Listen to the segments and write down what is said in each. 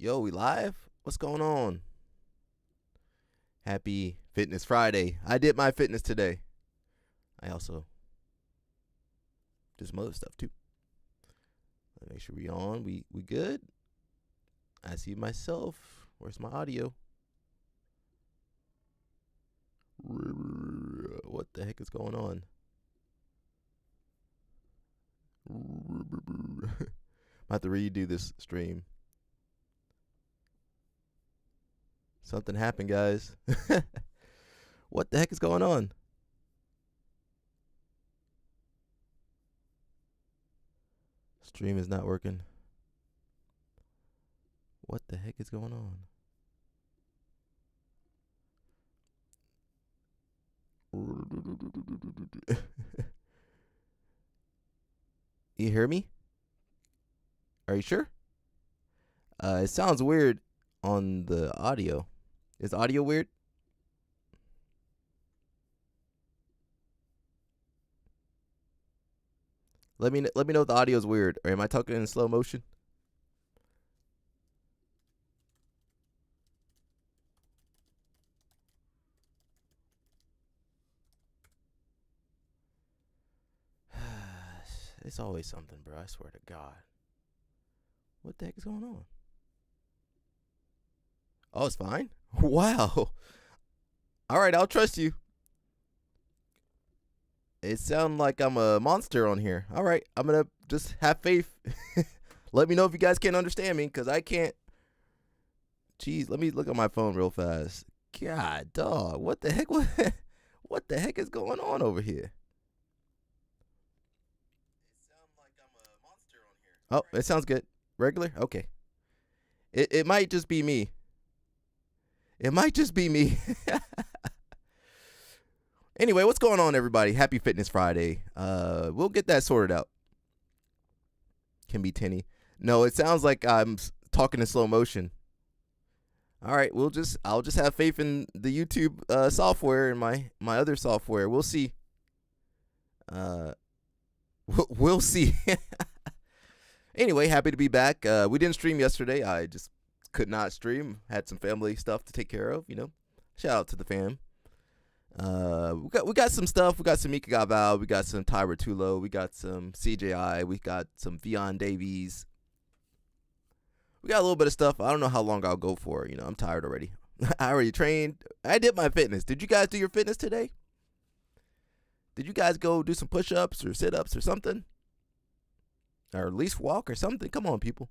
Yo, we live? What's going on? Happy Fitness Friday. I did my fitness today. I also did some other stuff too. Let me make sure we on. We good? I see myself. Where's my audio? What the heck is going on? I'm about to redo this stream. Something happened, guys. What the heck is going on? Stream is not working. What the heck is going on? You hear me? Are you sure? It sounds weird on the audio. Is the audio weird? Let me know if the audio is weird, or am I talking in slow motion? It's always something, bro. I swear to God. What the heck is going on? Oh, it's fine? Wow. All right, I'll trust you. It sounds like I'm a monster on here. All right, I'm going to just have faith. Let me know if you guys can't understand me, because I can't. Jeez, let me look at my phone real fast. God, dog, what the heck? What the heck is going on over here? Oh, it sounds good. Regular? Okay. It might just be me. It might just be me. Anyway, what's going on, everybody? Happy Fitness Friday. We'll get that sorted out. Can be tinny. No, it sounds like I'm talking in slow motion. All right, I'll just have faith in the YouTube software and my other software. We'll see. We'll see. Anyway, happy to be back. We didn't stream yesterday. I just could not stream. Had some family stuff to take care of, you know. Shout out to the fam. We got some stuff. We got some Mika Gabal. We got some Tyra Tulo. We got some CJI. We got some Vion Davies. We got a little bit of stuff. I don't know how long I'll go for. You know, I'm tired already. I already trained. I did my fitness. Did you guys do your fitness today? Did you guys go do some push-ups or sit-ups or something? Or at least walk or something? Come on, people.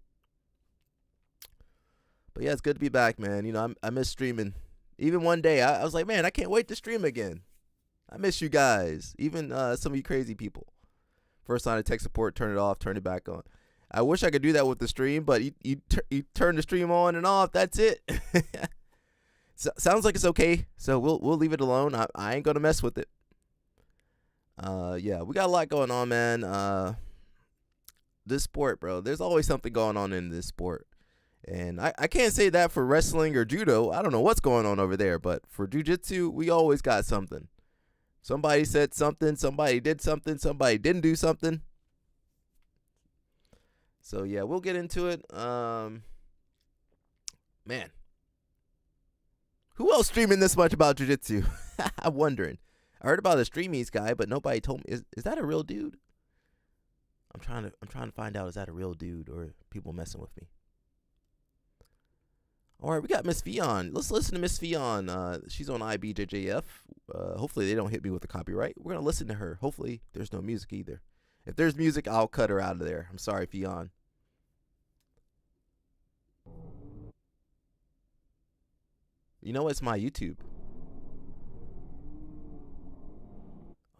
But yeah, it's good to be back, man. You know, I miss streaming. Even one day, I was like, man, I can't wait to stream again. I miss you guys. Even some of you crazy people. First sign of tech support, turn it off, turn it back on. I wish I could do that with the stream, but you turn the stream on and off. That's it. Sounds like it's okay, so we'll leave it alone. I ain't gonna mess with it. Yeah, we got a lot going on, man. This sport, bro. There's always something going on in this sport. And I can't say that for wrestling or judo. I don't know what's going on over there. But for jiu-jitsu, we always got something. Somebody said something. Somebody did something. Somebody didn't do something. So, yeah, we'll get into it. Man. Who else streaming this much about jiu-jitsu? I'm wondering. I heard about the Streamies guy, but nobody told me. Is that a real dude? I'm trying to find out, is that a real dude or people messing with me? All right, we got Miss Vion. Let's listen to Miss Vion. She's on IBJJF. Hopefully they don't hit me with a copyright. We're gonna listen to her. Hopefully there's no music either. If there's music, I'll cut her out of there. I'm sorry, Vion. You know, it's my YouTube.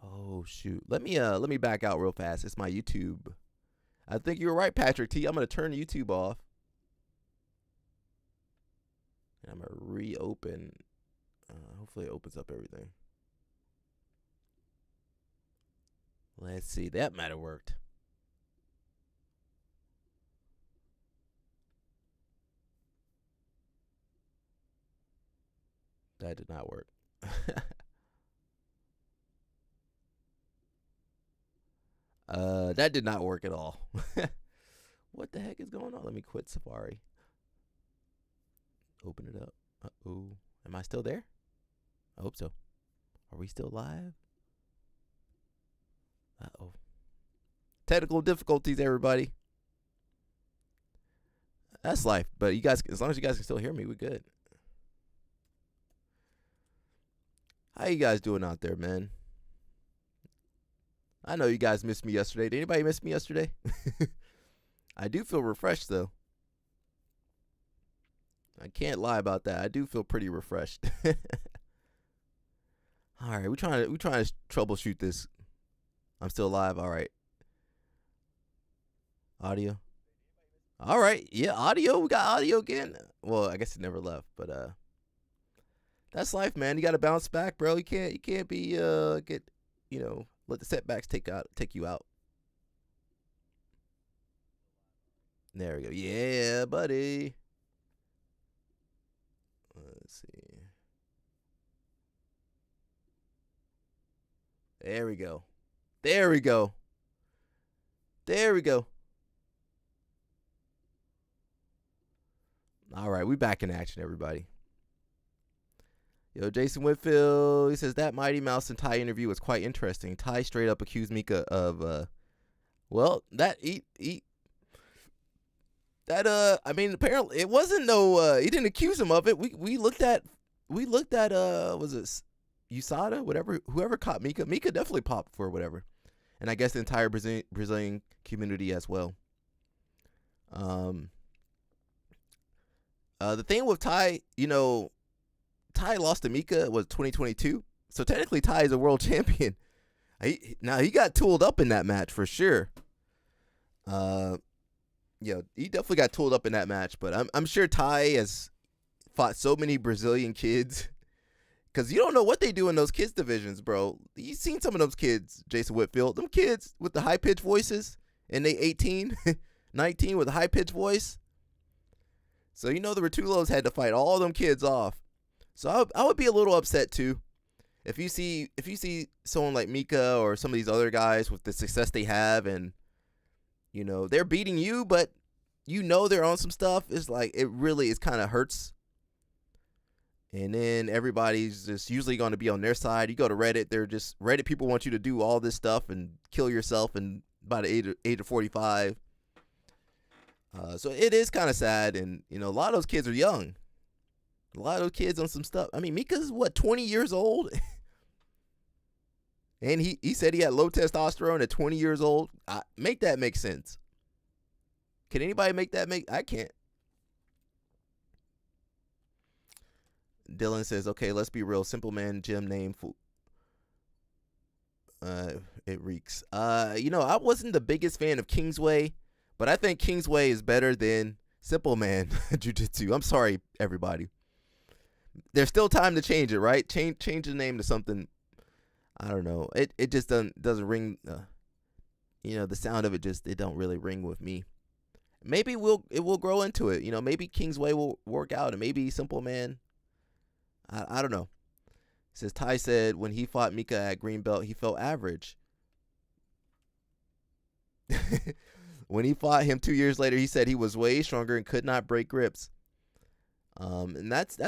Oh shoot. Let me back out real fast. It's my YouTube. I think you were right, Patrick T. I'm gonna turn YouTube off. And I'm gonna reopen. Hopefully it opens up everything. Let's see. That might have worked. That did not work. That did not work at all. What the heck is going on? Let me quit Safari. open it up. Uh-oh. Am I still there? I hope so. Are we still live? Uh-oh. Technical difficulties, everybody. That's life. But you guys, as long as you guys can still hear me, we're good. How you guys doing out there, man? I know you guys missed me yesterday. Did anybody miss me yesterday? I do feel refreshed, though. I can't lie about that. I do feel pretty refreshed. All right, we're trying to troubleshoot this. I'm still live. All right. Audio. All right. Yeah, audio. We got audio again. Well, I guess it never left, but that's life, man. You got to bounce back, bro. You can't be let the setbacks take you out. There we go. Yeah, buddy. Let's see. There we go. There we go. There we go. All right, we back in action, everybody. Yo, Jason Whitfield, he says that Mighty Mouse and Ty interview was quite interesting. Ty straight up accused Mika of, apparently it wasn't he didn't accuse him of it. We looked at, was it USADA, whatever, whoever caught Mika. Mika definitely popped for whatever. And I guess the entire Brazilian community as well. The thing with Ty, Ty lost to Mika was 2022, so technically Ty is a world champion. He got tooled up in that match for sure. He definitely got tooled up in that match, but I'm sure Ty has fought so many Brazilian kids, because you don't know what they do in those kids divisions, bro. You've seen some of those kids, Jason Whitfield, them kids with the high pitched voices, and they 18, 19 with a high pitched voice. So the Rotulos had to fight all them kids off. So I would be a little upset too, if you see someone like Mika or some of these other guys with the success they have, and they're beating you, but they're on some stuff. It's like it kind of hurts. And then everybody's just usually going to be on their side. You go to Reddit, Reddit people want you to do all this stuff and kill yourself and by the age of 45. So it is kind of sad, and a lot of those kids are young. A lot of those kids on some stuff. I mean, Mika's 20 years old? And he said he had low testosterone at 20 years old. Make that make sense. Can anybody make that I can't. Dylan says, okay, let's be real. Simple Man gym name. It reeks. I wasn't the biggest fan of Kingsway, but I think Kingsway is better than Simple Man Jiu-Jitsu. I'm sorry, everybody. There's still time to change it, right? Change the name to something. I don't know. It just doesn't ring. The sound of it don't really ring with me. Maybe it will grow into it. Maybe Kingsway will work out, and maybe Simple Man. I don't know. It says Ty said when he fought Mika at Greenbelt, he felt average. When he fought him 2 years later, he said he was way stronger and could not break grips. And that's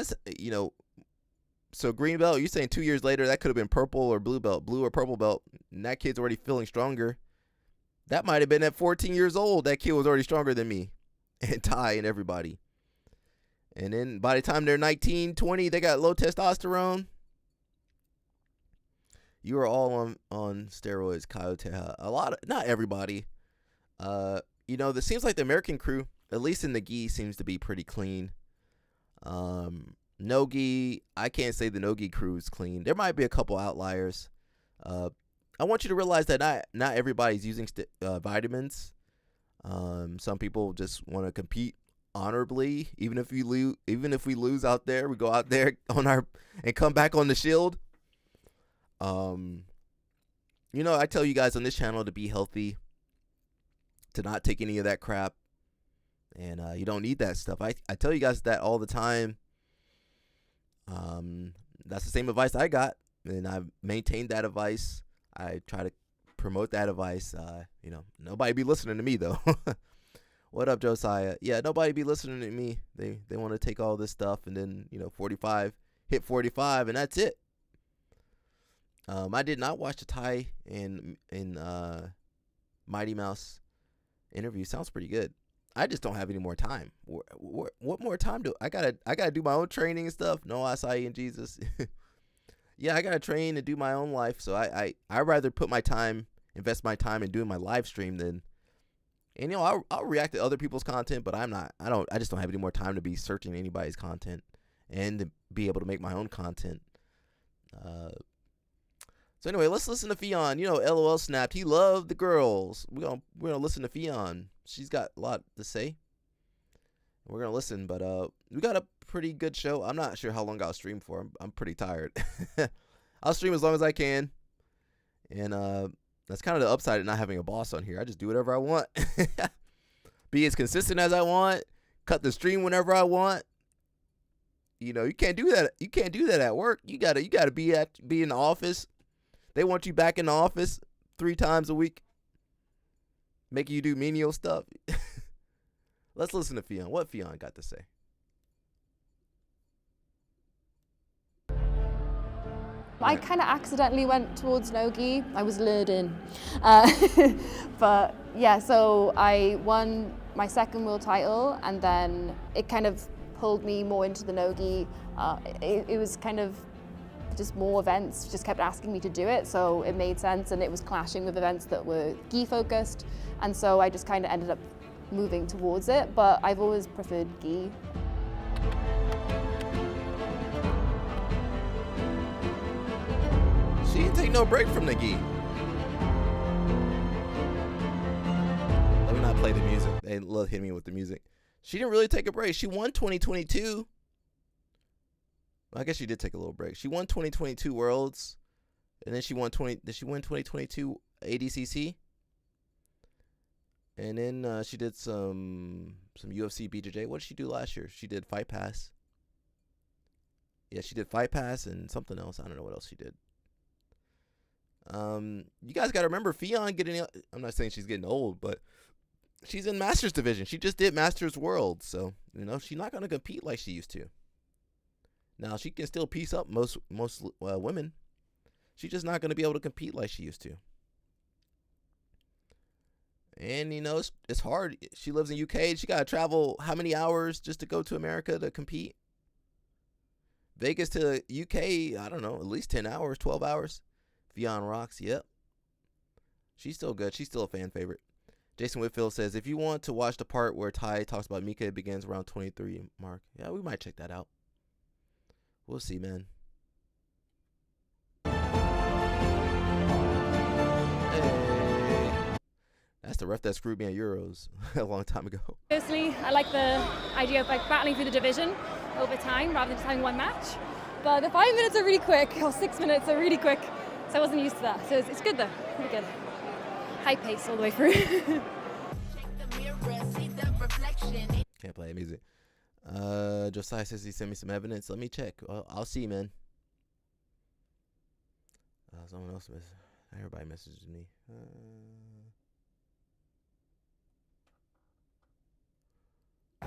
so green belt, you're saying 2 years later, that could have been purple or blue or purple belt, and that kid's already feeling stronger. That might have been at 14 years old. That kid was already stronger than me and Ty and everybody. And then by the time they're 19, 20, they got low testosterone. You are all on steroids, Coyote. Not everybody. It seems like the American crew, at least in the gi, seems to be pretty clean. No-gi, I can't say the no-gi crew is clean. There might be a couple outliers. I want you to realize that not everybody's using vitamins. Some people just want to compete honorably. Even if we lose out there, we go out there and come back on the shield. I tell you guys on this channel to be healthy, to not take any of that crap. And you don't need that stuff. I tell you guys that all the time. That's the same advice I got, and I've maintained that advice. I try to promote that advice. Nobody be listening to me though. What up, Josiah? Yeah, nobody be listening to me. They want to take all this stuff and then 45, hit 45, and that's it. I did not watch the Ty and Mighty Mouse interview. Sounds pretty good. I just don't have any more time. What more time do I gotta do my own training and stuff? No acai and Jesus. Yeah, I gotta train and do my own life. So I rather invest my time in doing my live stream than, and I'll react to other people's content, but I just don't have any more time to be searching anybody's content and to be able to make my own content. So anyway, let's listen to Fionn. LOL snapped. He loved the girls. We're gonna listen to Fionn. She's got a lot to say. We're gonna listen, but we got a pretty good show. I'm not sure how long I'll stream for. I'm pretty tired. I'll stream as long as I can, and that's kind of the upside of not having a boss on here. I just do whatever I want. Be as consistent as I want. Cut the stream whenever I want. You can't do that. You can't do that at work. You gotta be in the office. They want you back in the office 3 times a week, making you do menial stuff. Let's listen to Fionn. What Fionn got to say. I kind of accidentally went towards no-gi. I was lured in. But yeah, so I won my second world title, and then it kind of pulled me more into the no-gi. It was kind of just more events just kept asking me to do it, so it made sense, and it was clashing with events that were gi focused, and so I just kind of ended up moving towards it, but I've always preferred gi. She didn't take no break from the gi. Let me not play the music. They love hitting me with the music. She didn't really take a break. She won 2022. I guess she did take a little break. She won 2022 Worlds, and then did she win 2022 ADCC? And then she did some UFC BJJ. What did she do last year? She did Fight Pass. Yeah, she did Fight Pass and something else. I don't know what else she did. You guys got to remember Fionn I'm not saying she's getting old, but she's in Masters division. She just did Masters World, so she's not gonna compete like she used to. Now, she can still piece up most women. She's just not going to be able to compete like she used to. And, it's hard. She lives in UK. She got to travel how many hours just to go to America to compete? Vegas to UK, I don't know, at least 10 hours, 12 hours. Fionn rocks, yep. She's still good. She's still a fan favorite. Jason Whitfield says, if you want to watch the part where Ty talks about Mika, it begins around 23 mark. Yeah, we might check that out. We'll see, man. Hey. That's the ref that screwed me at Euros a long time ago. Personally, I like the idea of battling through the division over time rather than just having one match. But the 5 minutes are really quick, or 6 minutes are really quick, so I wasn't used to that. So it's good though, pretty good. High pace all the way through. Can't play music. Josiah says he sent me some evidence. Let me check. I'll see, man. Someone else everybody messages me.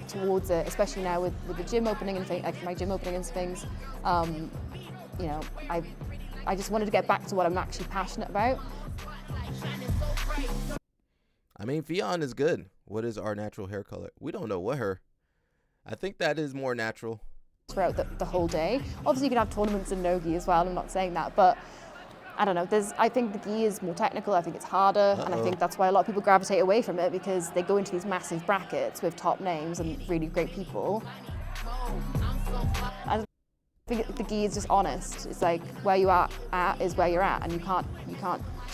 Towards it, especially now with the gym opening and like my gym opening and things. I just wanted to get back to what I'm actually passionate about. I mean, Fionn is good. What is our natural hair color? We don't know what her. I think that is more natural. Throughout the whole day. Obviously, you can have tournaments in no-gi as well. I'm not saying that, but I don't know. I think the gi is more technical. I think it's harder, and I think that's why a lot of people gravitate away from it, because they go into these massive brackets with top names and really great people. I think the gi is just honest. It's like where you are at is where you're at, and you can't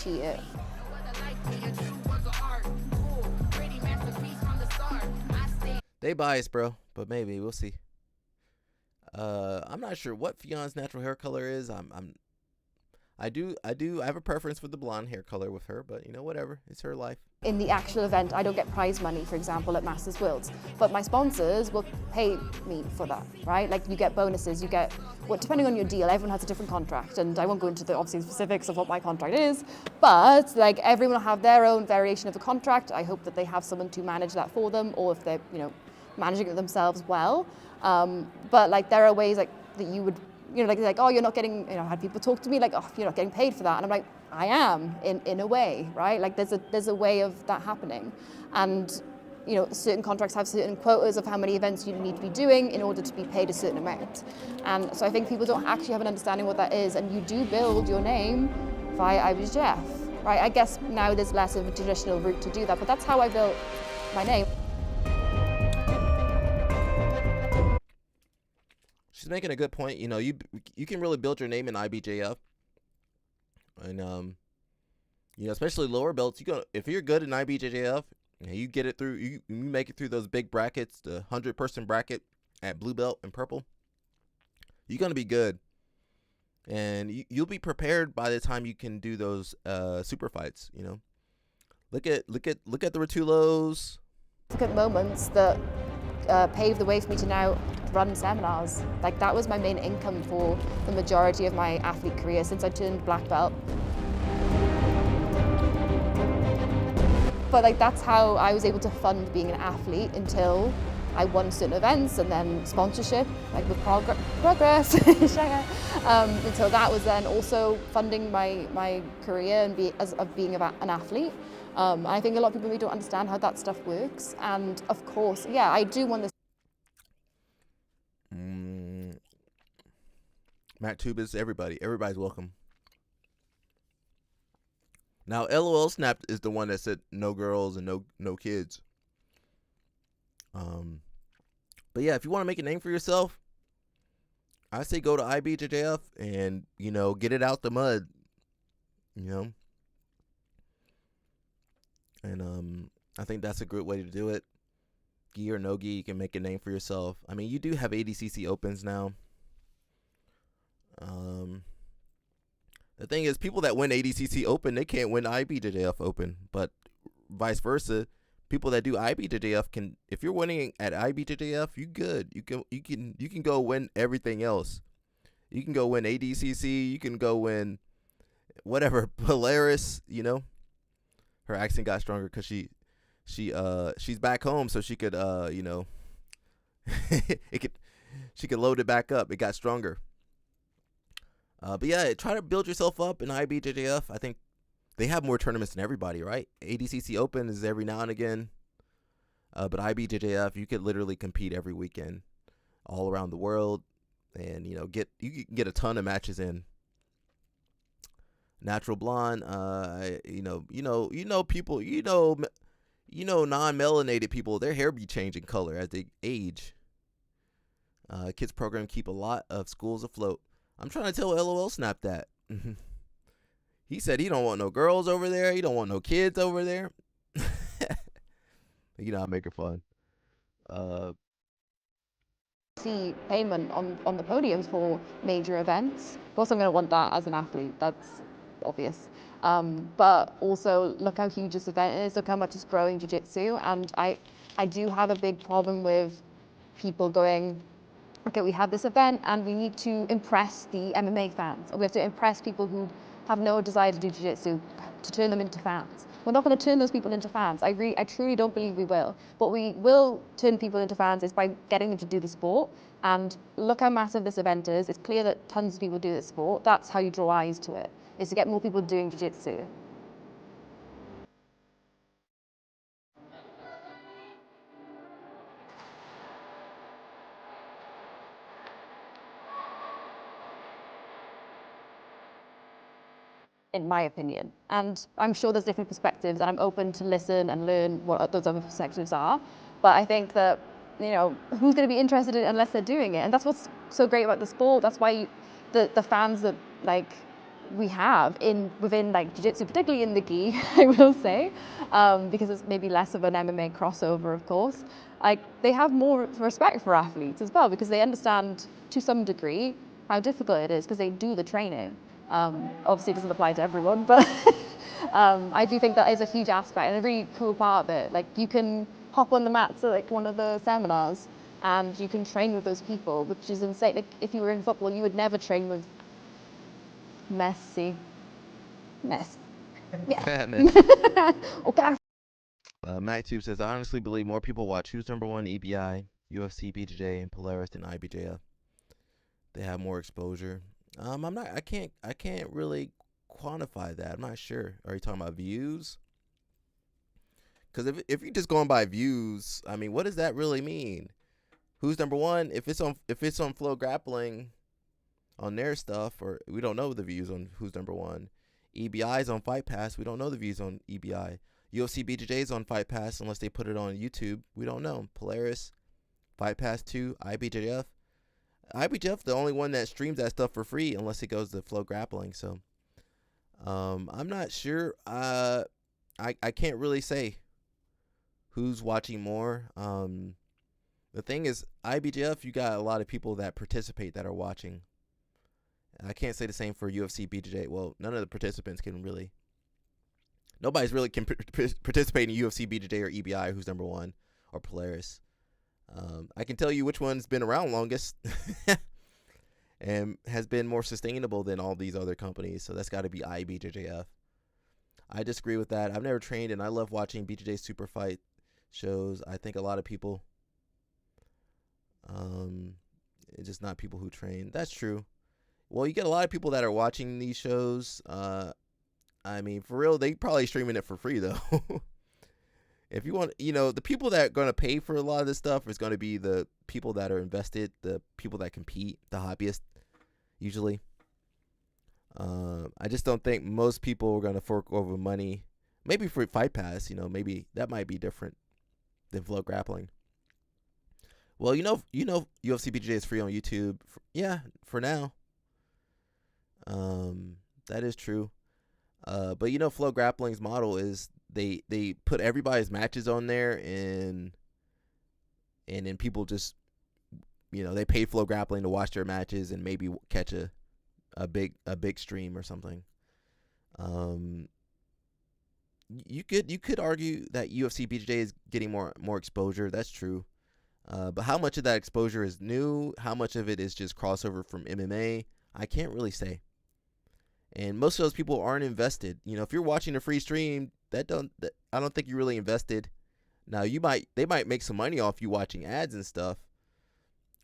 cheat it. They biased, bro, but maybe we'll see. I'm not sure what Fionn's natural hair color is. I have a preference for the blonde hair color with her, but you know, whatever. It's her life. In the actual event, I don't get prize money, for example, at Masters Worlds, but my sponsors will pay me for that, right? Like, you get bonuses, you get, well, depending on your deal, everyone has a different contract, and I won't go into the obviously specifics of what my contract is, but like everyone will have their own variation of the contract. I hope that they have someone to manage that for them, or if they're, you know, managing it themselves well. But like, there are ways like that you would, you know, like, oh, you're not getting, you know, I had people talk to me like, oh, you're not getting paid for that. And I'm like, I am, in a way, right? Like, there's a way of that happening. And, you know, certain contracts have certain quotas of how many events you need to be doing in order to be paid a certain amount. And so I think people don't actually have an understanding what that is. And you do build your name via IBJJF, right? I guess now there's less of a traditional route to do that, but that's how I built my name. She's making a good point. You know, you can really build your name in IBJF, and you know, especially lower belts. If you're good in IBJJF, you get it through. You make it through those big brackets, the 100-person bracket at blue belt and purple. You're gonna be good, and you'll be prepared by the time you can do those super fights. You know, look at the Rotulos. Significant moments that paved the way for me to now run seminars. Like, that was my main income for the majority of my athlete career since I turned black belt. But like, that's how I was able to fund being an athlete until I won certain events, and then sponsorship, like with Progress, until that was then also funding my career and being an athlete. I think a lot of people really don't understand how that stuff works. And of course, yeah, I do want this. Matt Tubis, everybody's welcome. Now, LOL Snap is the one that said no girls and no kids. But yeah, if you want to make a name for yourself, I say go to IBJJF and, you know, get it out the mud, you know. And I think that's a good way to do it. Gi or no gi, you can make a name for yourself. I mean, you do have ADCC Opens now. The thing is, people that win ADCC Open, they can't win IBJJF Open, but vice versa. People that do IBJJF can, if you're winning at IBJJF, you good. You can go win everything else. You can go win ADCC. You can go win whatever, Polaris. You know, her accent got stronger because she's back home, so she could you know, she could load it back up. It got stronger. But yeah, try to build yourself up in IBJJF. I think they have more tournaments than everybody, right? ADCC Open is every now and again. But IBJJF, you could literally compete every weekend all around the world, and you can get a ton of matches in. Natural blonde, people, non-melanated people, their hair be changing color as they age. Kids program keep a lot of schools afloat. I'm trying to tell LOL Snap that. He said he don't want no girls over there. He don't want no kids over there. You know, I'm making fun. See payment on the podiums for major events. Of course, I'm going to want that as an athlete. That's obvious. But also, look how huge this event is. Look how much it's growing jiu-jitsu. And I do have a big problem with people going, okay, we have this event and we need to impress the MMA fans, or we have to impress people who have no desire to do jiu-jitsu to turn them into fans. We're not going to turn those people into fans. I truly don't believe we will. But we will turn people into fans is by getting them to do the sport. And look how massive this event is. It's clear that tons of people do this sport. That's how you draw eyes to it, is to get more people doing jiu-jitsu. In my opinion. And I'm sure there's different perspectives, and I'm open to listen and learn what those other perspectives are. But I think that, you know, who's going to be interested in it unless they're doing it? And that's what's so great about the sport. That's why the fans that like we have within like jiu-jitsu, particularly in the gi, I will say, because it's maybe less of an MMA crossover, of course. Like, they have more respect for athletes as well, because they understand to some degree how difficult it is, because they do the training. Obviously, it doesn't apply to everyone, but I do think that is a huge aspect and a really cool part of it. Like, you can hop on the mats at like one of the seminars, and you can train with those people, which is insane. Like, if you were in football, you would never train with Messi. Yeah. Okay. MacTube says, I honestly believe more people watch Who's Number One, EBI, UFC, BJJ, and Polaris than IBJF. They have more exposure. I can't really quantify that. I'm not sure. Are you talking about views? Because if you're just going by views, I mean, what does that really mean? Who's Number One? If it's on Flow Grappling, on their stuff, or we don't know the views on Who's Number One. EBI is on Fight Pass. We don't know the views on EBI. UFC BJJ is on Fight Pass unless they put it on YouTube. We don't know. Polaris, Fight Pass 2, IBJF. IBJF the only one that streams that stuff for free unless it goes to Flow Grappling. So I'm not sure. I can't really say who's watching more. The thing is, IBJF, you got a lot of people that participate that are watching. I can't say the same for UFC BJJ. Well, none of the participants can really. Nobody's really can participate in UFC BJJ or EBI, Who's Number One, or Polaris. I can tell you which one's been around longest and has been more sustainable than all these other companies. So that's got to be IBJJF. I disagree with that. I've never trained, and I love watching BJJ Super Fight shows. I think a lot of people, it's just not people who train. That's true. Well, you get a lot of people that are watching these shows. I mean, for real, they probably streaming it for free, though. If you want, the people that are going to pay for a lot of this stuff is going to be the people that are invested, the people that compete, the hobbyists, usually. I just don't think most people are going to fork over money. Maybe for Fight Pass, maybe that might be different than Flow Grappling. Well, UFC BJJ is free on YouTube. For now. That is true. But Flow Grappling's model is they put everybody's matches on there, and then people just they pay Flow Grappling to watch their matches and maybe catch a big stream or something. You could argue that UFC BJJ is getting more exposure. That's true. But how much of that exposure is new? How much of it is just crossover from MMA? I can't really say. And most of those people aren't invested. If you're watching a free stream, I don't think you're really invested. Now they might make some money off you watching ads and stuff.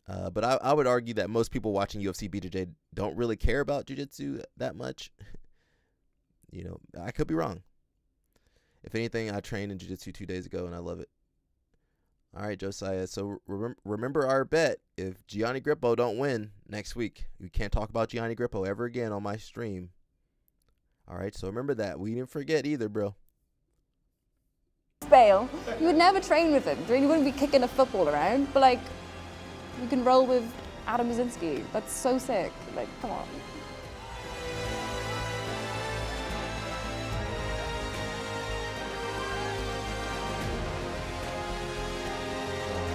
But I would argue that most people watching UFC BJJ don't really care about jiu-jitsu that much. I could be wrong. If anything, I trained in jiu-jitsu 2 days ago and I love it. All right, Josiah. So remember our bet. If Gianni Grippo don't win next week, we can't talk about Gianni Grippo ever again on my stream. All right, so remember that. We didn't forget either, bro. Fail. You would never train with him. You wouldn't be kicking a football around, but you can roll with Adam Mazinski. That's so sick. Come on.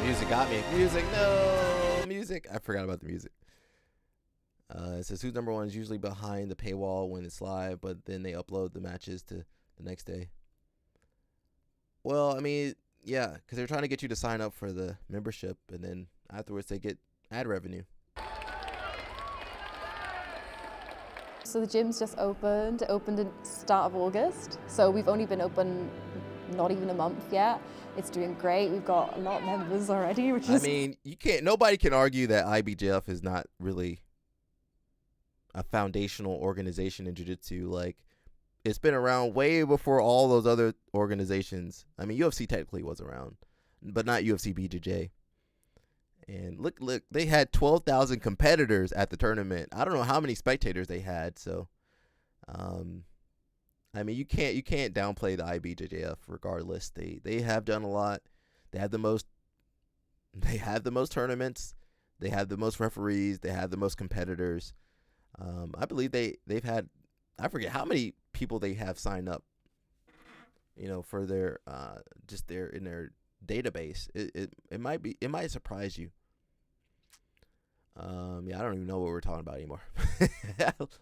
Music got me. Music, no music. I forgot about the music. It says Who's Number One is usually behind the paywall when it's live, but then they upload the matches to the next day. Well, I mean, yeah, because they're trying to get you to sign up for the membership, and then afterwards they get ad revenue. So the gym's just opened. It opened in start of August. So we've only been open not even a month yet. It's doing great. We've got a lot of members already, which is... I mean, nobody can argue that IBJF is not really a foundational organization in jiu-jitsu. It's been around way before all those other organizations. I mean, UFC technically was around, but not UFC BJJ. And look, they had 12,000 competitors at the tournament. I don't know how many spectators they had. So, I mean, you can't downplay the IBJJF regardless. They have done a lot. They have the most tournaments. They have the most referees. They have the most competitors. I believe they've had, I forget how many people they have signed up, for their in their database. It might surprise you. Yeah, I don't even know what we're talking about anymore.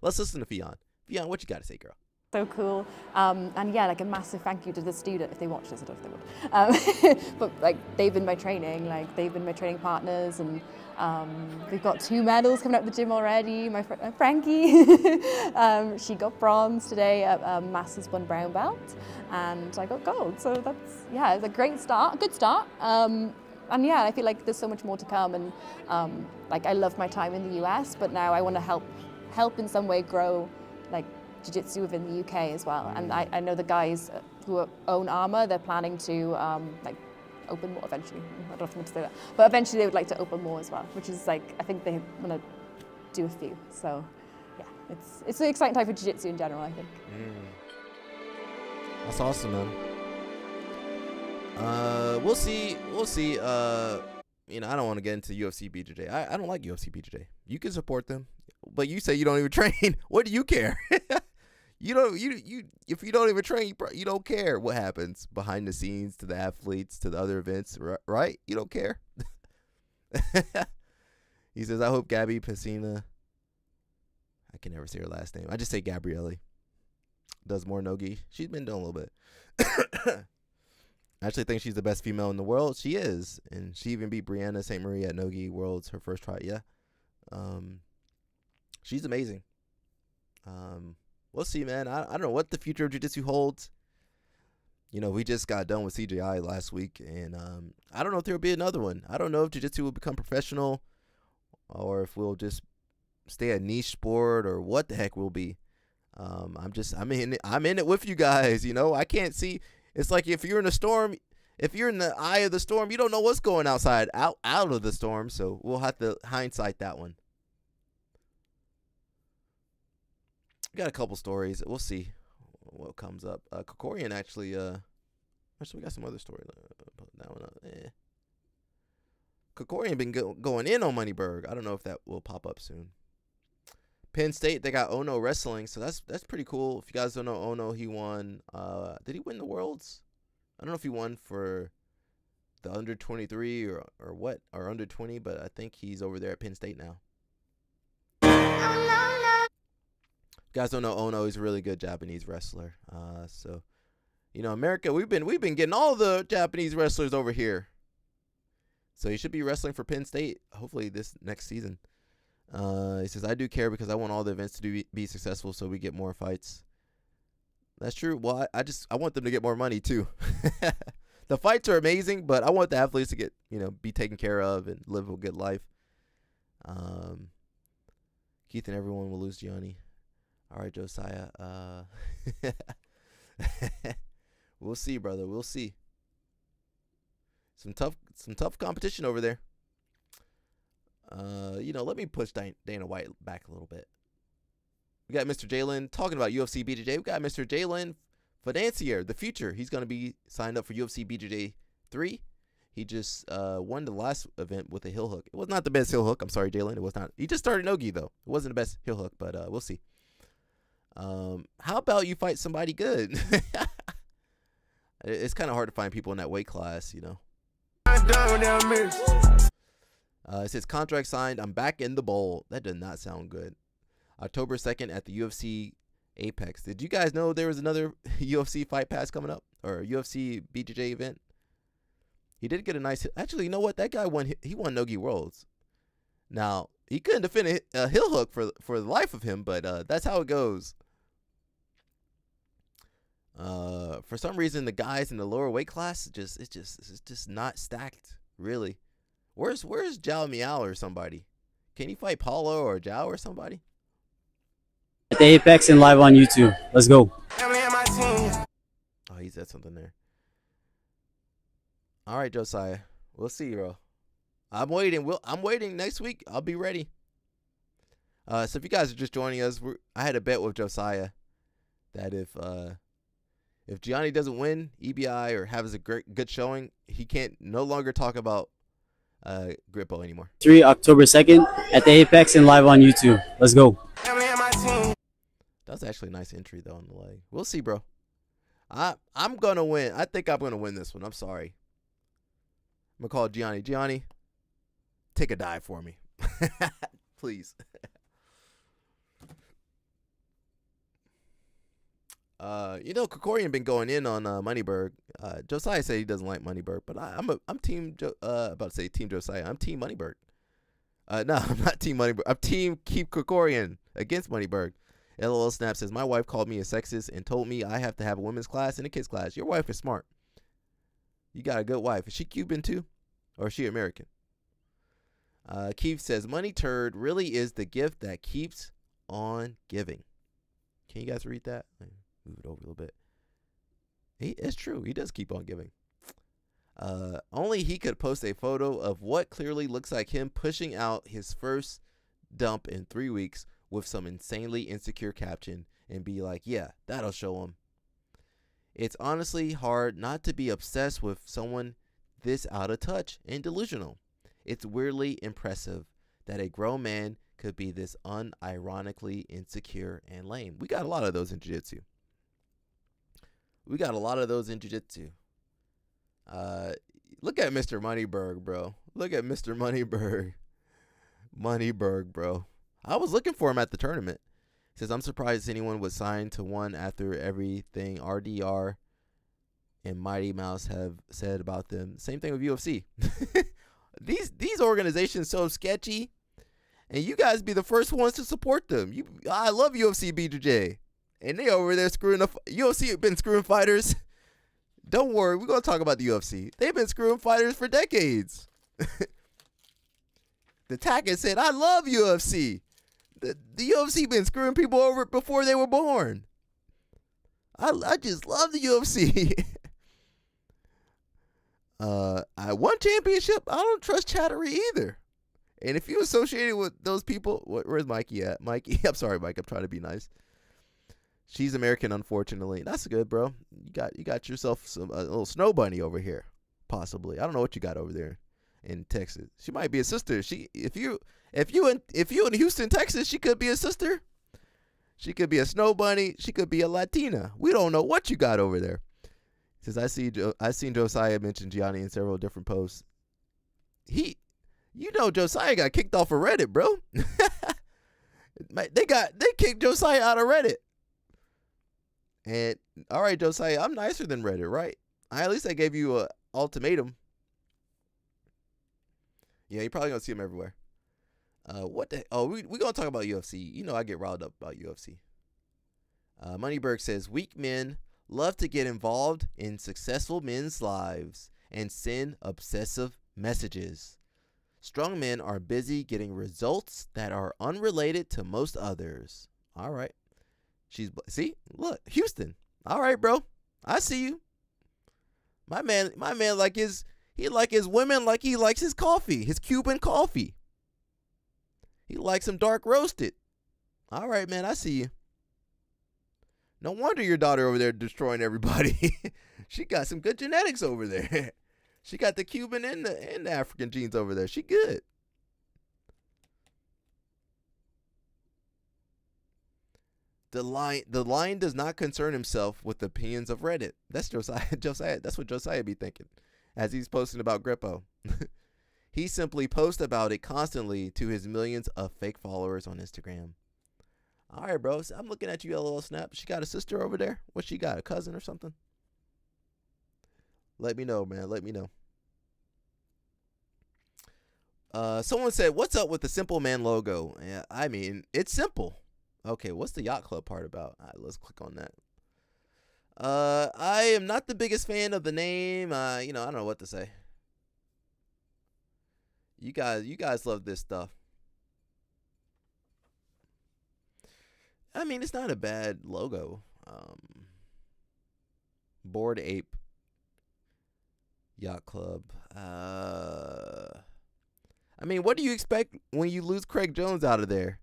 Let's listen to Fionn. Fionn, what you got to say, girl? So cool. And yeah, like a massive thank you to the student if they watch this. I don't know if they would. But like they've been my training, they've been my training partners, and we've got 2 medals coming out of the gym already. My friend Frankie, she got bronze today at Masters 1 brown belt, and I got gold. So it's a great start, a good start. And yeah, I feel like there's so much more to come, and like I love my time in the US, but now I want to help in some way grow like jiu-jitsu within the UK as well. And I know the guys who own Armour, they're planning to like open more eventually. I don't know if I'm meant to say that, but eventually they would like to open more as well, which is like, I think they want to do a few. So yeah, it's an exciting time for jiu-jitsu in general, I think. That's awesome, man. We'll see. You know, I don't want to get into UFC BJJ. I don't like UFC BJJ. You can support them, but you say you don't even train. What do you care? If you don't even train, you don't care what happens behind the scenes to the athletes, to the other events, right? You don't care. He says, I hope Gabby Pacina, I can never say her last name. I just say Gabrielle, does more no-gi. She's been doing a little bit. I actually think she's the best female in the world. She is. And she even beat Brianna St. Marie at no-gi Worlds, her first try. Yeah. She's amazing. We'll see, man. I don't know what the future of jiu-jitsu holds. You know, we just got done with CJI last week, and I don't know if there will be another one. I don't know if jiu-jitsu will become professional or if we'll just stay a niche sport or what the heck we'll be. I'm in it with you guys, you know. I can't see. It's like if you're in a storm, if you're in the eye of the storm, you don't know what's going out of the storm, so we'll have to hindsight that one. We got a couple stories. We'll see what comes up. Kokorian actually we got some other story. Put that one up. Kokorian been going in on Moneyberg. I don't know if that will pop up soon. Penn State, they got Ono wrestling, so that's pretty cool. If you guys don't know Ono, he won. Did he win the Worlds? I don't know if he won for the under 23 or what, or under 20, but I think he's over there at Penn State now. You guys don't know Ono, he's a really good Japanese wrestler. So, you know, America, we've been getting all the Japanese wrestlers over here. So he should be wrestling for Penn State, hopefully this next season. He says, I do care because I want all the events to be successful so we get more fights. That's true. Well, I want them to get more money too. The fights are amazing, but I want the athletes to get, you know, be taken care of and live a good life. Keith and everyone will lose Gianni. All right, Josiah. We'll see, brother. We'll see. Some tough competition over there. You know, let me push Dana White back a little bit. We got Mr. Jalen talking about UFC BJJ. We got Mr. Jalen Financier, the future. He's going to be signed up for UFC BJJ 3. He just won the last event with a heel hook. It was not the best heel hook. I'm sorry, Jalen. It was not. He just started no-gi, though. It wasn't the best heel hook, but we'll see. How about you fight somebody good? It's kind of hard to find people in that weight class, you know. It says contract signed. I'm back in the bowl. That does not sound good. October 2nd at the UFC Apex. Did you guys know there was another UFC Fight Pass coming up, or UFC BJJ event? He did get a nice. Actually, you know what? That guy won. He won Nogi Worlds. Now he couldn't defend a heel hook for the life of him, but that's how it goes. For some reason, the guys in the lower weight class it's just not stacked. Really, where's Jao Miao or somebody? Can he fight Paulo or Jao or somebody? At the Apex and live on YouTube. Let's go. Oh, he said something there. All right, Josiah. We'll see, bro. I'm waiting. I'm waiting next week. I'll be ready. So if you guys are just joining us, I had a bet with Josiah that if Gianni doesn't win EBI or has a good showing, he can't no longer talk about Grippo anymore. October 2nd at the Apex and live on YouTube. Let's go. That's actually a nice entry though on the leg. We'll see, bro. I'm gonna win. I think I'm gonna win this one. I'm sorry. I'm gonna call Gianni. Gianni, take a dive for me. Please. Krikorian been going in on Moneyberg. Josiah said he doesn't like Moneyberg, but I'm team about to say team Josiah. I'm team Moneyberg. No, I'm not team Moneyberg. I'm team Keep Krikorian against Moneyberg. LOL Snap says my wife called me a sexist and told me I have to have a women's class and a kids class. Your wife is smart. You got a good wife. Is she Cuban too, or is she American? Keith says money turd really is the gift that keeps on giving. Can you guys read that? Move it over a little bit. It's true. He does keep on giving. Only he could post a photo of what clearly looks like him pushing out his first dump in 3 weeks with some insanely insecure caption and be like, yeah, that'll show him. It's honestly hard not to be obsessed with someone this out of touch and delusional. It's weirdly impressive that a grown man could be this unironically insecure and lame. We got a lot of those in jiu-jitsu. Look at Mr. Moneyberg, bro. Look at Mr. Moneyberg, bro. I was looking for him at the tournament. Says, I'm surprised anyone would sign to one after everything RDR and Mighty Mouse have said about them. Same thing with UFC. These organizations so sketchy, and you guys be the first ones to support them. I love UFC BJJ, and they over there screwing up. UFC been screwing fighters. Don't worry, we're gonna talk about the UFC. They've been screwing fighters for decades. The Tackett said, I love UFC. The UFC been screwing people over before they were born. I just love the UFC. I won championship. I don't trust Chattery either. And if you associated with those people, where's Mikey at? Mikey, I'm sorry, Mike. I'm trying to be nice. She's American, unfortunately. That's good, bro. You got yourself a little snow bunny over here, possibly. I don't know what you got over there in Texas. She might be a sister. If you in Houston, Texas, she could be a sister. She could be a snow bunny. She could be a Latina. We don't know what you got over there. Says I seen Josiah mention Gianni in several different posts. Josiah got kicked off of Reddit, bro. They kicked Josiah out of Reddit. And all right, Josiah, I'm nicer than Reddit, right? At least I gave you a ultimatum. Yeah, you're probably gonna see him everywhere. What the? Oh, we gonna talk about UFC. You know I get riled up about UFC. Moneyberg says weak men love to get involved in successful men's lives and send obsessive messages. Strong men are busy getting results that are unrelated to most others. All right. See, look, Houston. All right, bro. I see you. My man he like his women like he likes his coffee, his Cuban coffee. He likes them dark roasted. All right, man, I see you. No wonder your daughter over there destroying everybody. She got some good genetics over there. She got the Cuban and the African genes over there. She good. The lion does not concern himself with the opinions of Reddit. That's Josiah. That's what Josiah be thinking as he's posting about Grippo. He simply posts about it constantly to his millions of fake followers on Instagram. All right, bro. So I'm looking at you, LOL Snap. She got a sister over there? What she got? A cousin or something? Let me know, man. Let me know. Someone said, what's up with the Simple Man logo? Yeah, I mean, it's simple. Okay, what's the yacht club part about? All right, let's click on that. I am not the biggest fan of the name. I don't know what to say. You guys love this stuff. I mean, it's not a bad logo. Bored Ape Yacht Club. I mean, what do you expect when you lose Craig Jones out of there?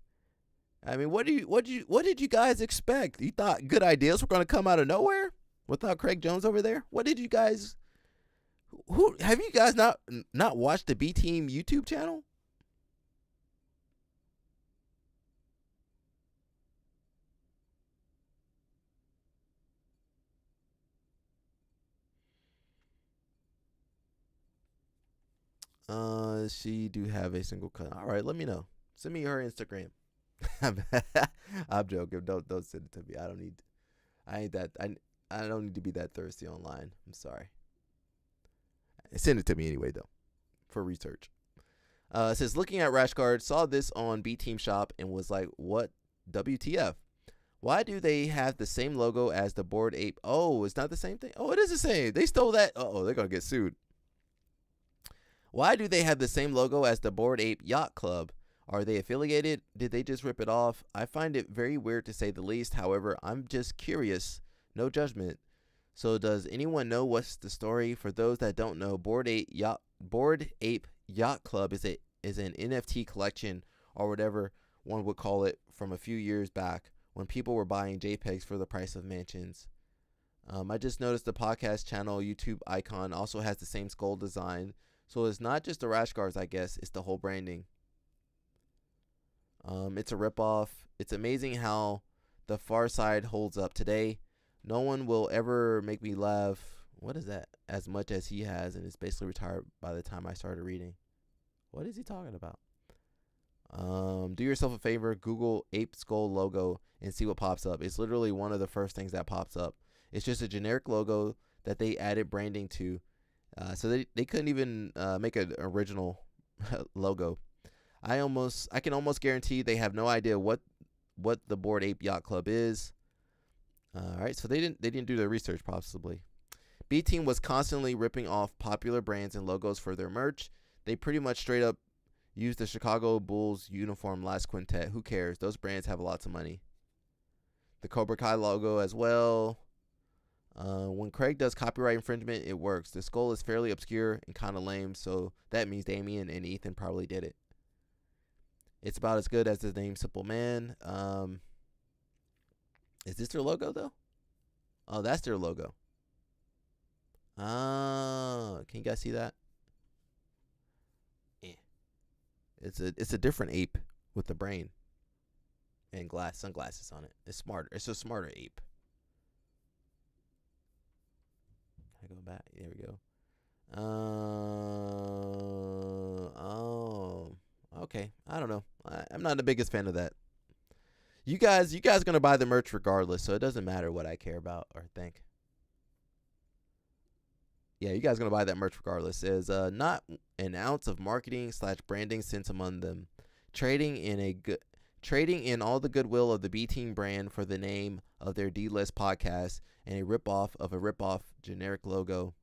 I mean, what did you guys expect? You thought good ideas were going to come out of nowhere without Craig Jones over there? What did you guys? Who have you guys not watched the B Team YouTube channel? She do have a single cut. All right, let me know. Send me her Instagram. I'm joking. Don't send it to me. I don't need to be that thirsty online. I'm sorry. Send it to me anyway though, for research. It says, looking at rash guard, saw this on B Team Shop and was like, what WTF? Why do they have the same logo as the Bored Ape? Oh, it's not the same thing? Oh, it is the same. They stole that. Oh, they're going to get sued. Why do they have the same logo as the Bored Ape Yacht Club? Are they affiliated? Did they just rip it off? I find it very weird to say the least. However, I'm just curious. No judgment. So does anyone know what's the story? For those that don't know, Bored Ape Yacht Club is an NFT collection, or whatever one would call it, from a few years back when people were buying JPEGs for the price of mansions. I just noticed the podcast channel YouTube icon also has the same skull design. So it's not just the rash guards, I guess. It's the whole branding. It's a ripoff. It's amazing how the far side holds up today. No one will ever make me laugh. What is that? As much as he has, and is basically retired by the time I started reading. What is he talking about? Do yourself a favor. Google Ape Skull logo and see what pops up. It's literally one of the first things that pops up. It's just a generic logo that they added branding to. So they couldn't even make an original logo. I can almost guarantee they have no idea what the Bored Ape Yacht Club is. All right, so they didn't do their research possibly. B Team was constantly ripping off popular brands and logos for their merch. They pretty much straight up used the Chicago Bulls uniform last quintet. Who cares? Those brands have lots of money. The Cobra Kai logo as well. When Craig does copyright infringement, it works. The skull is fairly obscure and kind of lame, so that means Damien and Ethan probably did it. It's about as good as the name Simple Man. Is this their logo, though? Oh, that's their logo. Can you guys see that? Yeah. It's a different ape with the brain and sunglasses on it. It's smarter. It's a smarter ape. I go back. There we go. Oh, okay. I don't know. I'm not the biggest fan of that. You guys gonna buy the merch regardless, so it doesn't matter what I care about or think. Yeah, you guys gonna buy that merch regardless. There's not an ounce of marketing / branding sense among them. Trading in all the goodwill of the B Team brand for the name of their D-list podcast and a ripoff of a ripoff generic logo.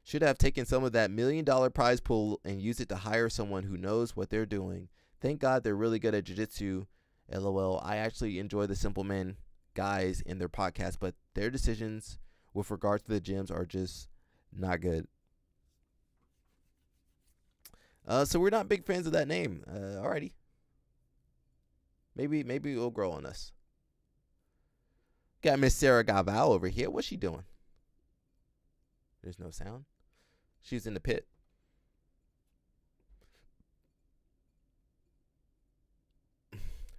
Should have taken some of that $1 million prize pool and used it to hire someone who knows what they're doing. Thank God they're really good at jiu-jitsu. LOL. I actually enjoy the Simple Men guys in their podcast, but their decisions with regard to the gyms are just not good. So we're not big fans of that name. Alrighty. Maybe it'll grow on us. Got Miss Sarah Gaval over here. What's she doing? There's no sound. She's in the pit.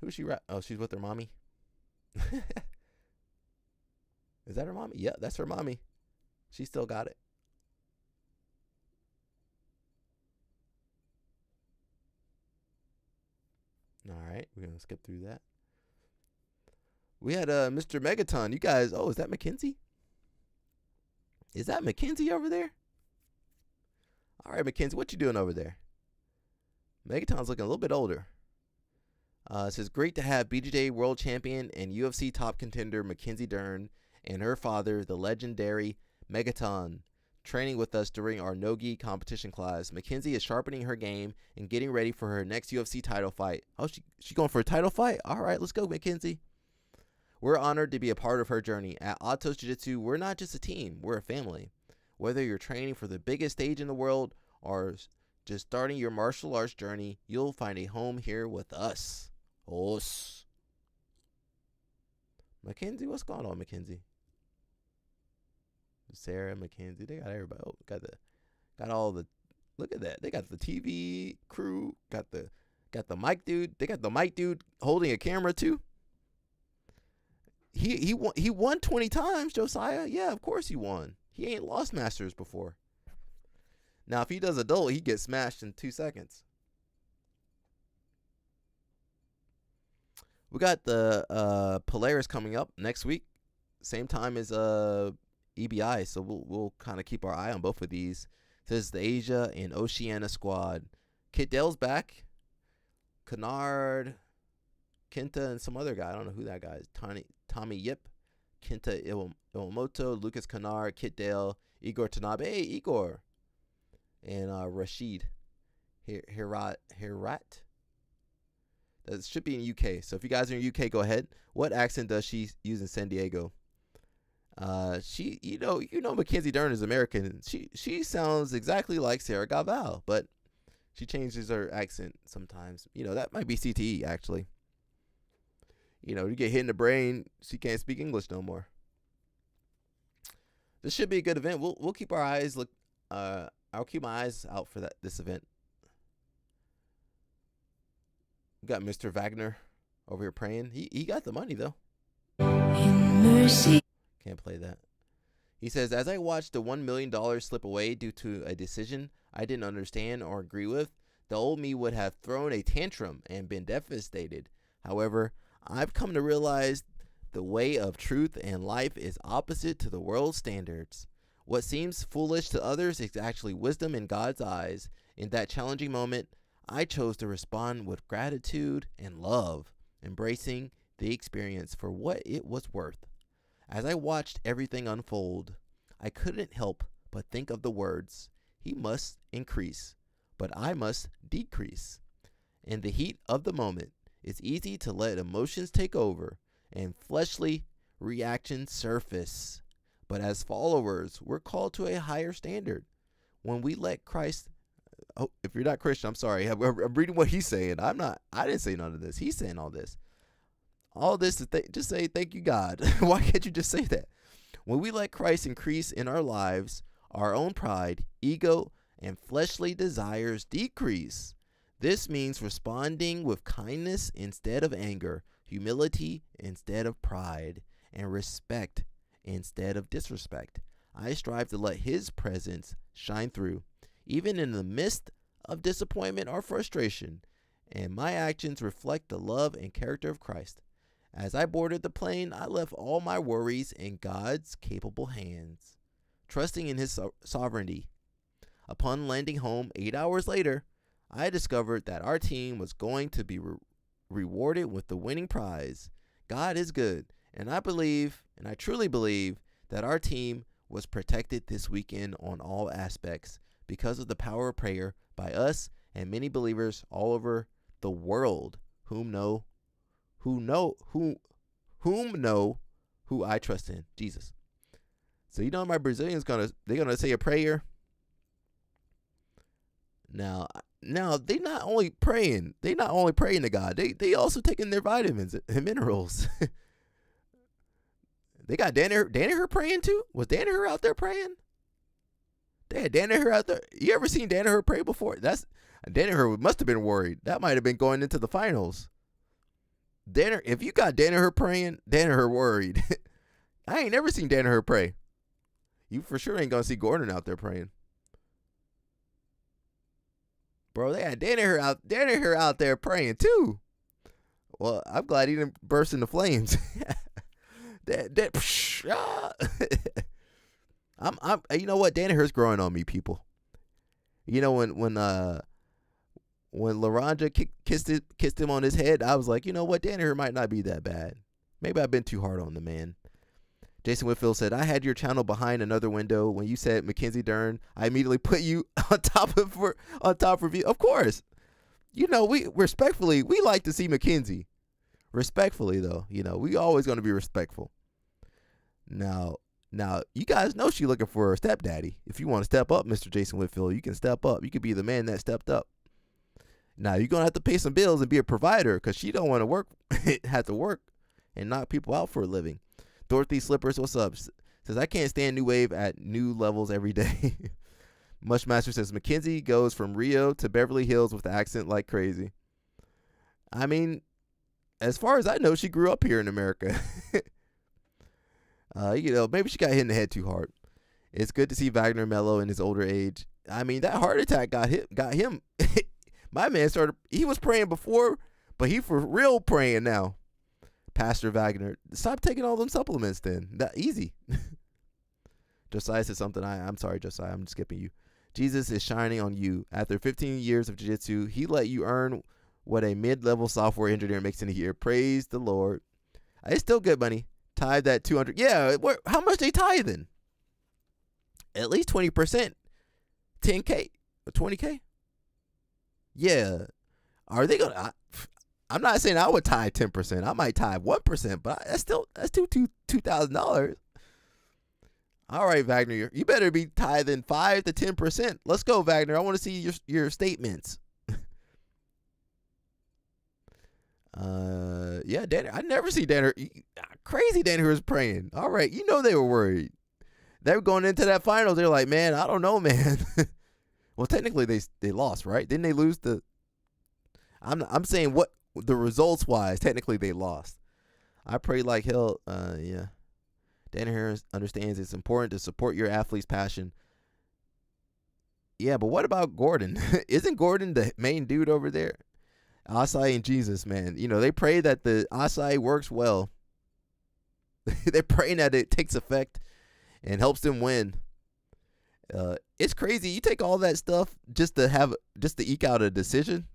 Who's she? Oh, she's with her mommy. Is that her mommy? Yeah, that's her mommy. She still got it. All right, we're gonna skip through that. We had Mr. Megaton. You guys, is that Mackenzie? Is that Mackenzie over there? All right, Mackenzie, what you doing over there? Megaton's looking a little bit older. It says, great to have BJJ world champion and UFC top contender Mackenzie Dern and her father, the legendary Megaton, training with us during our no-gi competition class. Mackenzie is sharpening her game and getting ready for her next UFC title fight. Oh, she going for a title fight? All right, let's go, Mackenzie. We're honored to be a part of her journey. At Atos Jiu-Jitsu, we're not just a team, we're a family. Whether you're training for the biggest stage in the world or just starting your martial arts journey, you'll find a home here with us. Os. Mackenzie, what's going on, Mackenzie? Sarah, Mackenzie, they got everybody. Oh, got all the. Look at that. They got the TV crew. Got the mic dude. They got the mic dude holding a camera too. He won 20 times, Josiah. Yeah, of course he won. He ain't lost Masters before. Now, if he does adult, he gets smashed in 2 seconds. We got the Polaris coming up next week, same time as EBI. So we'll kind of keep our eye on both of these. This is the Asia and Oceania squad. Kit Dale's back. Kennard, Kenta, and some other guy. I don't know who that guy is. Tommy Yip, Kenta Iwamoto, Lucas Kennard, Kit Dale, Igor Tanabe. Hey, Igor. And Rashid Herat. That should be in UK. So if you guys are in UK, go ahead. What accent does she use in San Diego? She, you know, Mackenzie Dern is American. She sounds exactly like Sarah Gaval, but she changes her accent sometimes. That might be CTE actually. You get hit in the brain, she can't speak English no more. This should be a good event. We'll keep our eyes I'll keep my eyes out for this event. We got Mr. Wagner over here praying. He got the money though. In mercy. Can't play that. He says, as I watched the $1 million slip away due to a decision I didn't understand or agree with, the old me would have thrown a tantrum and been devastated. However, I've come to realize the way of truth and life is opposite to the world's standards. What seems foolish to others is actually wisdom in God's eyes. In that challenging moment, I chose to respond with gratitude and love, embracing the experience for what it was worth. As I watched everything unfold, I couldn't help but think of the words, "He must increase, but I must decrease." In the heat of the moment, it's easy to let emotions take over and fleshly reactions surface. But as followers, we're called to a higher standard. When we let Christ, if you're not Christian, I'm sorry. I'm reading what he's saying. I didn't say none of this. He's saying all this. All this is just say thank you, God. Why can't you just say that? When we let Christ increase in our lives, our own pride, ego, and fleshly desires decrease. This means responding with kindness instead of anger, humility instead of pride, and respect instead of disrespect. I strive to let His presence shine through, even in the midst of disappointment or frustration, and my actions reflect the love and character of Christ. As I boarded the plane, I left all my worries in God's capable hands, trusting in His sovereignty. Upon landing home 8 hours later, I discovered that our team was going to be rewarded with the winning prize. God is good, and I truly believe that our team was protected this weekend on all aspects because of the power of prayer by us and many believers all over the world whom know who I trust in, Jesus. So my Brazilians they're gonna say a prayer. Now they not only praying to God, they also taking their vitamins and minerals. They got Danaher praying too. Was Danaher out there praying? They had Danaher out there. You ever seen Danaher pray before? Danaher must have been worried. That might have been going into the finals. If you got Danaher praying, Danaher worried. I ain't never seen Danaher pray. You for sure ain't gonna see Gordon out there praying. Bro, they had Danaher out there praying too. Well, I'm glad he didn't burst into flames. I'm you know what? Danaher's growing on me, people. When LaRonja kissed him on his head, I was like, you know what? Danaher might not be that bad. Maybe I've been too hard on the man. Jason Whitfield said, I had your channel behind another window. When you said Mackenzie Dern, I immediately put you on top of you. Of course. We respectfully, we like to see Mackenzie. Respectfully, though. We always going to be respectful. Now, you guys know she's looking for a stepdaddy. If you want to step up, Mr. Jason Whitfield, you can step up. You could be the man that stepped up. Now, you're going to have to pay some bills and be a provider because she don't want to have to work and knock people out for a living. Dorothy Slippers, what's up? Says, I can't stand New Wave at new levels every day. Mushmaster says, Mackenzie goes from Rio to Beverly Hills with the accent like crazy. I mean, as far as I know, she grew up here in America. Maybe she got hit in the head too hard. It's good to see Wagner mellow in his older age. I mean, that heart attack got him. My man he was praying before, but he for real praying now. Pastor Wagner, stop taking all them supplements then. That easy. Josiah said something. I'm sorry, Josiah. I'm skipping you. Jesus is shining on you. After 15 years of jiu-jitsu, he let you earn what a mid-level software engineer makes in a year. Praise the Lord. It's still good money. Tithe that 200. Yeah, how much they tithing? At least 20%. 10K or 20K? Yeah. Are they going to... I'm not saying I would tithe 10%. I might tithe 1%, but that's still $2,000. All right, Wagner, you better be tithing 5 to 10%. Let's go, Wagner. I want to see your statements. Yeah, Danny. I never see Danny. Crazy Danny was praying. All right, you know they were worried. They were going into that final. They're like, man, I don't know, man. Well, technically they lost, right? Didn't they lose the? I'm saying what the results wise. Technically they lost. I pray like hell. Yeah. Danny Harris understands it's important to support your athlete's passion. Yeah, but what about Gordon? Isn't Gordon the main dude over there? Acai and Jesus, man. You know, they pray that the acai works well. They're praying that it takes effect and helps them win. It's crazy. You take all that stuff just to eke out a decision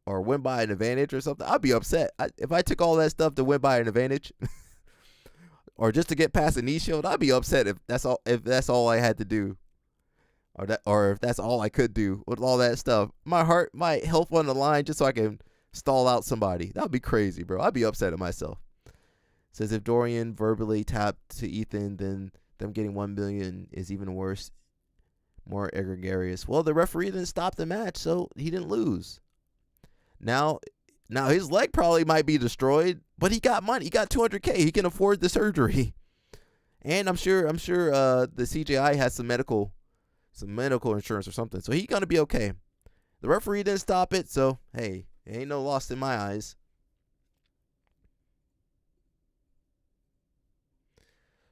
or win by an advantage or something. I'd be upset. If I took all that stuff to win by an advantage or just to get past a knee shield, I'd be upset if that's all I had to do. Or if that's all I could do with all that stuff. My health on the line just so I can stall out somebody. That would be crazy, bro. I'd be upset at myself. Says if Dorian verbally tapped to Ethan, then them getting $1 million is even worse, more egregious. Well, the referee didn't stop the match, so he didn't lose. Now his leg probably might be destroyed, but he got money. He got $200K. He can afford the surgery, and I'm sure the CJI has some medical insurance or something, so he's gonna be okay. The referee didn't stop it, so hey, it ain't no loss in my eyes.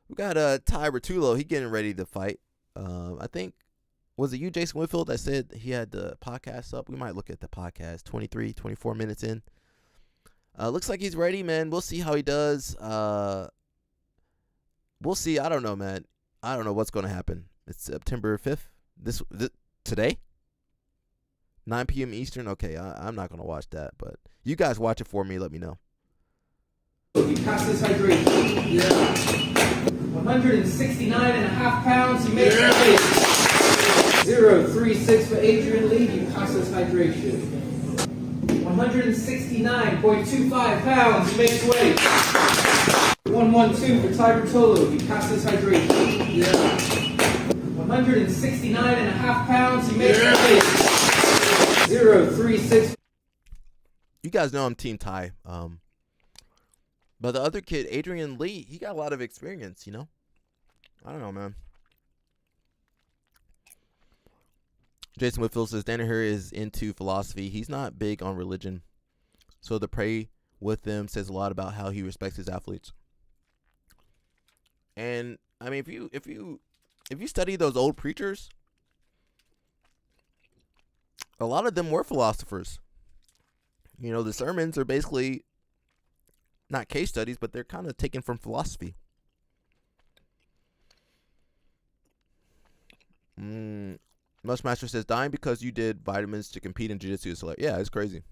We got Ty Rotullo. He getting ready to fight. I think, was it you, Jason Whitfield, that said he had the podcast up? We might look at the podcast 23, 24 minutes in. Looks like he's ready, man. We'll see how he does. We'll see. I don't know, man. I don't know what's going to happen. It's September 5th. This today? 9 p.m. Eastern? Okay, I'm not going to watch that, but you guys watch it for me. Let me know. You pass this hydration. Yeah. 169 and a half pounds. You make it. 036 for Adrian Lee. You pass this hydration. 169.25 pounds. You make weight. 112 for Ty Rotullo. You pass this hydration. Yeah. 169 and a half pounds. You make it. 036. You guys know I'm Team Ty. But the other kid, Adrian Lee, he got a lot of experience, you know? I don't know, man. Jason Whitfield says, Danaher is into philosophy. He's not big on religion. So to pray with them says a lot about how he respects his athletes. And, I mean, if you study those old preachers, a lot of them were philosophers. You know, the sermons are basically not case studies, but they're kind of taken from philosophy. Mushmaster says, dying because you did vitamins to compete in jiu-jitsu is like, yeah, it's crazy.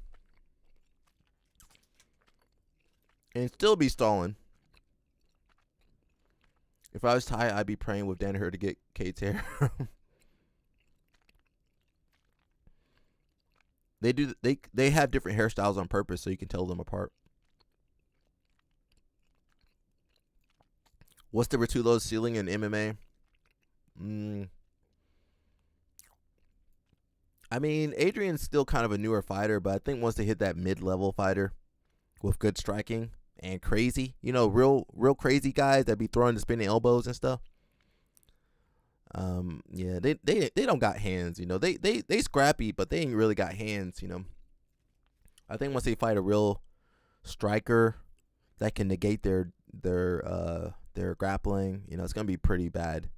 And still be stalling. If I was Ty, I'd be praying with Danaher to get Kate's hair. They have different hairstyles on purpose so you can tell them apart. What's the Rotullo's ceiling in MMA? I mean, Adrian's still kind of a newer fighter, but I think once they hit that mid-level fighter with good striking and crazy, you know, real crazy guys that be throwing the spinning elbows and stuff. Yeah, they don't got hands, you know. They scrappy, but they ain't really got hands, you know. I think once they fight a real striker that can negate their grappling, you know, it's gonna be pretty bad.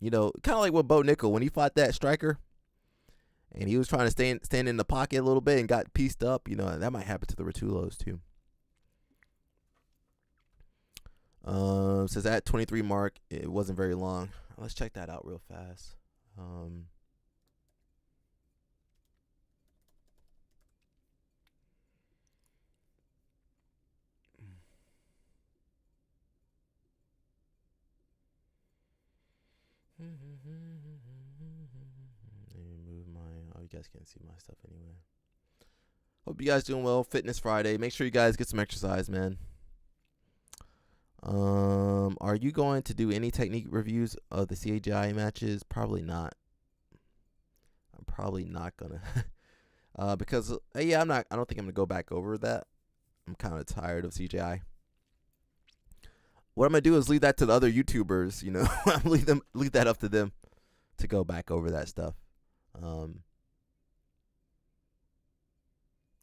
You know, kind of like with Bo Nickel when he fought that striker, and he was trying to stand in the pocket a little bit and got pieced up. You know, that might happen to the Rotullos too. Says at 23 mark, it wasn't very long. Let's check that out real fast. Oh, you guys can't see my stuff anyway. Hope you guys doing well. Fitness Friday. Make sure you guys get some exercise, man. Are you going to do any technique reviews of the CAGI matches? Probably not. I'm probably not gonna, because yeah, I don't think I'm gonna go back over that. I'm kind of tired of CGI. What I'm gonna do is leave that to the other YouTubers. You know, leave that up to them to go back over that stuff.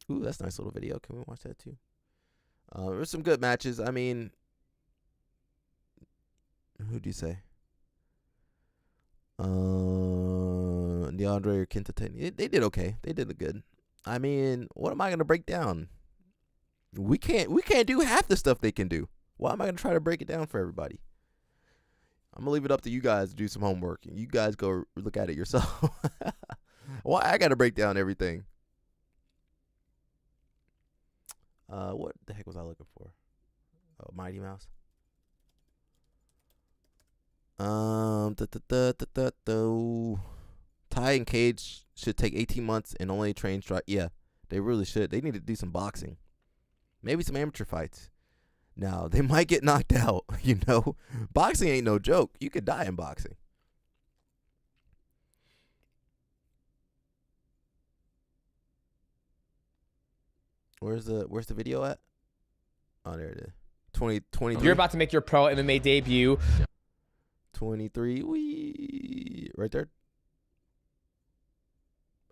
Ooh, that's a nice little video. Can we watch that too? There's some good matches. I mean, who do you say? DeAndre or Kenta, they did okay. They did good. I mean, what am I gonna break down? We can't do half the stuff they can do. Why am I gonna try to break it down for everybody? I'm gonna leave it up to you guys to do some homework, and you guys go look at it yourself. Why I gotta break down everything? What the heck was I looking for? Oh, Mighty Mouse. Ty and Cage should take 18 months and only train strike. Yeah, they really should. They need to do some boxing. Maybe some amateur fights. Now, they might get knocked out, you know. Boxing ain't no joke. You could die in boxing. Where's the video at? Oh, there it is. 2023. You're about to make your pro MMA debut. 23. Wee. Right there.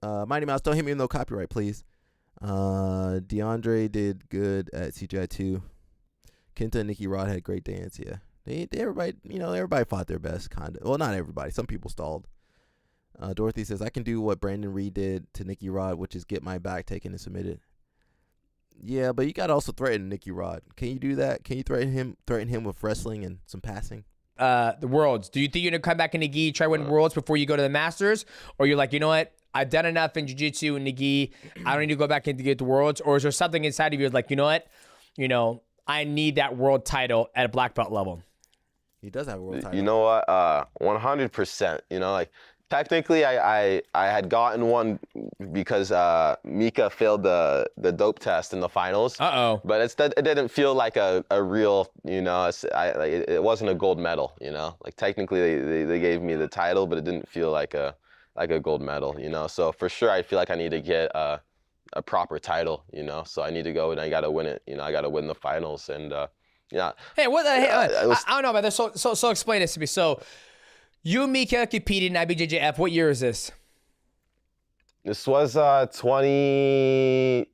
Mighty Mouse, don't hit me with no copyright, please. DeAndre did good at CGI 2. Kenta and Nicky Rod had a great dance, yeah. Everybody fought their best, kind of. Well, not everybody. Some people stalled. Dorothy says, I can do what Brandon Reed did to Nicky Rod, which is get my back taken and submitted. Yeah, but you got to also threaten Nicky Rod. Can you do that? Can you threaten him with wrestling and some passing? The Worlds. Do you think you're going to come back in Nagi, try win Worlds before you go to the Masters? Or you're like, you know what? I've done enough in Jiu-Jitsu and Nagi. I don't need to go back in to get the Worlds. Or is there something inside of you that's like, you know what? I need that world title at a black belt level. He does have a world title. You know what? 100%. Technically, I had gotten one because Mika failed the dope test in the finals. But it didn't feel like a real, it wasn't a gold medal. Like technically they gave me the title, but it didn't feel like a gold medal. So for sure I feel like I need to get a proper title. So I need to go and I got to win it. I got to win the finals and yeah. Hey, I don't know about this. So explain this to me. So. You and Mika competed in IBJJF. What year is this? This was 22?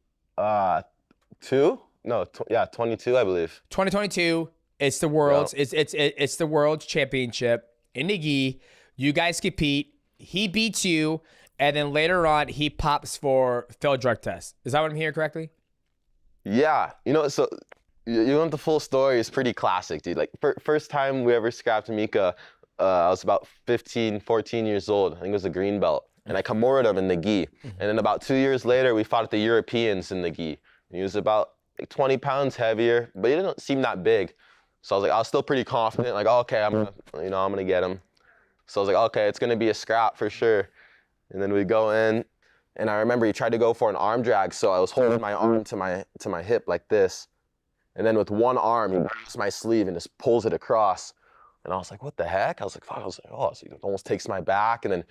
No, 22, I believe. 2022. It's the Worlds. Yeah. It's the World Championship in Nagi. You guys compete. He beats you, and then later on he pops for failed drug test. Is that what I'm hearing correctly? Yeah. So you want the full story? It's pretty classic, dude. Like first time we ever scrapped Mika. I was about 15, 14 years old. I think it was a green belt. And I Kimura'd him in the gi. And then about 2 years later, we fought at the Europeans in the gi. And he was about 20 pounds heavier, but he didn't seem that big. So I was still pretty confident. Like, okay, I'm gonna get him. So I was like, okay, it's gonna be a scrap for sure. And then we go in, and I remember he tried to go for an arm drag. So I was holding my arm to my hip like this. And then with one arm, he grabs my sleeve and just pulls it across. And I was like, what the heck? I was like, fuck. I was like, oh, so he almost takes my back and then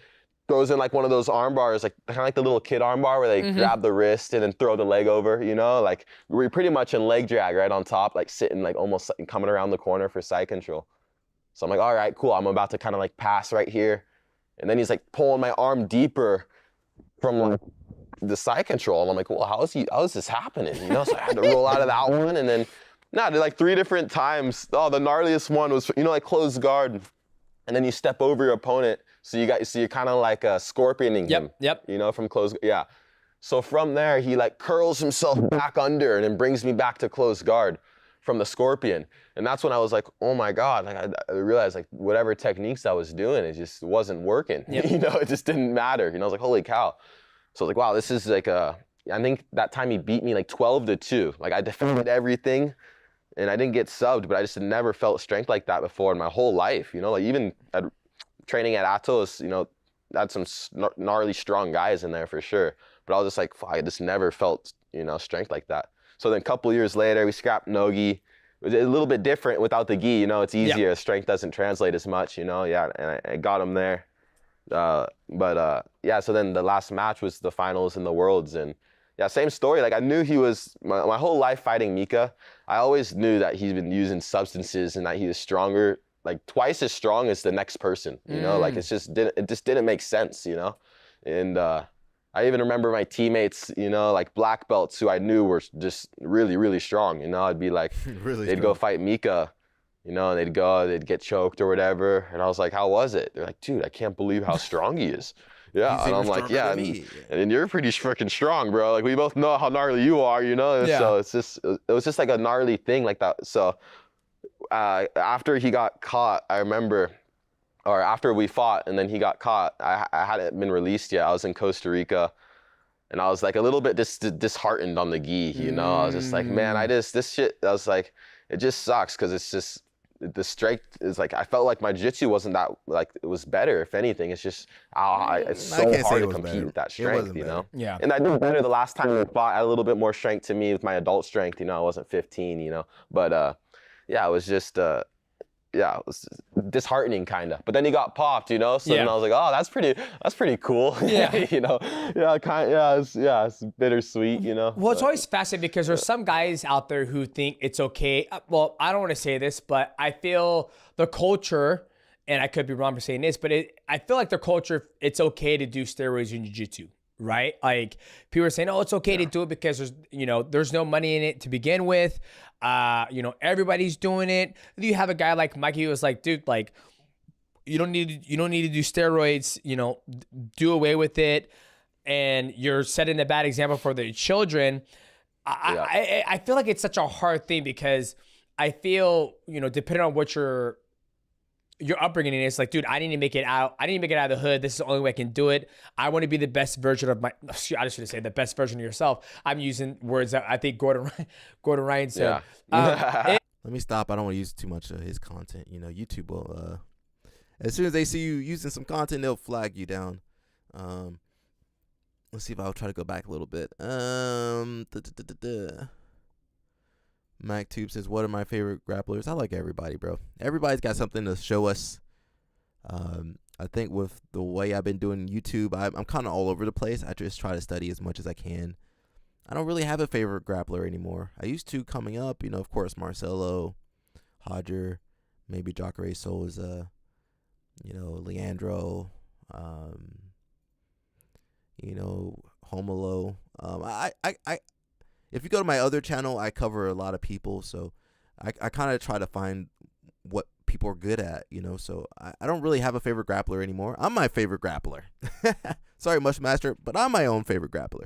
throws in like one of those arm bars, like kind of like the little kid arm bar where they grab the wrist and then throw the leg over, Like we were pretty much in leg drag right on top, like sitting like almost coming around the corner for side control. So I'm like, all right, cool. I'm about to kind of like pass right here. And then he's like pulling my arm deeper from like the side control. And I'm like, well, how is this happening? So I had to roll out of that one and then did like 3 different times. Oh, the gnarliest one was, like closed guard. And then you step over your opponent. So you're kind of like scorpioning him. Yep. From closed, yeah. So from there, he like curls himself back under and then brings me back to closed guard. from the scorpion. And that's when I was like, oh my God, like I realized like whatever techniques I was doing, it just wasn't working. Yep. You know, it just didn't matter. You know, I was like, holy cow. So I was like, wow, this is like I think that time he beat me like 12-2. Like I defended everything and I didn't get subbed, but I just had never felt strength like that before in my whole life. You know, like even training at Atos, you know, had some gnarly strong guys in there for sure. But I was just like, fuck, I just never felt, you know, strength like that. So then a couple years later, we scrapped no-gi. It was a little bit different without the gi, you know, it's easier. Strength doesn't translate as much, you know, and I got him there. Yeah, so then the last match was the finals in the Worlds, and yeah, same story. Like I knew he was, my whole life fighting Mika, I always knew that he's been using substances and that he was stronger, like twice as strong as the next person, you know, like it just didn't make sense, you know? And I even remember my teammates, you know, like black belts who I knew were just really, really strong, you know? I'd be like, they'd go fight Mika, you know, and they'd get choked or whatever. And I was like, how was it? They're like, dude, I can't believe how strong he is. Yeah, and I'm like, yeah, and you're pretty freaking strong, bro. Like we both know how gnarly you are, you know? And so it was just like a gnarly thing like that. So after he got caught, I remember, or after we fought and then he got caught, I hadn't been released yet. I was in Costa Rica and I was like a little bit disheartened on the gi, you know? I was just like, man, this shit, I was like, it just sucks because it's just, the strength is like, I felt like my jiu-jitsu wasn't that, like it was better. If anything, it's just, it's so hard to compete with that strength, you know? Yeah. And I did better the last time we fought. I had a little bit more strength to me with my adult strength, you know? I wasn't 15, you know? But yeah, it was just, it was disheartening kind of. But then he got popped, you know? So then I was like, oh, that's pretty cool. Yeah. You know? It's bittersweet, you know? Well, it's always fascinating because there's some guys out there who think it's okay. Well, I don't want to say this, but I feel the culture, and I could be wrong for saying this, but I feel like the culture, it's okay to do steroids in jiu-jitsu. Right? Like people are saying, oh, it's okay to do it because there's no money in it to begin with. Everybody's doing it. You have a guy like Mikey who was like, dude, like you don't need to do steroids, you know, do away with it. And you're setting a bad example for the children. I feel like it's such a hard thing because I feel, you know, depending on what your upbringing is, like, dude, I need to make it out. I need to make it out of the hood. This is the only way I can do it. I want to be the best version of I just should say the best version of yourself. I'm using words that I think Gordon Ryan said. Let me stop. I don't want to use too much of his content. You know, YouTube will, as soon as they see you using some content, they'll flag you down. Let's see if I'll try to go back a little bit. MacTube says, what are my favorite grapplers? I like everybody, bro. Everybody's got something to show us. I think with the way I've been doing YouTube, I'm kind of all over the place. I just try to study as much as I can. I don't really have a favorite grappler anymore. I used to coming up, you know, of course, Marcelo, Hodger, maybe Jacare Souza, you know, Leandro, you know, Homolo. If you go to my other channel, I cover a lot of people, so I kind of try to find what people are good at, you know, so I don't really have a favorite grappler anymore. I'm my favorite grappler. Sorry, Mushmaster, but I'm my own favorite grappler.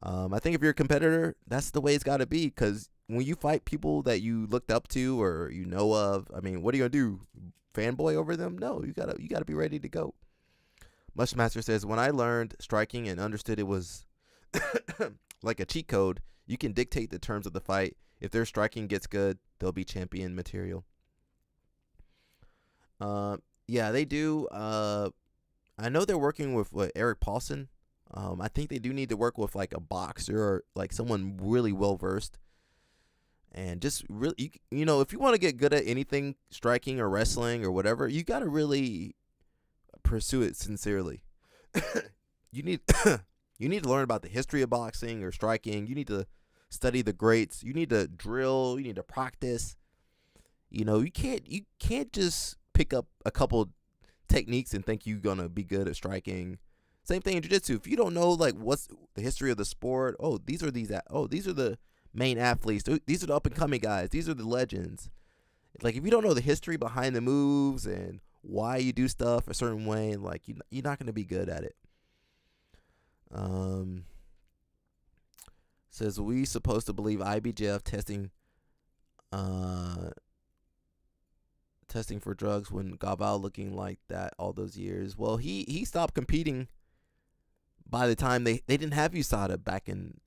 I think if you're a competitor, that's the way it's got to be, because when you fight people that you looked up to or you know of, I mean, what are you going to do? Fanboy over them? No, you gotta be ready to go. Mushmaster says, when I learned striking and understood it was like a cheat code, you can dictate the terms of the fight. If their striking gets good, they'll be champion material. Yeah, they do. I know they're working with Eric Paulson. I think they do need to work with like a boxer or like someone really well versed. And just really, you know, if you want to get good at anything, striking or wrestling or whatever, you got to really pursue it sincerely. You need you need to learn about the history of boxing or striking. You need to study the greats. You need to drill. You need to practice. You know, you can't just pick up a couple techniques and think you're gonna be good at striking. Same thing in jiu-jitsu. If you don't know like what's the history of the sport, these are the main athletes. These are the up and coming guys. These are the legends. Like if you don't know the history behind the moves and why you do stuff a certain way, like you're not gonna be good at it. Says, we supposed to believe IBJF testing testing for drugs when Gaval looking like that all those years. Well, he stopped competing by the time they didn't have USADA back in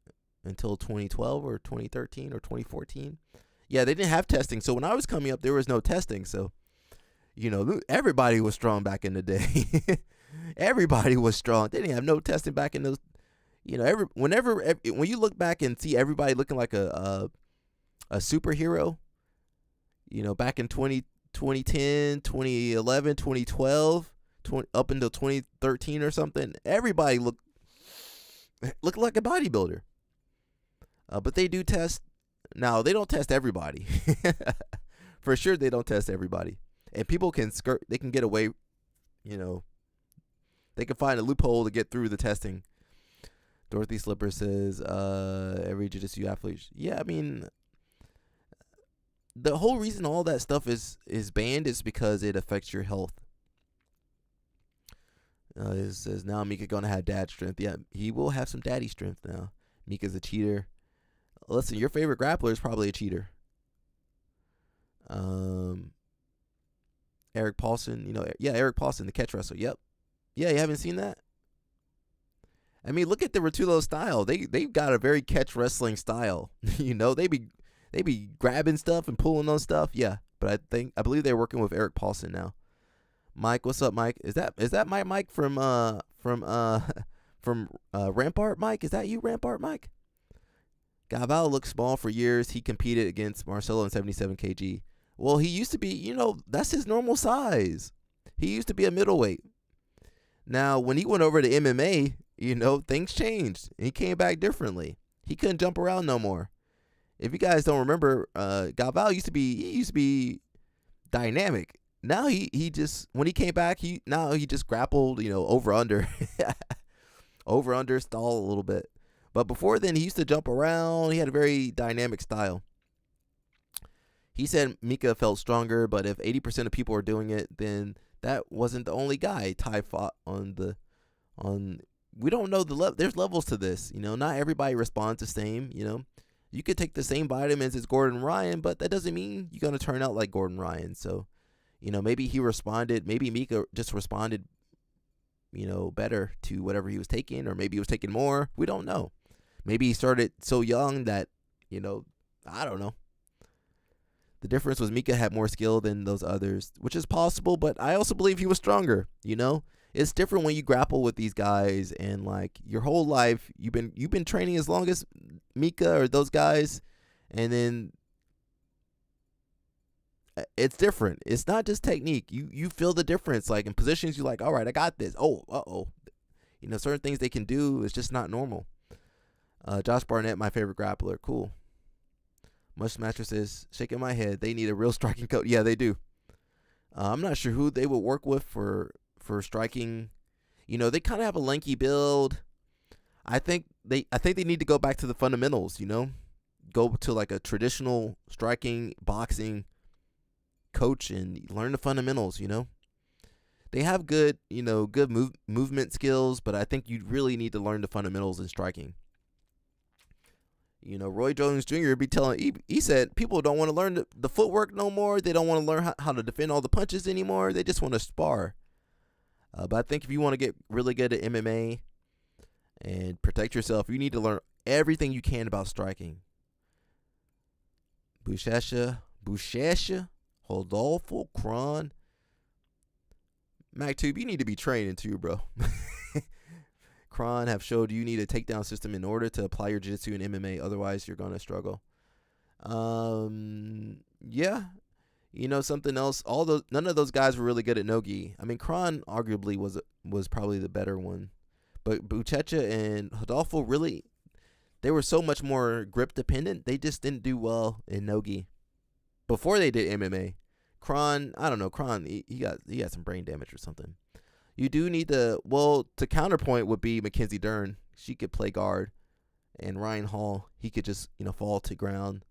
until 2012 or 2013 or 2014. Yeah, they didn't have testing. So when I was coming up, there was no testing. So, everybody was strong back in the day. Everybody was strong. They didn't have no testing back in those. When you look back and see everybody looking like a superhero, back in 2010, 2011, 2012, up until 2013 or something, everybody looked like a bodybuilder. But they do test. Now, they don't test everybody. For sure, they don't test everybody. And people they can get away, they can find a loophole to get through the testing. Dorothy Slipper says, every jiu-jitsu athlete. Yeah, I mean, the whole reason all that stuff is banned is because it affects your health. It says, now Mika going to have dad strength. Yeah, he will have some daddy strength now. Mika's a cheater. Listen, your favorite grappler is probably a cheater. Eric Paulson, Eric Paulson, the catch wrestler. Yep. Yeah, you haven't seen that? I mean, look at the Rotullo style. They've got a very catch wrestling style. They be grabbing stuff and pulling on stuff. Yeah, but I believe they're working with Eric Paulson now. Mike, what's up, Mike? Is that my Mike from Rampart, Mike? Is that you, Rampart, Mike? Gaval looked small for years. He competed against Marcelo in 77 kg. Well, he used to be, that's his normal size. He used to be a middleweight. Now, when he went over to MMA, things changed. He came back differently. He couldn't jump around no more. If you guys don't remember, Gaval used to be dynamic. Now he just, when he came back, he just grappled, over under, over under, stall a little bit. But before then, he used to jump around. He had a very dynamic style. He said Mika felt stronger, but if 80% of people are doing it, then that wasn't the only guy. Ty fought on. We don't know there's levels to this. Not everybody responds the same. You could take the same vitamins as Gordon Ryan, but that doesn't mean you're gonna turn out like Gordon Ryan. So, maybe he responded. Maybe Mika just responded, better to whatever he was taking, or maybe he was taking more. We don't know. Maybe he started so young that, I don't know. The difference was Mika had more skill than those others, which is possible, but I also believe he was stronger. It's different when you grapple with these guys and like your whole life you've been training as long as Mika or those guys, and then it's different. It's not just technique. You feel the difference. Like in positions, you're like, all right, I got this. Oh, certain things they can do is just not normal. Josh Barnett, my favorite grappler. Cool. Mush Mattress says, shaking my head. They need a real striking coach. Yeah, they do. I'm not sure who they would work with for striking. They kind of have a lanky build. I think they need to go back to the fundamentals. Go to like a traditional striking boxing coach and learn the fundamentals. They have good movement skills, but I think you really need to learn the fundamentals in striking. Roy Jones Jr. be telling, he said people don't want to learn the footwork no more. They don't want to learn how to defend all the punches anymore. They just want to spar. But I think if you want to get really good at MMA and protect yourself, you need to learn everything you can about striking. Bushesha, Hodolfo, Kron. MacTube, you need to be training too, bro. Kron have showed you need a takedown system in order to apply your jiu-jitsu in MMA. Otherwise, you're going to struggle. Yeah. Something else. None of those guys were really good at no-gi. I mean, Kron arguably was probably the better one. But Buchecha and Hodolfo really, they were so much more grip dependent. They just didn't do well in no-gi before they did MMA. Kron, I don't know. Kron, he got some brain damage or something. You do need to counterpoint would be Mackenzie Dern. She could play guard. And Ryan Hall, he could just, fall to ground.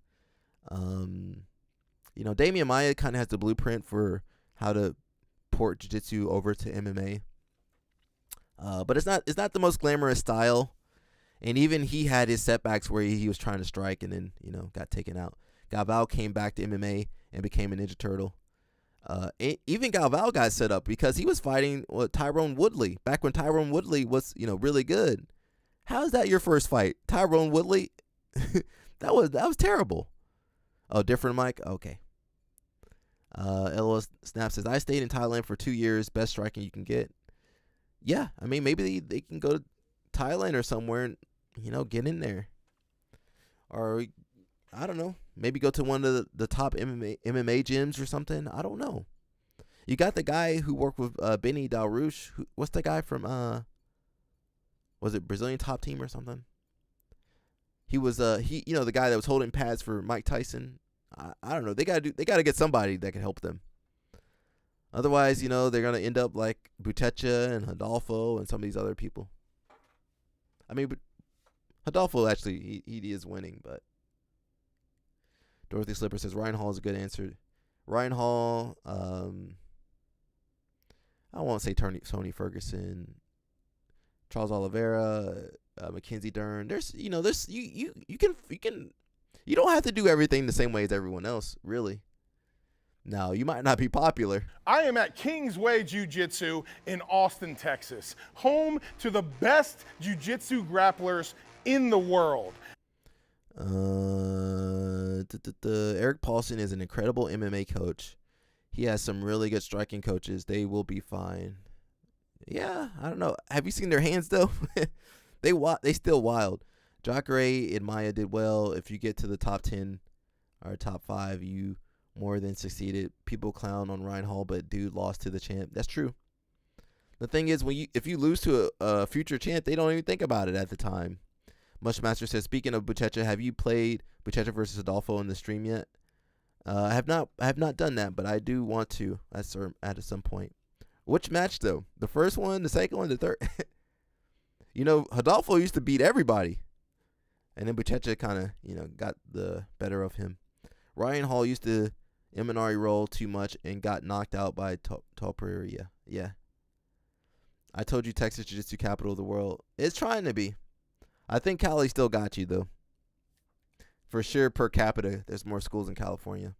Damian Maia kind of has the blueprint for how to port jiu-jitsu over to MMA. But it's not the most glamorous style. And even he had his setbacks where he was trying to strike and then, got taken out. Galvao came back to MMA and became a Ninja Turtle. Even Galvao got set up because he was fighting Tyrone Woodley back when Tyrone Woodley was, really good. How is that your first fight? Tyrone Woodley? that was terrible. Oh, different mic? Okay. LOS Snap says, I stayed in Thailand for 2 years. Best striking you can get. Yeah, I mean, maybe they can go to Thailand or somewhere and, get in there. Or, I don't know, maybe go to one of the top MMA gyms or something. I don't know. You got the guy who worked with Benny Dalrouche. What's the guy from, was it Brazilian Top Team or something? He was, the guy that was holding pads for Mike Tyson. I don't know. They gotta get somebody that can help them. Otherwise, they're gonna end up like Buchecha and Rodolfo and some of these other people. I mean, Rodolfo actually he is winning, but Dorothy Slipper says Ryan Hall is a good answer. Ryan Hall, I won't say Tony Ferguson, Charles Oliveira, Mackenzie Dern. You don't have to do everything the same way as everyone else, really. Now, you might not be popular. I am at Kingsway Jiu-Jitsu in Austin, Texas, home to the best jiu-jitsu grapplers in the world. Eric Paulson is an incredible MMA coach. He has some really good striking coaches. They will be fine. Yeah, I don't know. Have you seen their hands, though? They still wild. Jacare and Maya did well. If you get to the top 10 or top 5, you more than succeeded. People clown on Ryan Hall, but dude lost to the champ. That's true. The thing is, if you lose to a future champ, they don't even think about it at the time. Mushmaster says, speaking of Buchecha, have you played Buchecha versus Adolfo in the stream yet? I have not done that, but I do want to at some point. Which match though? The first one, the second one, the third? Adolfo used to beat everybody. And then Buchecha kind of, got the better of him. Ryan Hall used to Imanari roll too much and got knocked out by Topuria. Yeah. I told you Texas Jiu-Jitsu capital of the world. It's trying to be. I think Cali still got you, though. For sure, per capita, there's more schools in California.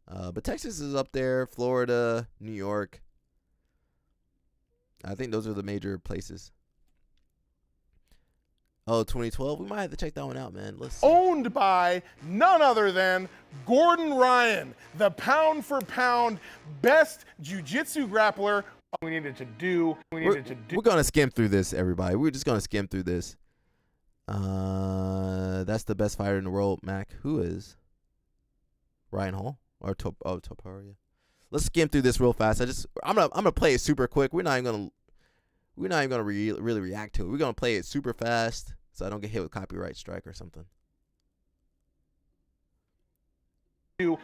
But Texas is up there. Florida, New York. I think those are the major places. Oh, 2012? We might have to check that one out, man. Let's see. Owned by none other than Gordon Ryan, the pound-for-pound best jiu-jitsu grappler. We're going to skim through this, everybody. We're just going to skim through this. That's the best fighter in the world, Mac. Who is? Ryan Hall? Or Topuria? Let's skim through this real fast. I'm gonna play it super quick. We're not even gonna really react to it. We're gonna play it super fast so I don't get hit with copyright strike or something.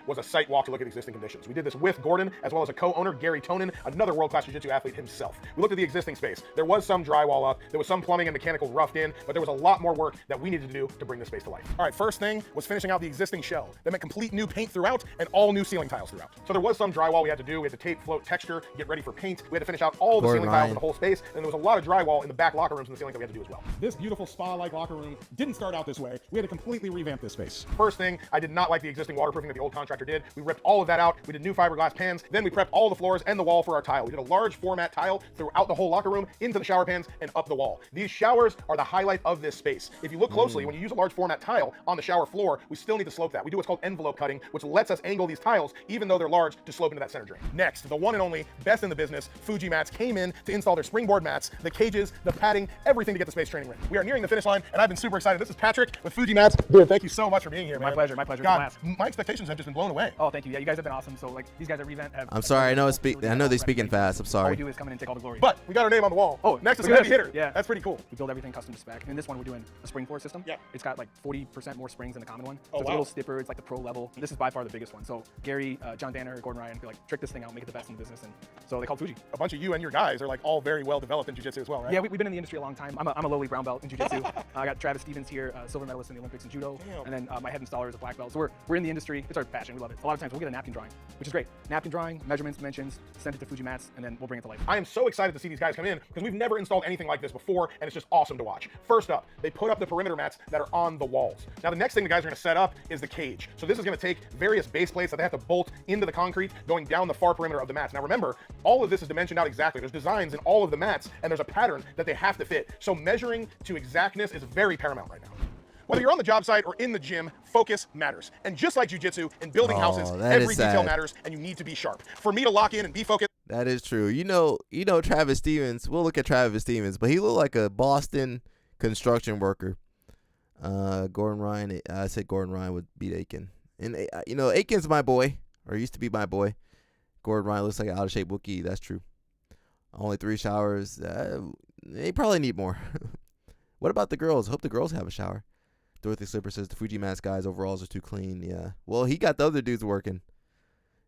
Was a site walk to look at existing conditions. We did this with Gordon, as well as a co-owner, Gary Tonin, another world-class jiu-jitsu athlete himself. We looked at the existing space. There was some drywall up, there was some plumbing and mechanical roughed in, but there was a lot more work that we needed to do to bring this space to life. All right, first thing was finishing out the existing shell. That meant complete new paint throughout and all new ceiling tiles throughout. So there was some drywall we had to do. We had to tape, float, texture, get ready for paint. We had to finish out all the ceiling tiles in the whole space, and there was a lot of drywall in the back locker rooms in the ceiling that we had to do as well. This beautiful spa-like locker room didn't start out this way. We had to completely revamp this space. First thing, I did not like the existing waterproofing that the old contractor did. We ripped all of that out. We did new fiberglass pans. Then we prepped all the floors and the wall for our tile. We did a large format tile throughout the whole locker room, into the shower pans, and up the wall. These showers are the highlight of this space. If you look closely, when you use a large format tile on the shower floor, we still need to slope that. We do what's called envelope cutting, which lets us angle these tiles, even though they're large, to slope into that center drain. Next, the one and only best in the business, Fuji Mats, came in to install their springboard mats, the cages, the padding, everything to get the space training ready. We are nearing the finish line, and I've been super excited. This is Patrick with Fuji Mats. Dude, thank you so much for being here, man. My pleasure, my pleasure. God, my expectations have just been blown away. Oh, thank you. Yeah, you guys have been awesome. So, like, these guys at Revent have... I'm sorry, I know they're speaking fast. I'm sorry. All we do is come in and take all the glory. But we got our name on the wall. Oh, next is heavy hitter. Yeah. That's pretty cool. We build everything custom to spec. In this one, we're doing a spring force system. Yeah. It's got like 40% more springs than the common one. So Oh, it's wow. a little stiffer. It's like the pro level. This is by far the biggest one. So Gary, John Danner, Gordon Ryan, like, trick this thing out, make it the best in the business. And so they called Fuji. A bunch of you and your guys are like all very well developed in jiu-jitsu as well, right? Yeah, we've been in the industry a long time. I'm a lowly brown belt in jiu-jitsu. I got Travis Stevens here, silver medalist in the Olympics in judo. Damn. And then my head installer is a black belt. So we're in the industry. It's our passion. We love it. A lot of times we'll get a napkin drawing, which is great. Napkin drawing, measurements, dimensions, send it to Fuji Mats, and then we'll bring it to life. I am so excited to see these guys come in because we've never installed anything like this before, and it's just awesome to watch. First up, they put up the perimeter mats that are on the walls. Now the next thing the guys are going to set up is the cage. So this is going to take various base plates that they have to bolt into the concrete going down the far perimeter of the mats. Now remember, all of this is dimensioned out exactly. There's designs in all of the mats, and there's a pattern that they have to fit. So measuring to exactness is very paramount right now. Whether you're on the job site or in the gym, focus matters. And just like jiu-jitsu, in building houses, every detail matters, and you need to be sharp. For me to lock in and be focused. That is true. You know Travis Stevens. We'll look at Travis Stevens, but he looked like a Boston construction worker. Gordon Ryan. I said Gordon Ryan would beat Aiken, and Aiken's my boy, or used to be my boy. Gordon Ryan looks like an out of shape Wookiee. That's true. Only 3 showers. They probably need more. What about the girls? Hope the girls have a shower. Dorothy Slipper says the Fuji Mats guys' overalls are too clean. Yeah. Well, he got the other dudes working.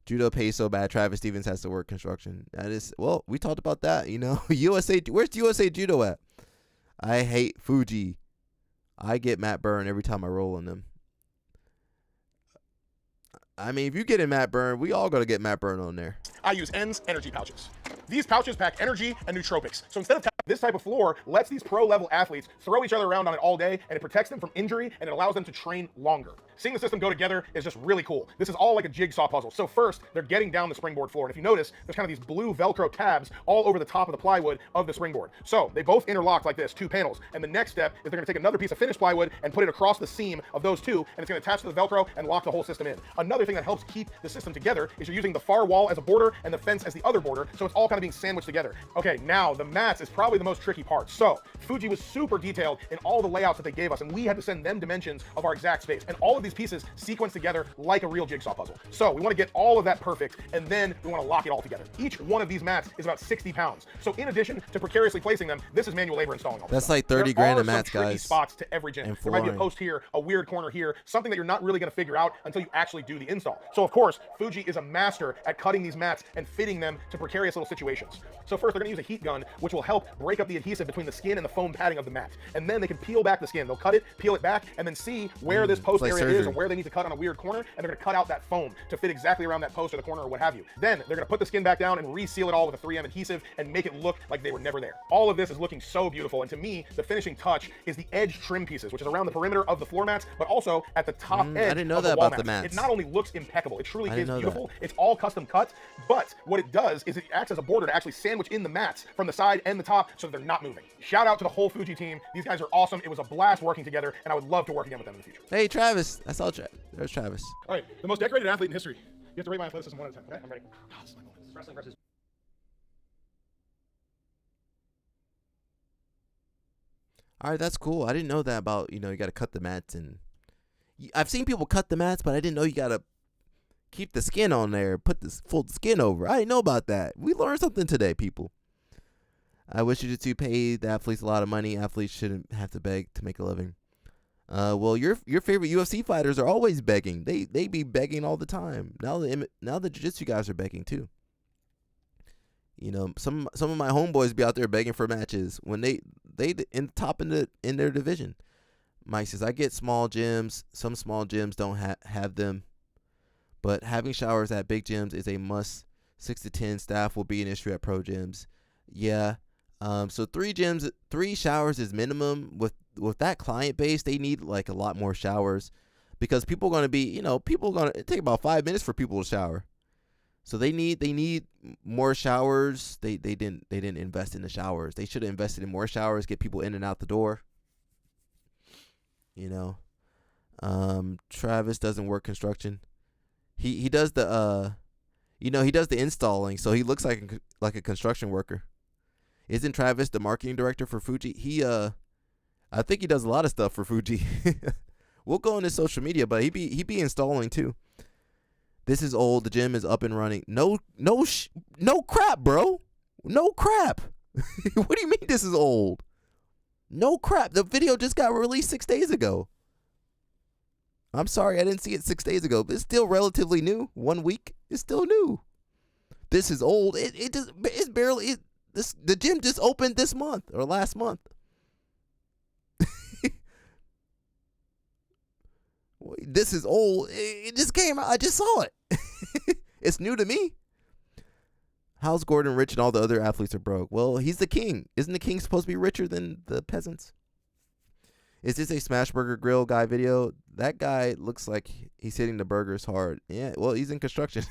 Judo pays so bad. Travis Stevens has to work construction. That is, well, we talked about that. USA. Where's USA Judo at? I hate Fuji. I get Matt Byrne every time I roll on them. I mean, if you get in Matt Byrne, we all gotta get Matt Byrne on there. I use ENS energy pouches. These pouches pack energy and nootropics. So instead of this type of floor lets these pro-level athletes throw each other around on it all day, and it protects them from injury, and it allows them to train longer. Seeing the system go together is just really cool. This is all like a jigsaw puzzle. So first, they're getting down the springboard floor. And if you notice, there's kind of these blue Velcro tabs all over the top of the plywood of the springboard. So they both interlock like this, 2 panels. And the next step is they're gonna take another piece of finished plywood and put it across the seam of those 2, and it's gonna attach to the Velcro and lock the whole system in. Another thing that helps keep the system together is you're using the far wall as a border and the fence as the other border, so it's all kind of being sandwiched together. Okay, now the mats is probably the most tricky part. So Fuji was super detailed in all the layouts that they gave us, and we had to send them dimensions of our exact space. And all of these pieces sequence together like a real jigsaw puzzle. So we want to get all of that perfect, and then we want to lock it all together. Each one of these mats is about 60 pounds. So in addition to precariously placing them, this is manual labor installing all this That's stuff. like 30 grand a mats, tricky guys. spots to every gym. There might be a post here, a weird corner here, something that you're not really going to figure out until you actually do the install. So of course, Fuji is a master at cutting these mats and fitting them to precarious little situations. So first, they're going to use a heat gun, which will help break up the adhesive between the skin and the foam padding of the mat. And then they can peel back the skin. They'll cut it, peel it back, and then see where this post area is and where they need to cut on a weird corner, and they're going to cut out that foam to fit exactly around that post or the corner or what have you. Then they're going to put the skin back down and reseal it all with a 3M adhesive and make it look like they were never there. All of this is looking so beautiful, and to me, the finishing touch is the edge trim pieces, which is around the perimeter of the floor mats, but also at the top edge I didn't know of that the wall about the mats. mats. It not only looks impeccable, it truly is beautiful. That. It's all custom cut, but what it does is it acts as a border to actually sandwich in the mats from the side and the top so that they're not moving. Shout out to the whole Fuji team. These guys are awesome. It was a blast working together, and I would love to work again with them in the future. Hey, Travis. I saw there's Travis. All right, the most decorated athlete in history. You have to rate my athleticism 1 out of 10, okay? I'm ready. Oh, this is my moment. This is wrestling versus... All right, that's cool. I didn't know that about, you got to cut the mats. And I've seen people cut the mats, but I didn't know you got to keep the skin on there, put this full skin over. I didn't know about that. We learned something today, people. I wish Jiu-Jitsu paid the athletes a lot of money. Athletes shouldn't have to beg to make a living. Well, your favorite UFC fighters are always begging. They be begging all the time. Now the Jiu-Jitsu guys are begging too. Some of my homeboys be out there begging for matches when they in top in their division. Mike says, I get small gyms. Some small gyms don't have them, but having showers at big gyms is a must. 6 to 10 staff will be an issue at pro gyms. Yeah. So 3 showers is minimum. With that client base, they need like a lot more showers because people are going to be, it take about 5 minutes for people to shower. So they need more showers. They didn't invest in the showers. They should have invested in more showers, get people in and out the door. Travis doesn't work construction. He does the he does the installing, so he looks like a construction worker. Isn't Travis the marketing director for Fuji? I think he does a lot of stuff for Fuji. We'll go on his social media, but he be installing too. This is old. The gym is up and running. No crap, bro. No crap. What do you mean this is old? No crap. The video just got released 6 days ago. I'm sorry, I didn't see it 6 days ago, but it's still relatively new. 1 week, it's still new. This is old. It's barely. The gym just opened this month or last month. Well, this is old. It just came out. I just saw it. It's new to me. How's Gordon rich and all the other athletes are broke? Well, he's the king. Isn't the king supposed to be richer than the peasants? Is this a Smashburger Grill guy video? That guy looks like he's hitting the burgers hard. Yeah, well, he's in construction.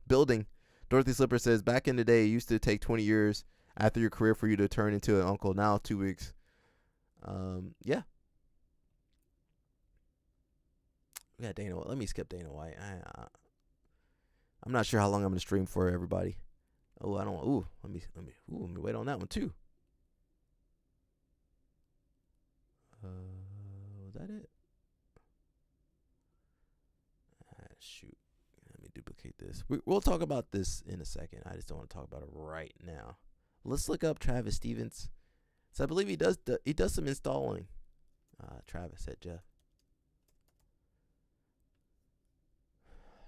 Building. Dorothy Slipper says, back in the day, it used to take 20 years after your career for you to turn into an uncle. Now, 2 weeks. Yeah. We got Dana White. Let me skip Dana White. I'm not sure how long I'm going to stream for everybody. Oh, I don't want. Let me wait on that one too. Was that it? Shoot. Let me duplicate this. We'll talk about this in a second. I just don't want to talk about it right now. Let's look up Travis Stevens. So I believe he does some installing. Travis said Jeff.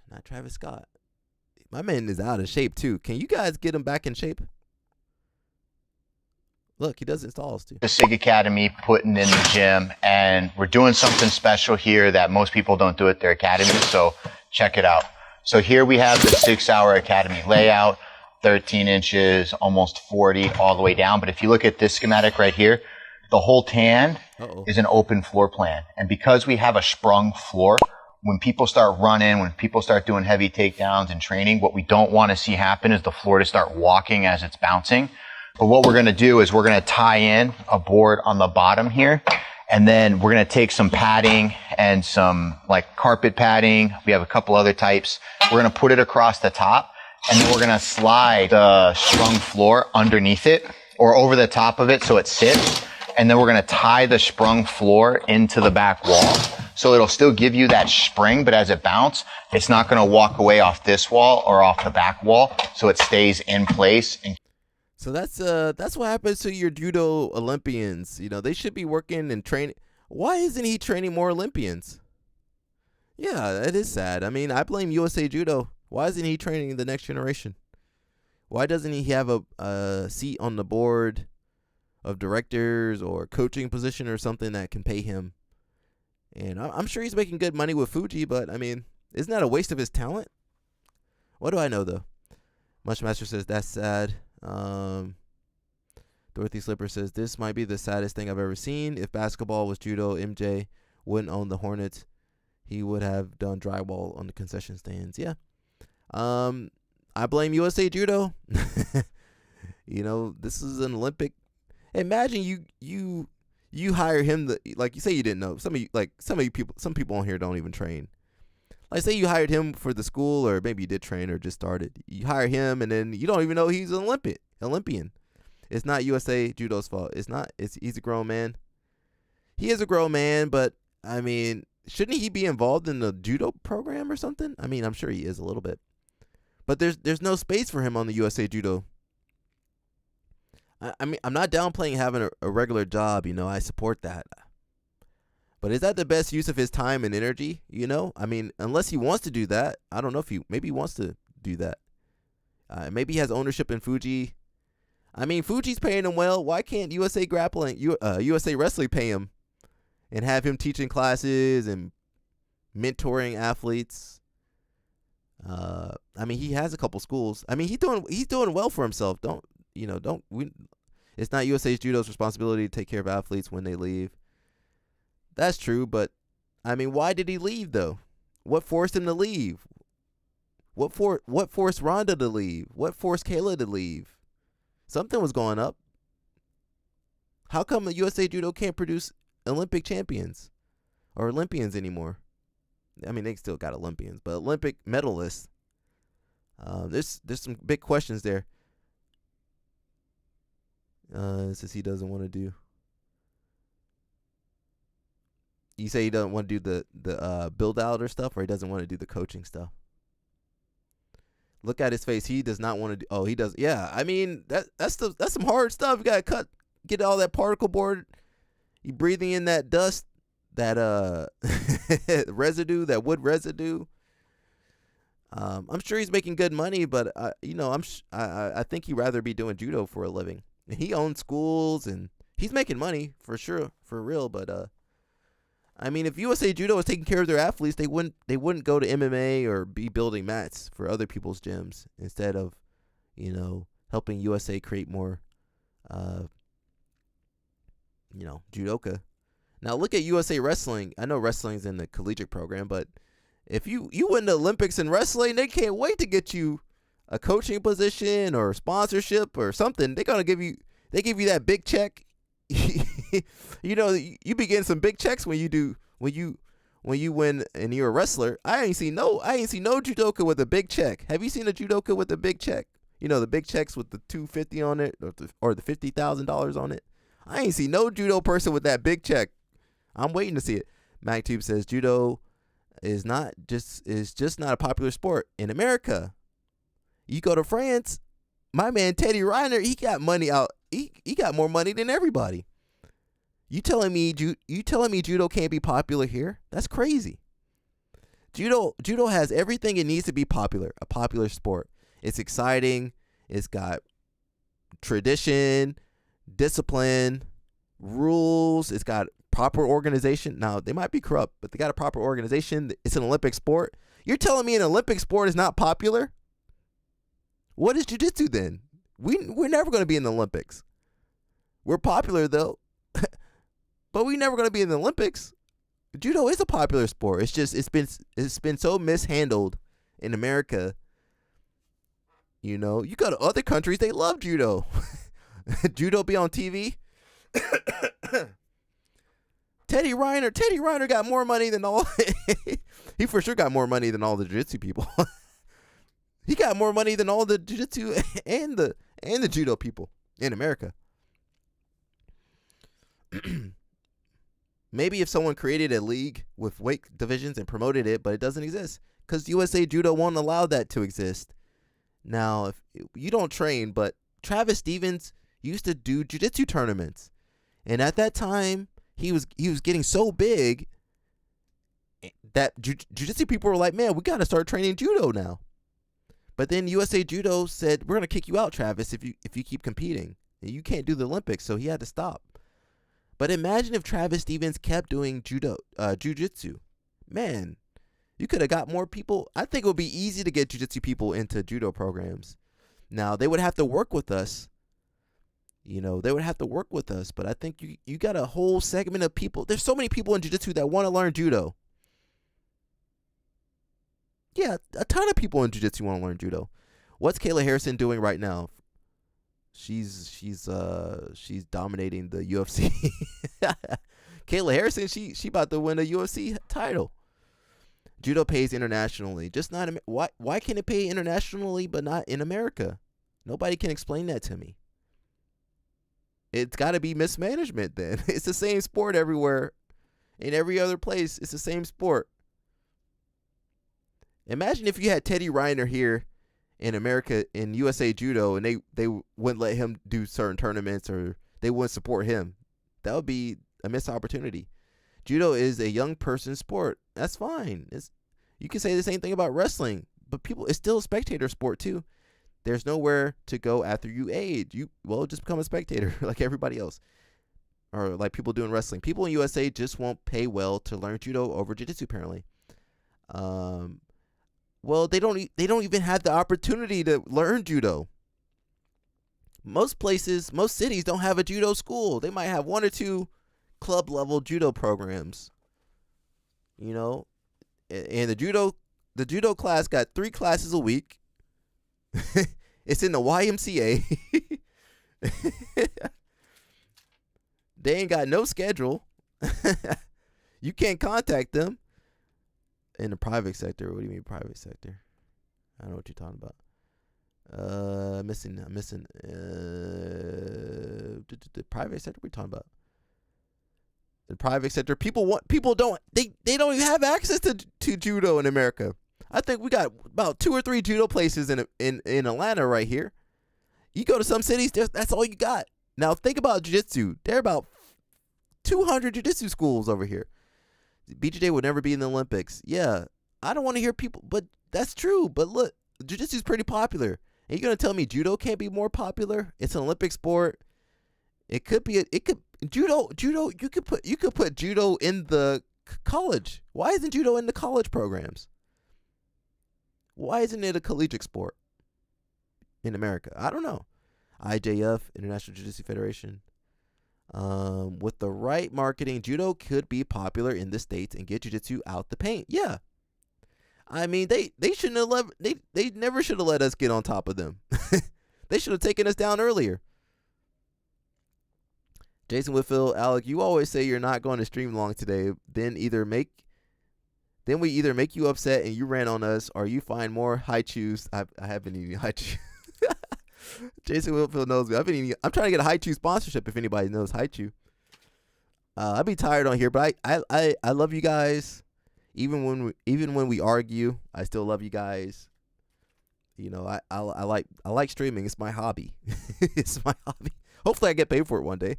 Not Travis Scott. My man is out of shape too. Can you guys get him back in shape? Look, he does installs too. The SIG Academy putting in the gym, and we're doing something special here that most people don't do at their academy, so check it out. So here we have the 6-hour academy layout, 13 inches, almost 40 all the way down. But if you look at this schematic right here, the whole tan is an open floor plan. And because we have a sprung floor, when people start running, when people start doing heavy takedowns and training, what we don't want to see happen is the floor to start walking as it's bouncing. But what we're going to do is we're going to tie in a board on the bottom here, and then we're going to take some padding and some like carpet padding. We have a couple other types. We're going to put it across the top, and then we're going to slide the sprung floor underneath it or over the top of it so it sits. And then we're going to tie the sprung floor into the back wall. So it'll still give you that spring, but as it bounces, it's not going to walk away off this wall or off the back wall. So it stays in place. So that's what happens to your judo Olympians. You know, they should be working and training. Why isn't he training more Olympians? Yeah, that is sad. I mean, I blame USA Judo. Why isn't he training the next generation? Why doesn't he have a seat on the board of directors or coaching position or something that can pay him? And I'm sure he's making good money with Fuji, but I mean, isn't that a waste of his talent? What do I know though? Mushmaster says that's sad. Dorothy Slipper says this might be the saddest thing I've ever seen. If basketball was judo, MJ wouldn't own the Hornets. He would have done drywall on the concession stands. Yeah. I blame USA Judo. You know, this is an Olympic. Imagine you hire him like you say you didn't know. Some people on here don't even train. Like say you hired him for the school, or maybe you did train or just started. You hire him and then you don't even know he's an Olympian. It's not USA Judo's fault. He's a grown man. He is a grown man, but I mean, shouldn't he be involved in the judo program or something? I mean, I'm sure he is a little bit. But there's no space for him on the USA Judo. I mean, I'm not downplaying having a regular job, you know, I support that. But is that the best use of his time and energy, you know? I mean, unless he wants to do that. I don't know if maybe he wants to do that. Maybe he has ownership in Fuji. I mean, Fuji's paying him well. Why can't USA Wrestling pay him and have him teaching classes and mentoring athletes? I mean, he has a couple schools. I mean, he's doing well for himself. It's not USA Judo's responsibility to take care of athletes when they leave. That's true, but I mean, why did he leave though? What forced him to leave? What forced Ronda to leave? What forced Kayla to leave? Something was going up. How come the USA Judo can't produce Olympic champions or Olympians anymore? I mean, they still got Olympians, but Olympic medalists. There's some big questions there. Since he doesn't want to do. You say he doesn't want to do the build out or stuff, or he doesn't want to do the coaching stuff. Look at his face. He does not want to do. Oh, he does. Yeah, I mean that's some hard stuff. You gotta get all that particle board. You breathing in that dust, that residue, that wood residue. I'm sure he's making good money, but I think he'd rather be doing judo for a living. And he owns schools and he's making money for sure, for real. But I mean, if USA Judo was taking care of their athletes, they wouldn't go to MMA or be building mats for other people's gyms instead of, helping USA create more, judoka. Now look at USA Wrestling. I know wrestling's in the collegiate program, but if you win the Olympics in wrestling, they can't wait to get you a coaching position or sponsorship or something. They give you that big check. You be getting some big checks when you win and you're a wrestler. I ain't seen no judoka with a big check. Have you seen a judoka with a big check? The big checks with the $250 on it or the $50,000 on it. I ain't seen no judo person with that big check. I'm waiting to see it. MacTube says judo is just not a popular sport in America. You go to France, my man Teddy Reiner, he got money out. He got more money than everybody. You telling me judo can't be popular here? That's crazy. Judo has everything it needs to be popular, a popular sport. It's exciting. It's got tradition, discipline, rules. It's got proper organization. Now, they might be corrupt, but they got a proper organization. It's an Olympic sport. You're telling me an Olympic sport is not popular? What is jiu-jitsu then? We're never going to be in the Olympics. We're popular though, but we're never going to be in the Olympics. Judo is a popular sport. It's just it's been so mishandled in America. You go to other countries, they love judo. Judo be on TV. Teddy Reiner got more money than all. He for sure got more money than all the jiu-jitsu people. He got more money than all the jiu-jitsu and the judo people in America. Maybe if someone created a league with weight divisions and promoted it, but it doesn't exist because USA Judo won't allow that to exist. Now, if you don't train, but Travis Stevens used to do jiu-jitsu tournaments, and at that time he was getting so big that jiu-jitsu people were like, "Man, we got to start training judo now." But then USA Judo said, "We're gonna kick you out, Travis, if you keep competing. You can't do the Olympics," so he had to stop. But imagine if Travis Stevens kept doing jiu-jitsu. Man, you could have got more people. I think it would be easy to get jiu-jitsu people into judo programs. Now, they would have to work with us. They would have to work with us, but I think you got a whole segment of people. There's so many people in jiu-jitsu that want to learn judo. Yeah, a ton of people in jiu-jitsu want to learn judo. What's Kayla Harrison doing right now? She's dominating the UFC. Kayla Harrison, she about to win a UFC title. Judo pays internationally, just not why can it pay internationally but not in America? Nobody can explain that to me. It's got to be mismanagement then. It's the same sport everywhere. In every other place, it's the same sport. Imagine if you had Teddy Reiner here in America in USA Judo and they wouldn't let him do certain tournaments or they wouldn't support him. That would be a missed opportunity. Judo is a young person's sport. That's fine. You can say the same thing about wrestling, but it's still a spectator sport too. There's nowhere to go after you age. Just become a spectator like everybody else. Or like people doing wrestling. People in USA just won't pay well to learn judo over jiu-jitsu apparently. Well, they don't even have the opportunity to learn judo. Most cities don't have a judo school. They might have one or two club level judo programs. And the judo class got 3 classes a week. It's in the YMCA. They ain't got no schedule. You can't contact them. In the private sector. What do you mean private sector? I don't know what you're talking about. I'm missing the private sector. What are you talking about? The private sector. People don't even have access to judo in America. I think we got about 2 or 3 judo places in Atlanta right here. You go to some cities, that's all you got. Now think about jiu-jitsu. There are about 200 jiu-jitsu schools over here. BJJ would never be in the Olympics. Yeah, I don't want to hear people, but that's true. But look, jiu-jitsu is pretty popular. And you're gonna tell me judo can't be more popular? It's an Olympic sport. It could be. Judo. You could put judo in the college? Why isn't judo in the college programs? Why isn't it a collegiate sport in America? I don't know. IJF, International Jiu-Jitsu Federation. With the right marketing, judo could be popular in the States and get jiu-jitsu out the paint. Yeah. I mean, they shouldn't have they never should have let us get on top of them. They should have taken us down earlier. Jason Whitfield, Alec, you always say you're not going to stream long today. Then we either make you upset and you ran on us, or you find more high chews. I have been eating high chews. Jason Whitfield knows me. I'm trying to get a high chew sponsorship. If anybody knows high chew, I'd be tired on here, but I love you guys. Even when we argue, I still love you guys. You know, I like streaming. It's my hobby. It's my hobby. Hopefully, I get paid for it one day,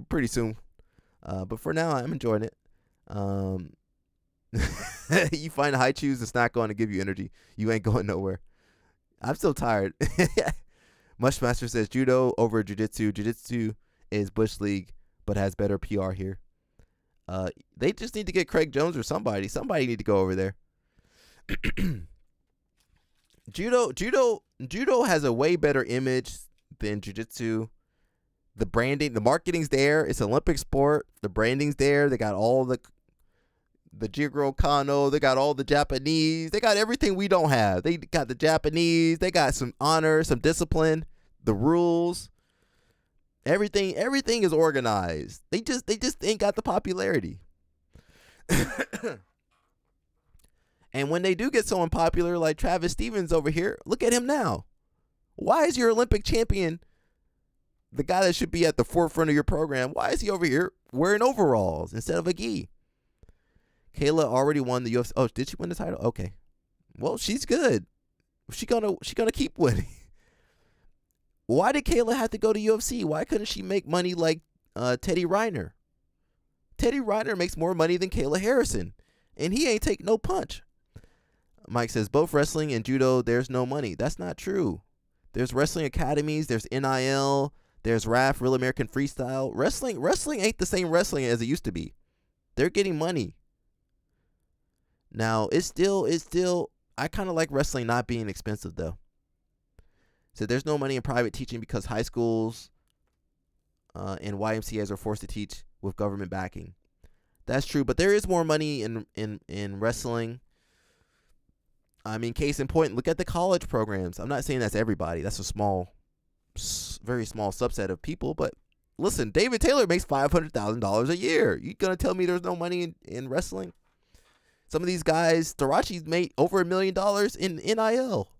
pretty soon. But for now, I'm enjoying it. You find high chews, it's not going to give you energy. You ain't going nowhere. I'm still tired. Mushmaster says judo over jiu-jitsu. Jiu-jitsu is Bush League, but has better PR here. They just need to get Craig Jones or somebody. Somebody need to go over there. Judo has a way better image than jiu-jitsu. The branding, the marketing's there. It's an Olympic sport. The branding's there. They got all the Jigoro Kano. They got all the Japanese. They got everything we don't have. They got the Japanese. They got some honor, some discipline, the rules. Everything is organized. They just ain't got the popularity. And when they do get someone popular like Travis Stevens over here, look at him now. Why is your Olympic champion, the guy that should be at the forefront of your program, why is he over here wearing overalls instead of a gi? Kayla already won the UFC. Oh, did she win the title? Okay. Well, she's good. She gonna keep winning. Why did Kayla have to go to UFC? Why couldn't she make money like Teddy Riner? Teddy Riner makes more money than Kayla Harrison, and he ain't take no punch. Mike says, both wrestling and judo, there's no money. That's not true. There's wrestling academies. There's NIL. There's RAF, Real American Freestyle. Wrestling ain't the same wrestling as it used to be. They're getting money. Now, it's still, I kind of like wrestling not being expensive, though. So there's no money in private teaching because high schools and YMCAs are forced to teach with government backing. That's true, but there is more money in wrestling. I mean, case in point, look at the college programs. I'm not saying that's everybody. That's a very small subset of people. But listen, David Taylor makes $500,000 a year. You gonna tell me there's no money in wrestling? Some of these guys, Tarachi's made over $1 million in NIL.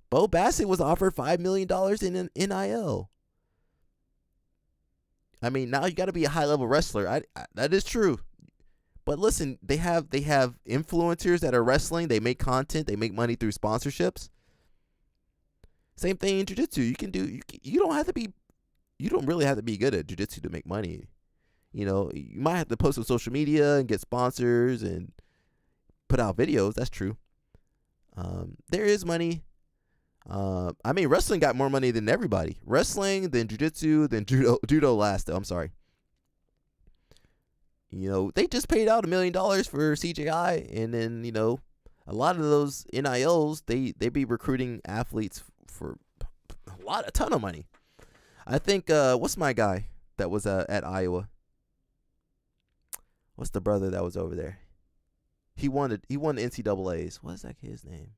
Bo Bassett was offered $5 million in NIL. I mean, now you got to be a high-level wrestler. That is true. But listen, they have influencers that are wrestling. They make content. They make money through sponsorships. Same thing in jiu-jitsu. You don't really have to be good at jiu-jitsu to make money. You know, you might have to post on social media and get sponsors and put out videos. That's true. There is money. I mean, wrestling got more money than everybody. Wrestling, then jiu-jitsu, then judo last. I'm sorry. You know, they just paid out $1 million for CJI, and then, you know, a lot of those NILs, they be recruiting athletes for a ton of money. I think what's my guy that was at Iowa? What's the brother that was over there? He won the NCAAs. What's that kid's name?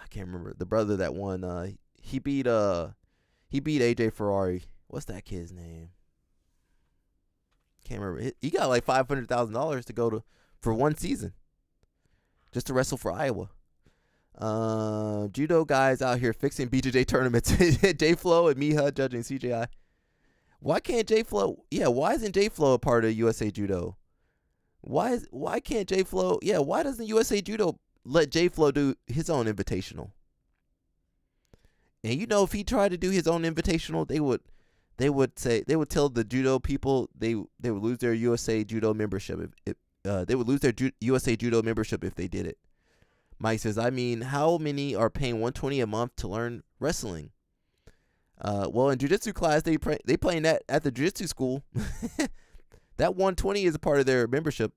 I can't remember. The brother that won. He beat AJ Ferrari. What's that kid's name? Can't remember. He got like $500,000 to go for one season, just to wrestle for Iowa. Judo guys out here fixing BJJ tournaments. J-Flow and Miha judging CJI. Why can't J-Flow? Yeah, why isn't J-Flow a part of USA Judo? Why can't J-Flow? Yeah, why doesn't USA Judo let J-Flow do his own invitational? And you know, if he tried to do his own invitational, they would tell the judo people they would lose their USA Judo membership if they would lose their USA Judo membership if they did it. Mike says, I mean, how many are paying $120 a month to learn wrestling? Well, in jiu-jitsu class, they playing that at the jiu-jitsu school. That 120 is a part of their membership.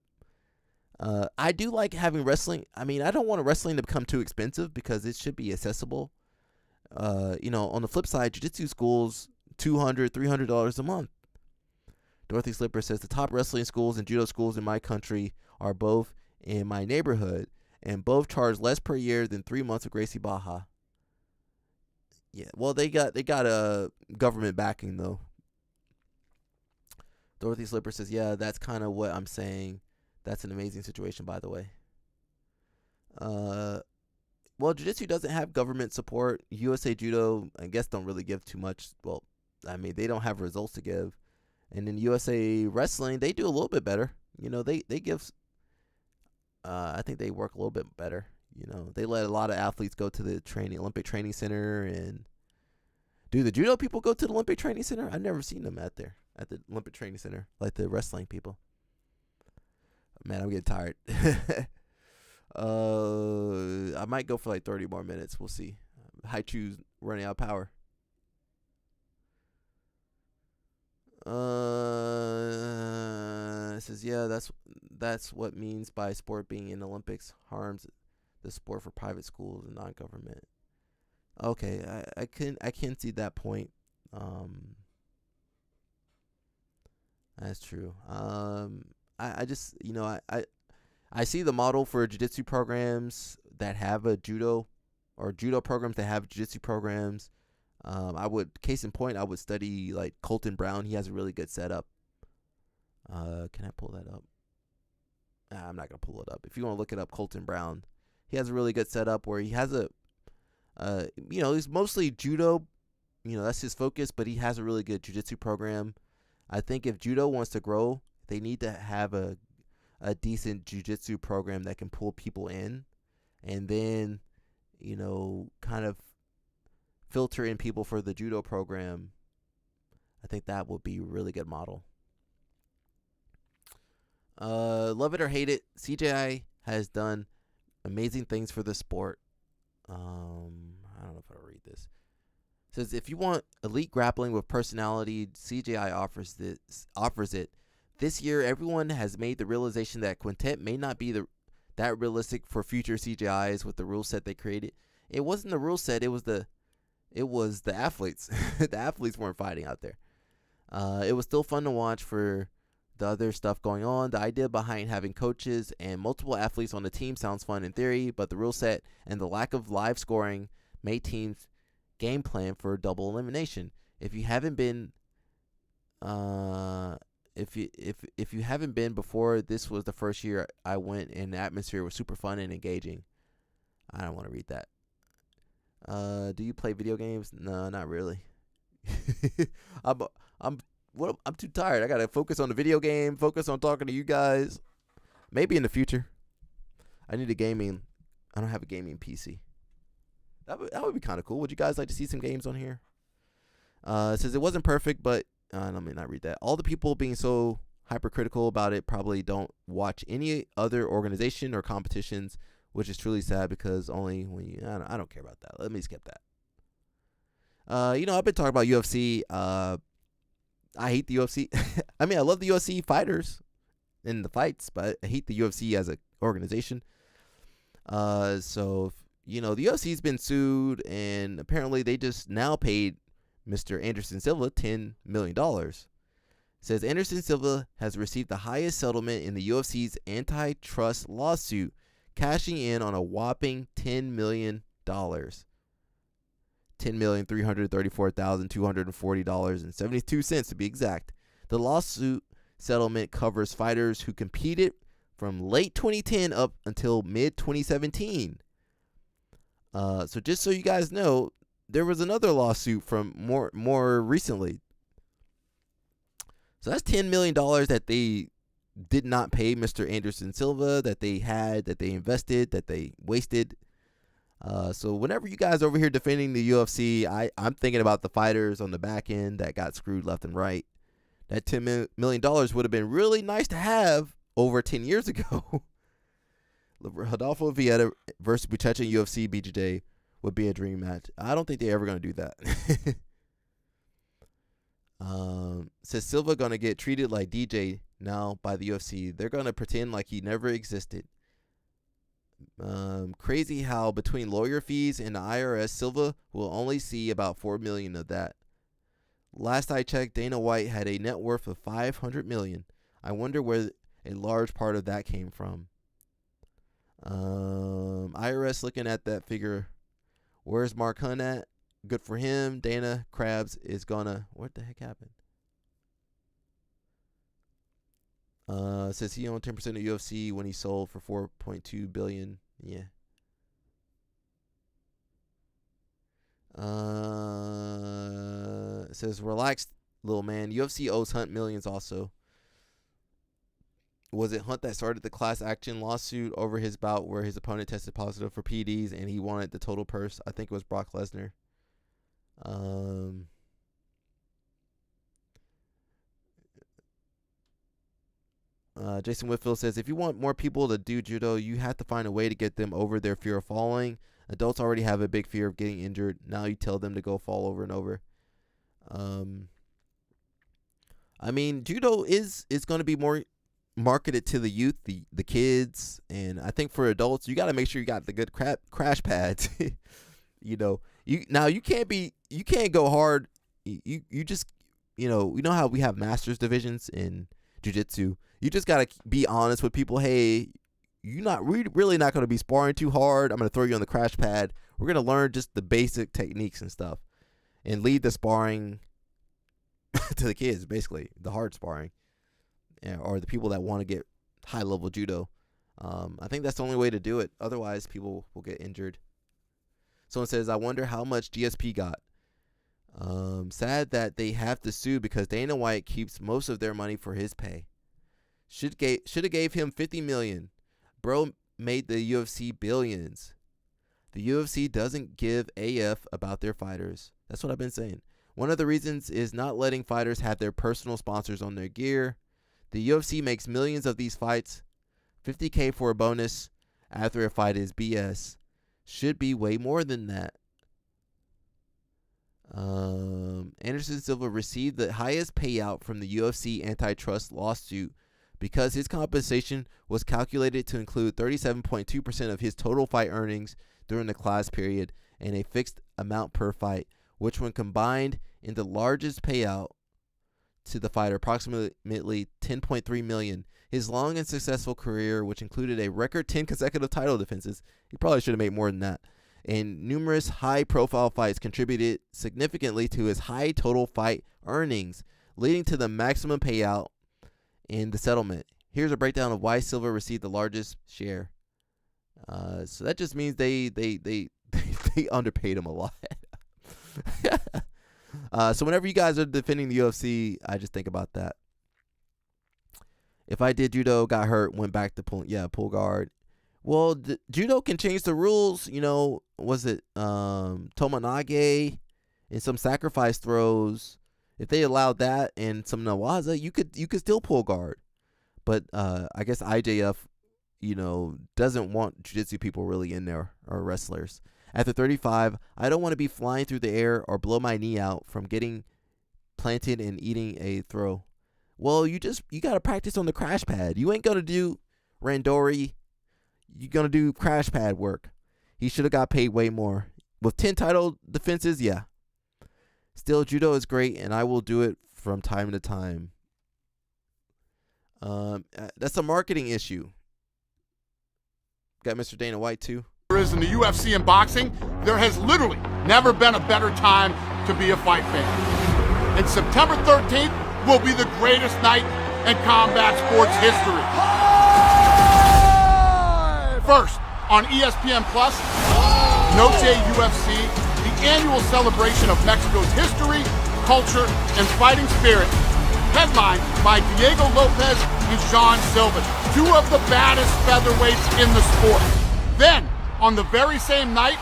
I do like having wrestling. I mean, I don't want wrestling to become too expensive because it should be accessible. On the flip side, jiu-jitsu schools, $200, $300 a month. Dorothy Slipper says the top wrestling schools and judo schools in my country are both in my neighborhood, and both charge less per year than 3 months of Gracie Baja. Yeah, well, they got a government backing though. Dorothy Slipper says, yeah, that's kind of what I'm saying. That's an amazing situation, by the way. Well, jiu-jitsu doesn't have government support. USA Judo, I guess, don't really give too much. Well, I mean, they don't have results to give. And then USA Wrestling, they do a little bit better. They give. I think they work a little bit better. They let a lot of athletes go to the Olympic Training Center. And do the judo people go to the Olympic Training Center? I've never seen them at the Olympic Training Center, like the wrestling people. Man, I'm getting tired. I might go for like 30 more minutes. We'll see. Haichu's running out of power. It says, yeah, that's what means by sport being in the Olympics harms the sport for private schools and non-government. Okay, I can see that point. That's true. I just I see the model for jiu-jitsu programs that have a judo, or judo programs that have jiu-jitsu programs. Case in point, I would study like Colton Brown. He has a really good setup. Can I pull that up? I'm not gonna pull it up. If you want to look it up, Colton Brown, he has a really good setup where he has he's mostly judo. That's his focus, but he has a really good jiu-jitsu program. I think if judo wants to grow, they need to have a decent jiu-jitsu program that can pull people in, and then kind of filter in people for the judo program. I think that would be a really good model. Love it or hate it, CJI has done amazing things for the sport. I don't know if I'll read this. It says, if you want elite grappling with personality, CJI offers it. This year, everyone has made the realization that Quintet may not be that realistic for future CJIs with the rule set they created. It wasn't the rule set; it was the athletes. The athletes weren't fighting out there. It was still fun to watch for the other stuff going on. The idea behind having coaches and multiple athletes on the team sounds fun in theory, but the rule set and the lack of live scoring made teams game plan for double elimination. If you haven't been if you haven't been before, this was the first year I went, and the atmosphere was super fun and engaging. I don't want to read that. Do you play video games? No, not really. I'm too tired. I gotta focus on the video game, focus on talking to you guys. Maybe in the future. I need a gaming. I don't have a gaming PC. That would be kind of cool. Would you guys like to see some games on here? It says it wasn't perfect, but let me not read that. All the people being so hypercritical about it probably don't watch any other organization or competitions, which is truly sad because only when I don't care about that. Let me skip that. I've been talking about UFC. I hate the UFC. I mean, I love the UFC fighters and the fights, but I hate the UFC as an organization. So the UFC's been sued, and apparently they just now paid Mr. Anderson Silva $10 million. It says Anderson Silva has received the highest settlement in the UFC's antitrust lawsuit, cashing in on a whopping $10 million. $10,334,240.72 to be exact. The lawsuit settlement covers fighters who competed from late 2010 up until mid 2017. So just so you guys know, there was another lawsuit from more recently. So that's $10 million that they did not pay Mr. Anderson Silva, that they invested, that they wasted. So whenever you guys over here defending the UFC, I'm thinking about the fighters on the back end that got screwed left and right. That $10 million would have been really nice to have over 10 years ago. Rodolfo Vieira versus Buchecha UFC BJJ would be a dream match. I don't think they're ever going to do that. Says Silva going to get treated like DJ now by the UFC. They're going to pretend like he never existed. Crazy how between lawyer fees and the IRS, Silva will only see about $4 million of that. Last I checked, Dana White had a net worth of $500 million. I wonder where a large part of that came from. IRS looking at that figure. Where's Mark Hunt at? Good for him. Dana Krabs is gonna. What the heck happened? Says he owned 10% of UFC when he sold for $4.2 billion. Yeah. It says relax, little man. UFC owes Hunt millions also. Was it Hunt that started the class action lawsuit over his bout where his opponent tested positive for PEDs and he wanted the total purse? I think it was Brock Lesnar. Jason Whitfield says, if you want more people to do judo, you have to find a way to get them over their fear of falling. Adults already have a big fear of getting injured. Now you tell them to go fall over and over. I mean, judo is going to be more marketed to the youth, the kids, and I think for adults, you got to make sure you got the good crash pads. You know, you can't go hard. You just, you know how we have masters divisions in jiu-jitsu. You just got to be honest with people. Hey, we're really not going to be sparring too hard. I'm going to throw you on the crash pad. We're going to learn just the basic techniques and stuff and lead the sparring to the kids, basically, the hard sparring, or the people that want to get high-level judo. I think that's the only way to do it. Otherwise, people will get injured. Someone says, I wonder how much GSP got. Sad that they have to sue because Dana White keeps most of their money for his pay. Should have gave him $50 million. Bro made the UFC billions. The UFC doesn't give AF about their fighters. That's what I've been saying. One of the reasons is not letting fighters have their personal sponsors on their gear. The UFC makes millions of these fights. $50K for a bonus after a fight is BS. Should be way more than that. Anderson Silva received the highest payout from the UFC antitrust lawsuit because his compensation was calculated to include 37.2% of his total fight earnings during the class period and a fixed amount per fight, which when combined in the largest payout to the fighter, approximately $10.3 million. His long and successful career, which included a record 10 consecutive title defenses, he probably should have made more than that, and numerous high-profile fights contributed significantly to his high total fight earnings, leading to the maximum payout in the settlement. Here's a breakdown of why Silva received the largest share. So that just means they underpaid him a lot. So whenever you guys are defending the UFC, I just think about that. If I did judo, got hurt, went back to pull guard. Well, judo can change the rules. You know, was it Tomonage and some sacrifice throws? If they allowed that and some Nawaza, you could still pull guard. But I guess IJF, doesn't want jiu-jitsu people really in there, or wrestlers. After 35, I don't want to be flying through the air or blow my knee out from getting planted and eating a throw. Well, you got to practice on the crash pad. You ain't going to do randori. You're going to do crash pad work. He should have got paid way more. With 10 title defenses, yeah. Still, judo is great, and I will do it from time to time. That's a marketing issue. Got Mr. Dana White, too. There is in the UFC and boxing, there has literally never been a better time to be a fight fan. And September 13th will be the greatest night in combat sports history. First, on ESPN Plus, Noche UFC, the annual celebration of Mexico's history, culture, and fighting spirit, headlined by Diego Lopez and Sean Silva, two of the baddest featherweights in the sport. Then, on the very same night,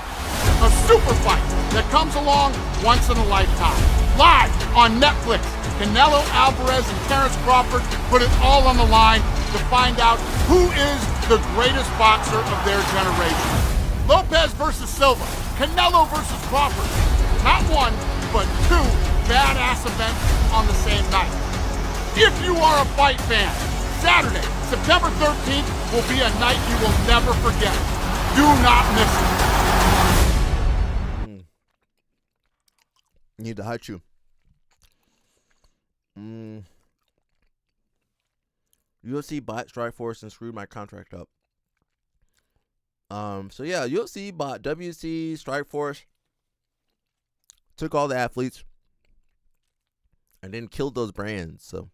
a super fight that comes along once in a lifetime. Live on Netflix, Canelo Alvarez and Terrence Crawford put it all on the line to find out who is the greatest boxer of their generation. Lopez versus Silva, Canelo versus Crawford. Not one, but two badass events on the same night. if you are a fight fan. Saturday, September 13th will be a night you will never forget. Do not miss it. Need to hide you. UFC bought Strikeforce and screwed my contract up. So yeah, UFC bought WC, Strikeforce, took all the athletes, and then killed those brands. So,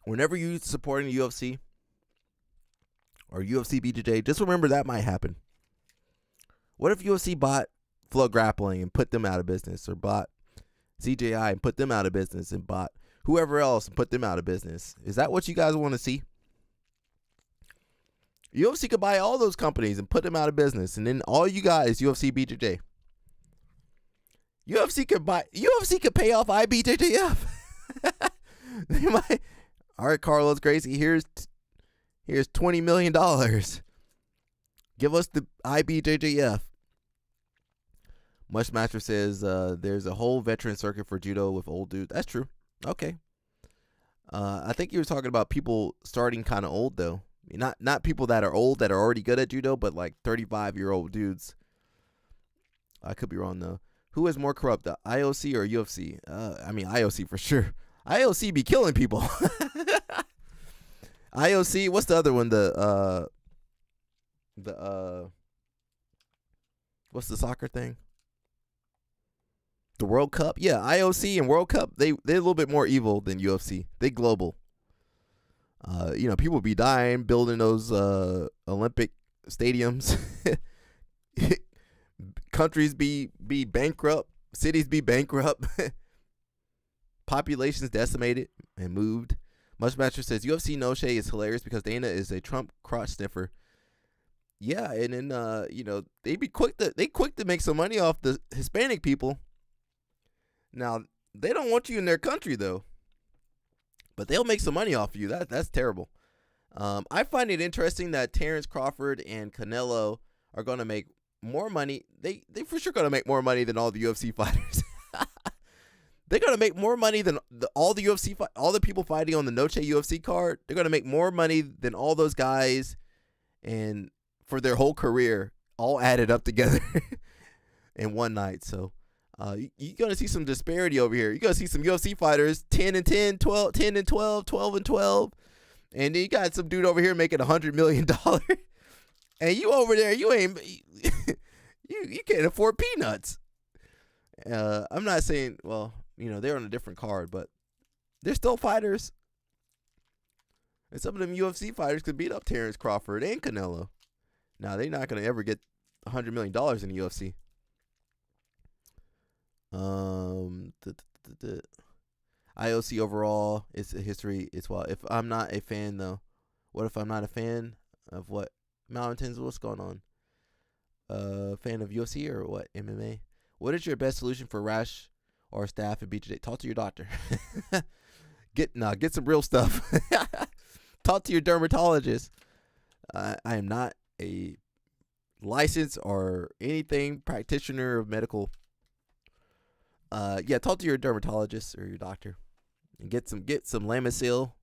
whenever you supporting the UFC or UFC BJJ, just remember that might happen. What if UFC bought Flow Grappling and put them out of business, or bought CJI and put them out of business, and bought whoever else and put them out of business? Is that what you guys want to see? UFC could buy all those companies and put them out of business, and then all you got is UFC BJJ. UFC could pay off IBJJF. They might. All right, Carlos Gracie, here's $20 million. Give us the IBJJF. Mush Master says there's a whole veteran circuit for judo with old dudes. That's true. Okay. I think you were talking about people starting kind of old though. Not people that are old that are already good at judo, but like 35-year-old dudes. I could be wrong though. Who is more corrupt, the IOC or UFC? I mean IOC for sure. IOC be killing people. IOC. What's the other one? What's the soccer thing? The World Cup? Yeah, IOC and World Cup, they're a little bit more evil than UFC. They global. People be dying building those Olympic stadiums. Countries be bankrupt. Cities be bankrupt. Populations decimated and moved. Mushmaster says UFC no shade is hilarious because Dana is a Trump crotch sniffer. Yeah, and then they quick to make some money off the Hispanic people. Now, they don't want you in their country, though. But they'll make some money off of you. That's terrible. I find it interesting that Terrence Crawford and Canelo are going to make more money. They for sure going to make more money than all the UFC fighters. They're going to make more money than all the people fighting on the Noche UFC card. They're going to make more money than all those guys and for their whole career, all added up together in one night. So you're going to see some disparity over here. You're going to see some UFC fighters 10 and 10, 12, 10 and 12, 12 and 12. And then you got some dude over here making $100 million. And you over there, you ain't, you can't afford peanuts. I'm not saying, well, they're on a different card, but they're still fighters. And some of them UFC fighters could beat up Terrence Crawford and Canelo. Now, they're not going to ever get $100 million in the UFC. IOC overall, it's a history. It's well. If I'm not a fan, though, what if I'm not a fan of what? Mountains, what's going on? Fan of UFC or what? MMA? What is your best solution for rash or staph and BJJ? Talk to your doctor. Get some real stuff. Talk to your dermatologist. I am not a licensed or anything practitioner of medical. Talk to your dermatologist or your doctor and get some Lamisil,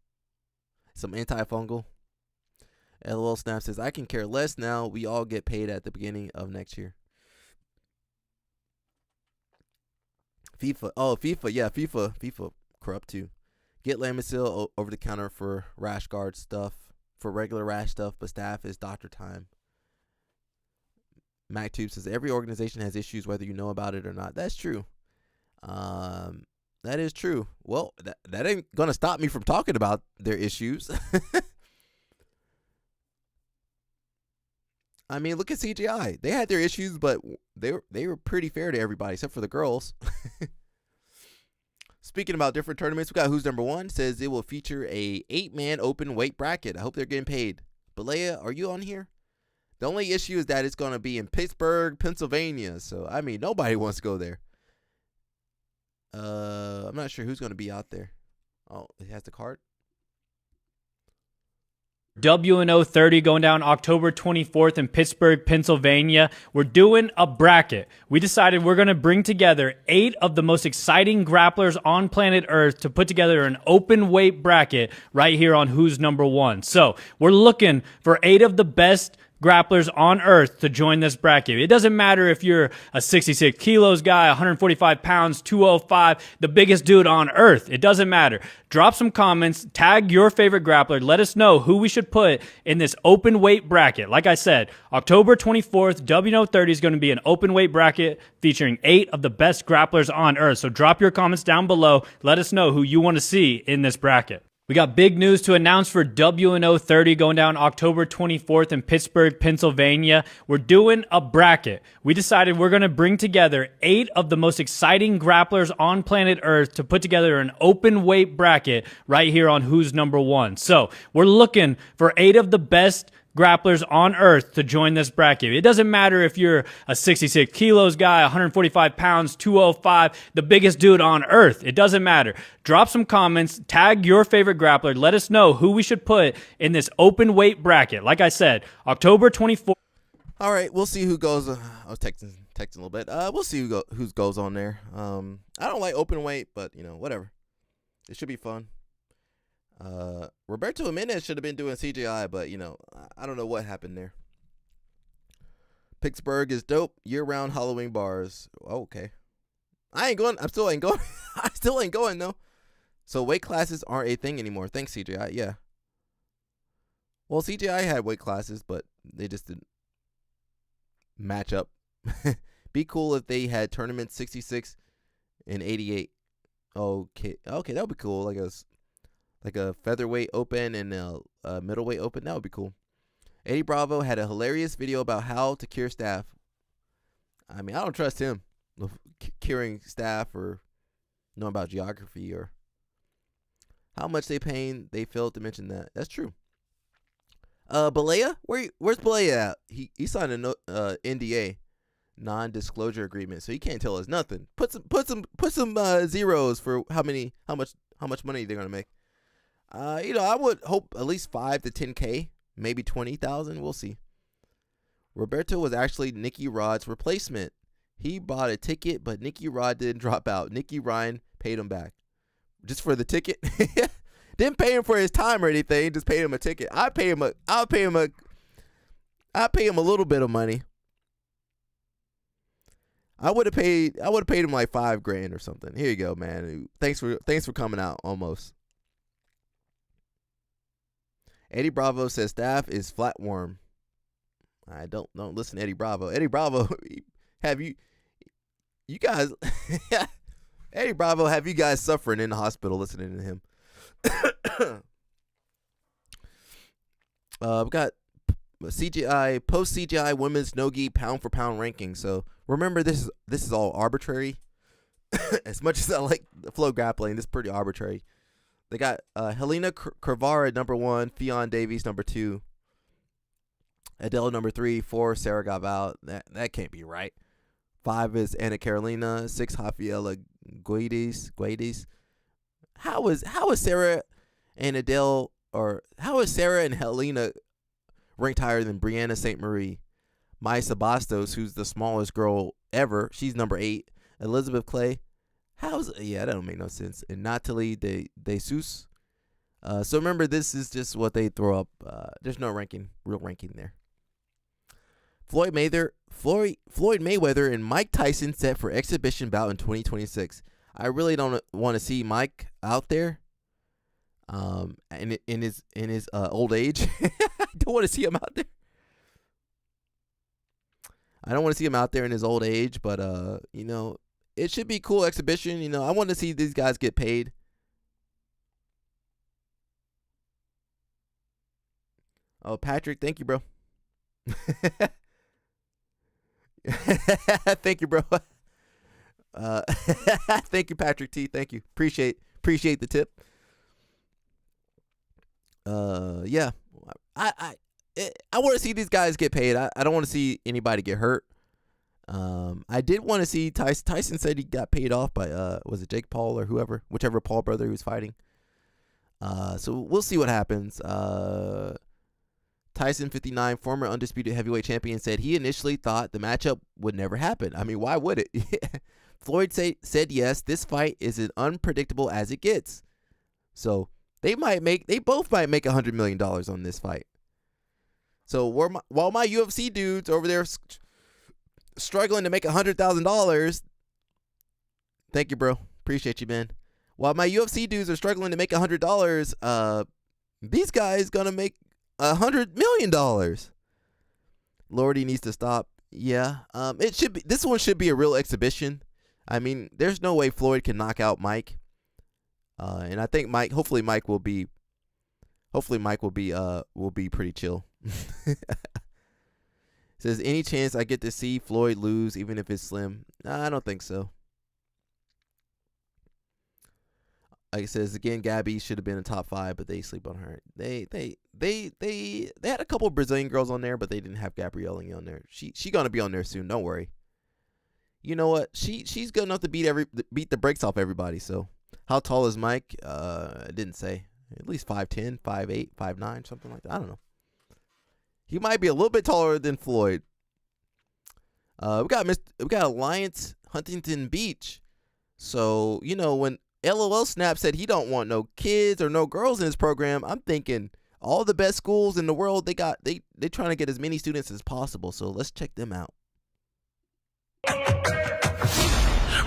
some antifungal. LOL Snap says, I can care less now. We all get paid at the beginning of next year. FIFA. Oh, FIFA. Yeah, FIFA corrupt too. Get Lamisil over the counter for rash guard stuff, for regular rash stuff, but staff is doctor time. MacTube says, every organization has issues whether you know about it or not. That's true. That is true. Well, that ain't going to stop me from talking about their issues. I mean, look at CGI. They had their issues, but they were pretty fair to everybody except for the girls. Speaking about different tournaments, we got Who's Number One. Says it will feature a 8-man open weight bracket. I hope they're getting paid. Balea, are you on here? The only issue is that it's going to be in Pittsburgh, Pennsylvania. So, I mean, nobody wants to go there. I'm not sure who's going to be out there. Oh, it has the card? WNO 30 going down October 24th in Pittsburgh, Pennsylvania. We're doing a bracket. We decided we're going to bring together 8 of the most exciting grapplers on planet Earth to put together an open weight bracket right here on Who's Number One. So we're looking for 8 of the best grapplers on earth to join this bracket. It doesn't matter if you're a 66 kilos guy, 145 pounds, 205, the biggest dude on earth. It doesn't matter. Drop some comments, tag your favorite grappler, let us know who we should put in this open weight bracket. Like I said, October 24th, WNO 30 is going to be an open weight bracket featuring 8 of the best grapplers on earth. So drop your comments down below. Let us know who you want to see in this bracket. We got big news to announce for WNO 30 going down October 24th in Pittsburgh, Pennsylvania. We're doing a bracket. We decided we're going to bring together 8 of the most exciting grapplers on planet Earth to put together an open weight bracket right here on Who's Number One. So we're looking for 8 of the best grapplers on earth to join this bracket. It doesn't matter if you're a 66 kilos guy, 145 pounds, 205, the biggest dude on earth. It doesn't matter. Drop some comments, tag your favorite grappler, let us know who we should put in this open weight bracket. Like I said, October 24th. All right, we'll see who goes. I was texting a little bit. We'll see who goes on there. I don't like open weight, but whatever. It should be fun. Roberto Jimenez should have been doing CGI, but I don't know what happened there. Pittsburgh is dope. Year-round Halloween bars. Okay, I ain't going. I still ain't going. I still ain't going though. So weight classes aren't a thing anymore. Thanks CGI. Yeah. Well, CGI had weight classes, but they just didn't match up. Be cool if they had tournaments 66 and 88. Okay, that would be cool. Like a featherweight open and a middleweight open. That would be cool. Eddie Bravo had a hilarious video about how to cure staph. I mean, I don't trust him curing staph or knowing about geography or how much they paying. They failed to mention that. That's true. Balea? Where's Balea at? He signed a NDA, non-disclosure agreement, so he can't tell us nothing. Put some zeros for how much money they're gonna make. I would hope at least 5 to 10K, maybe 20,000. We'll see. Roberto was actually Nicky Rod's replacement. He bought a ticket, but Nicky Rod didn't drop out. Nicky Ryan paid him back just for the ticket. Didn't pay him for his time or anything. Just paid him a ticket. I'll pay him a little bit of money. I would have paid him like $5,000 or something. Here you go, man. Thanks for coming out almost. Eddie Bravo says staff is flatworm. I don't listen to Eddie Bravo. Eddie Bravo, have you guys Eddie Bravo, have you guys suffering in the hospital listening to him? We've got CGI post CGI women's no-gi pound for pound ranking. So remember, this is all arbitrary. As much as I like the flow grappling, this is pretty arbitrary. They got Helena Crevara number 1, Fionn Davies number 2, Adele number 3, 4 Sarah Gaval. That can't be right. 5 is Anna Carolina, 6 Rafaela Guedes. How is Sarah and Adele, or how is Sarah and Helena ranked higher than Brianna St. Marie? Maya Bastos, who's the smallest girl ever, she's number 8. Elizabeth Clay. That don't make no sense. And Natalie De Jesus. So remember, this is just what they throw up. There's no real ranking there. Floyd Mayweather and Mike Tyson set for exhibition bout in 2026. I really don't want to see Mike out there. In his old age. I don't want to see him out there. I don't want to see him out there in his old age, but it should be a cool exhibition. I want to see these guys get paid. Oh, Patrick, thank you, bro. Thank you, bro. Thank you, Patrick T. Thank you. Appreciate the tip. Yeah. I want to see these guys get paid. I don't want to see anybody get hurt. I did want to see Tyson. Tyson said he got paid off by was it Jake Paul or whichever Paul brother he was fighting. So we'll see what happens. Tyson 59, former undisputed heavyweight champion, said he initially thought the matchup would never happen. I mean, why would it? Floyd said yes, this fight is as unpredictable as it gets. So they both might make $100 million on this fight. So while my UFC dudes over there struggling to make $100,000, thank you, bro. Appreciate you, man. While my UFC dudes are struggling to make $100, these guys gonna make $100 million. Lordy needs to stop. Yeah, it should be. This one should be a real exhibition. I mean, there's no way Floyd can knock out Mike. And I think hopefully Mike will be pretty chill. Says, any chance I get to see Floyd lose, even if it's slim? Nah, I don't think so. Like it says again, Gabby should have been in top 5, but they sleep on her. They had a couple of Brazilian girls on there, but they didn't have Gabrielle on there. She gonna be on there soon. Don't worry. You know what? She's good enough to beat the brakes off everybody. So, how tall is Mike? I didn't say. At least 5'10", 5'8", 5'9", something like that. I don't know. He might be a little bit taller than Floyd. We got Alliance Huntington Beach. So, you know, when LOL Snap said he don't want no kids or no girls in his program, I'm thinking all the best schools in the world, they trying to get as many students as possible. So let's check them out.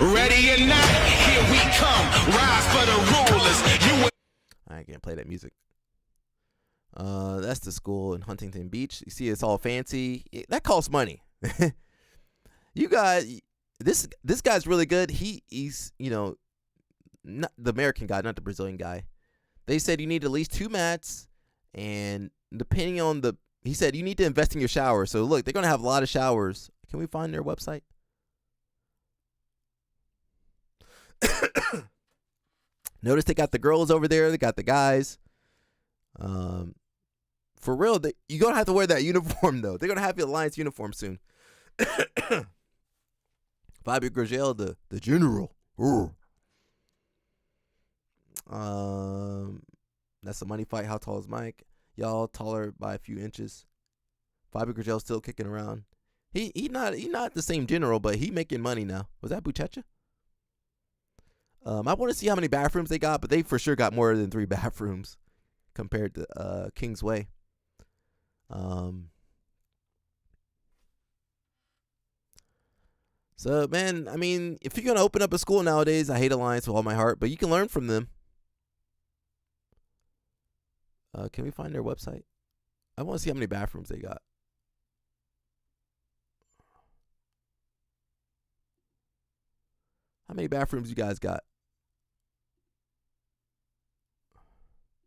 Ready or not, here we come. Rise for the rulers. I can't play that music. That's the school in Huntington Beach. You see, it's all fancy. That costs money. You guys, this guy's really good. He's not the American guy, not the Brazilian guy. They said you need at least 2 mats, and depending on he said you need to invest in your shower. So look, they're gonna have a lot of showers. Can we find their website? Notice they got the girls over there. They got the guys. For real, you're going to have to wear that uniform, though. They're going to have your Alliance uniform soon. Fabio Gurgel, the general. That's a money fight. How tall is Mike? Y'all taller by a few inches. Fabio Gurgel's still kicking around. He not the same general, but he making money now. Was that Buchecha? I want to see how many bathrooms they got, but they for sure got more than 3 bathrooms compared to Kingsway. So, man, I mean, if you're going to open up a school nowadays, I hate Alliance with all my heart, but you can learn from them. Can we find their website? I want to see how many bathrooms they got. How many bathrooms you guys got?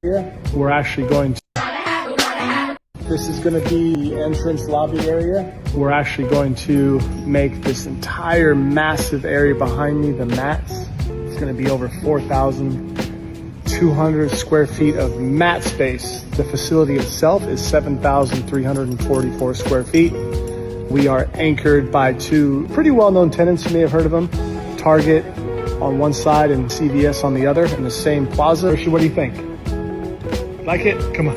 We're actually going to, this is going to be the entrance lobby area. We're actually going to make this entire massive area behind me the mats. It's going to be over 4,200 square feet of mat space. The facility itself is 7,344 square feet. We are anchored by 2 pretty well-known tenants. You may have heard of them. Target on one side and CVS on the other in the same plaza. What do you think? Like it? Come on.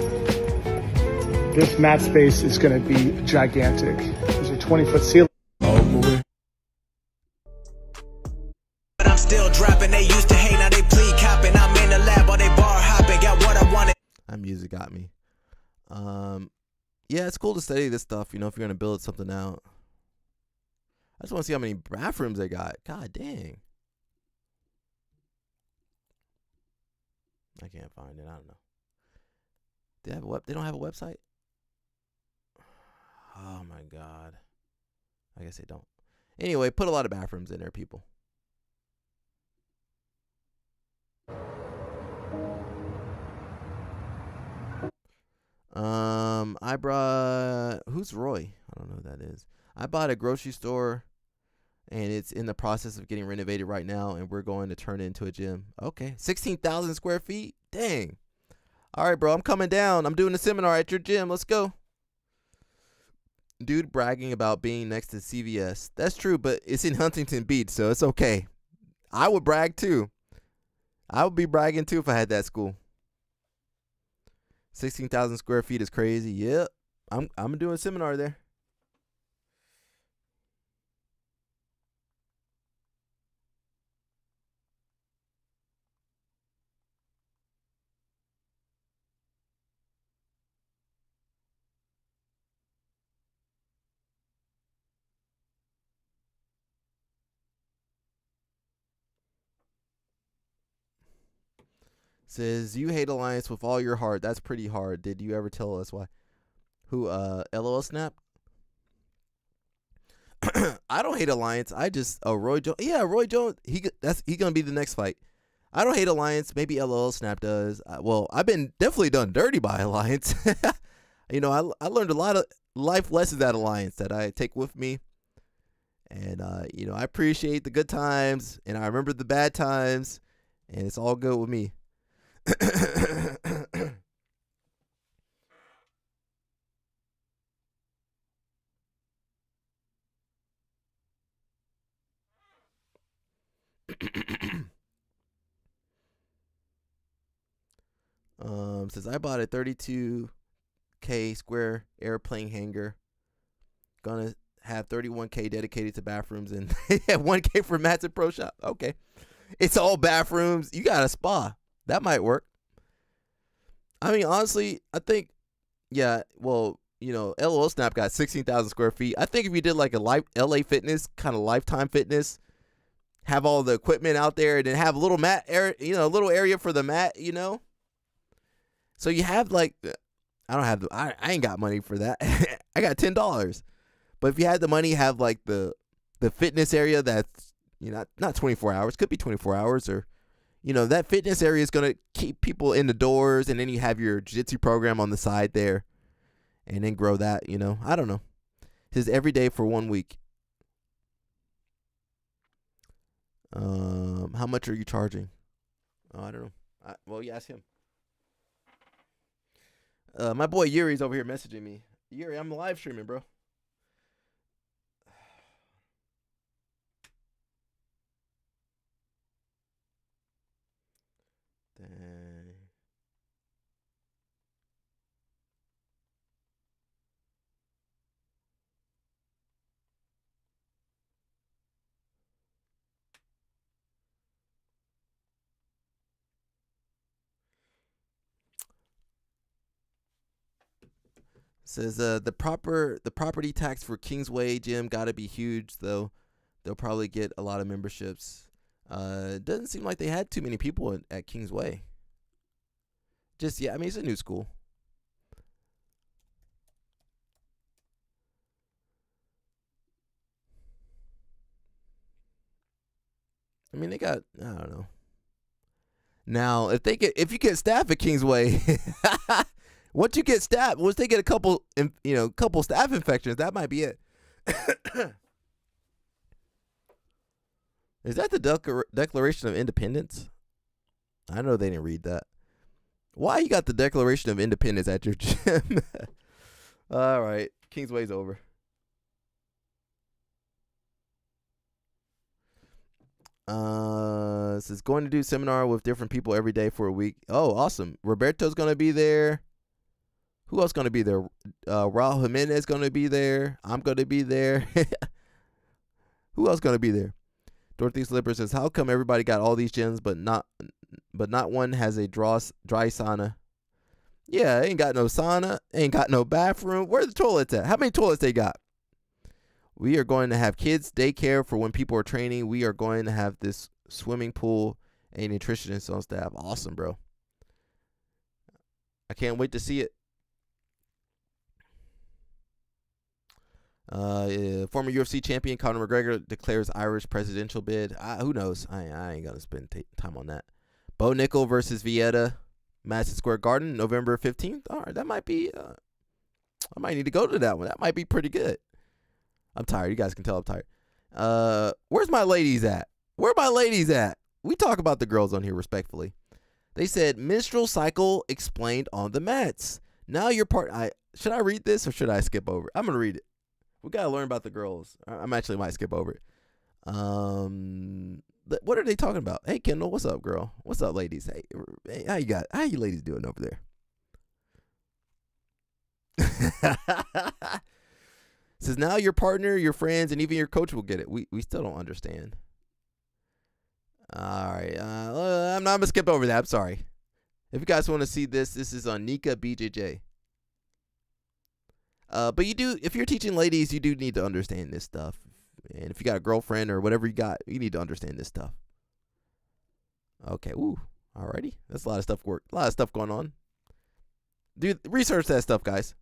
This mat space is going to be gigantic. There's a 20-foot ceiling. Oh boy. But I'm still dropping. They used to hate, now they plea copping. I'm in the lab or they bar hopping. Got what I wanted. That music got me. Yeah, it's cool to study this stuff, if you're going to build something out. I just want to see how many bathrooms they got. God dang. I can't find it. I don't know. They don't have a website? Oh my God. I guess they don't. Anyway, put a lot of bathrooms in there, people. I brought, who's Roy? I don't know who that is. I bought a grocery store and it's in the process of getting renovated right now, and we're going to turn it into a gym. Okay. 16,000 square feet? Dang. All right, bro, I'm coming down. I'm doing a seminar at your gym. Let's go. Dude bragging about being next to CVS. That's true, but it's in Huntington Beach, so it's okay. I would brag too. I would be bragging too if I had that school. 16,000 square feet is crazy. Yep. I'm doing a seminar there. Says you hate Alliance with all your heart. That's pretty hard. Did you ever tell us why? Who? LOL Snap. I don't hate Alliance. I just Roy Jones. Yeah, Roy Jones. He gonna be the next fight. I don't hate Alliance. Maybe LOL Snap does. Well, I've been definitely done dirty by Alliance. You know, I learned a lot of life lessons at Alliance that I take with me. And you know, I appreciate the good times and I remember the bad times, and it's all good with me. Says I bought a 32K square airplane hangar. Gonna have 31K dedicated to bathrooms and 1K for mats and pro shop. Okay. It's all bathrooms. You got a spa. That might work. I mean, honestly, I think, yeah, well, you know, LOL Snap got 16,000 square feet. I think if you did like a LA Fitness, kind of Lifetime Fitness, have all the equipment out there and then have a little mat area, you know, a little area for the mat, you know. So you have like, I ain't got money for that. I got $10. But if you had the money, have like the fitness area that's, you know, not 24 hours, could be 24 hours, or, you know, that fitness area is going to keep people in the doors, and then you have your jiu-jitsu program on the side there, and then grow that, you know. I don't know. It says every day for 1 week. How much are you charging? Oh, I don't know. Well, you ask him. My boy Yuri's over here messaging me. Yuri, I'm live streaming, bro. Dang. Says the property tax for Kingsway Gym gotta be huge though. They'll probably get a lot of memberships. It doesn't seem like they had too many people at Kingsway. Just yeah, I mean it's a new school. I mean they got, I don't know. Now if you get staff at Kingsway. Once you get staff, once they get a couple staff infections, that might be it. Is that the Declaration of Independence? I know they didn't read that. Why you got the Declaration of Independence at your gym? All right, Kingsway's over. This is going to do seminar with different people every day for a week. Oh, awesome! Roberto's gonna be there. Who else going to be there? Raul Jimenez going to be there. I'm going to be there. Who else going to be there? Dorothy Slipper says, how come everybody got all these gyms, but not one has a dry sauna? Yeah, ain't got no sauna. Ain't got no bathroom. Where's the toilets at? How many toilets they got? We are going to have kids daycare for when people are training. We are going to have this swimming pool, a nutritionist on staff. Awesome, bro. I can't wait to see it. Former UFC champion Conor McGregor declares Irish presidential bid. Who knows? I ain't gonna spend time on that. Bo Nickel versus Vieta, Madison Square Garden, November 15th. All right, that might be. I might need to go to that one. That might be pretty good. I'm tired. You guys can tell I'm tired. Where's my ladies at? Where my ladies at? We talk about the girls on here respectfully. They said menstrual cycle explained on the mats. Now you're part. Should I read this or should I skip over? I'm gonna read it. We gotta learn about the girls. I'm actually might skip over it. What are they talking about? Hey Kendall, what's up, girl? What's up, ladies? Hey, how you ladies doing over Says now your partner, your friends, and even your coach will get it. We still don't understand. All right. I'm not going to skip over that. I'm sorry. If you guys want to see this is on Nika BJJ. But you do, if you're teaching ladies, you do need to understand this stuff. And if you got a girlfriend or whatever you got, you need to understand this stuff. Okay. Ooh. Alrighty. That's a lot of stuff going on. Do research that stuff, guys.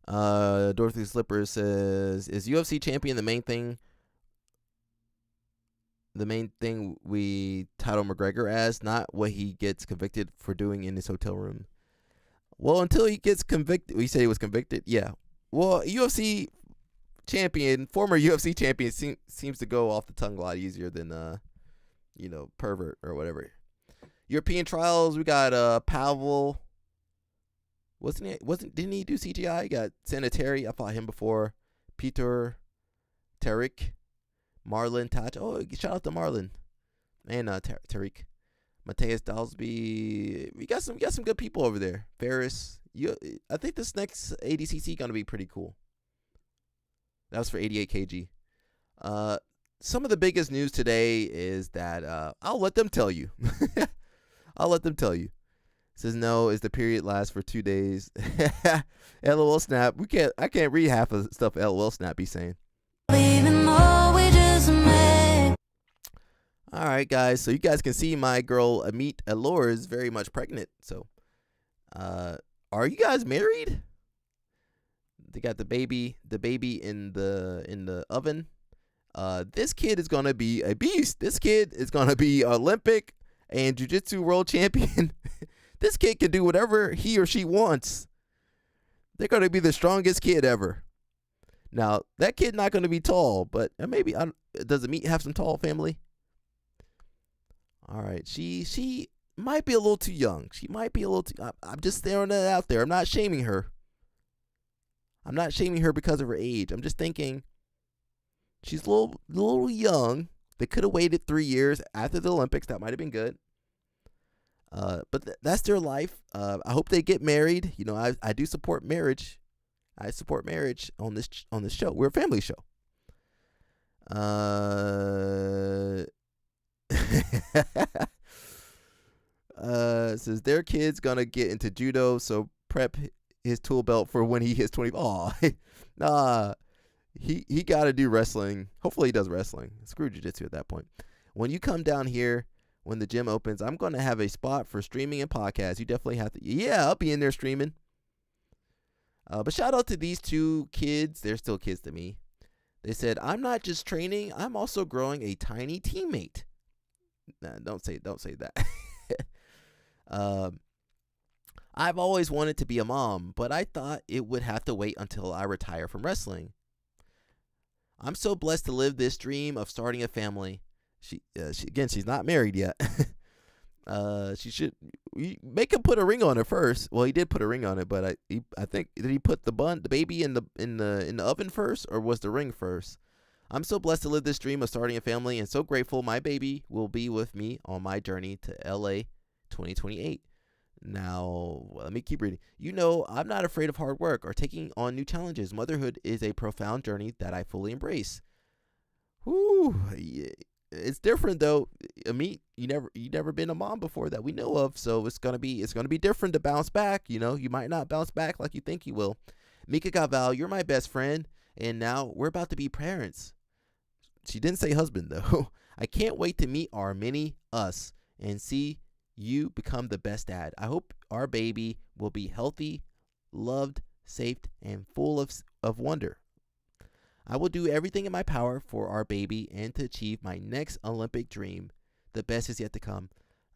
Dorothy Slipper says, is UFC champion the main thing we title McGregor as, not what he gets convicted for doing in his hotel room? Well, until he gets convicted, we say he was convicted. Yeah. Well, former UFC champion seems to go off the tongue a lot easier than, pervert or whatever. European trials, we got Pavel. Didn't he do CGI? He got Sanitary. I fought him before. Peter Tariq. Marlon Taj. Oh, shout out to Marlon. And Tariq. Mateus Dalsby. We got some good people over there. Ferris. I think this next ADCC gonna be pretty cool. That was for 88 kg. Some of the biggest news today is that I'll let them tell you. I'll let them tell you. Says no, is the period lasts for 2 days. LOL snap. I can't read half of the stuff LOL snap be saying. All right, guys. So you guys can see my girl Amit Allure is very much pregnant. So, are you guys married? They got the baby in the oven. This kid is gonna be a beast. This kid is gonna be Olympic and jiu-jitsu world champion. This kid can do whatever he or she wants. They're going to be the strongest kid ever. Now, that kid not going to be tall, but maybe does Amit have some tall family? All right. She might be a little too young. She might be a little too... I'm just throwing that out there. I'm not shaming her. I'm not shaming her because of her age. I'm just thinking she's a little young. They could have waited 3 years after the Olympics. That might have been good. But that's their life. I hope they get married. I do support marriage. I support marriage on this show. We're a family show. Says their kid's gonna get into judo, so prep his tool belt for when he hits 20. Oh, nah. He got to do wrestling. Hopefully he does wrestling. Screw jiu-jitsu at that point. When you come down here, when the gym opens, I'm going to have a spot for streaming and podcasts. You definitely have to. Yeah, I'll be in there streaming. But shout out to these two kids. They're still kids to me. They said, I'm not just training. I'm also growing a tiny teammate. Nah, don't say that. I've always wanted to be a mom, but I thought it would have to wait until I retire from wrestling. I'm so blessed to live this dream of starting a family. She's not married yet. She should make him put a ring on her first. Well, he did put a ring on it, but I think did he put the baby in the oven first, or was the ring first? I'm so blessed to live this dream of starting a family, and so grateful my baby will be with me on my journey to LA 2028. Now, let me keep reading. I'm not afraid of hard work or taking on new challenges. Motherhood is a profound journey that I fully embrace. Whew, yeah. It's different though. Amit, you never been a mom before that we know of, so it's gonna be different to bounce back. You might not bounce back like you think you will. Mika Gaval, you're my best friend, and now we're about to be parents. She didn't say husband though. I can't wait to meet our mini us and see you become the best dad. I hope our baby will be healthy, loved, safe, and full of wonder. I will do everything in my power for our baby and to achieve my next Olympic dream. The best is yet to come.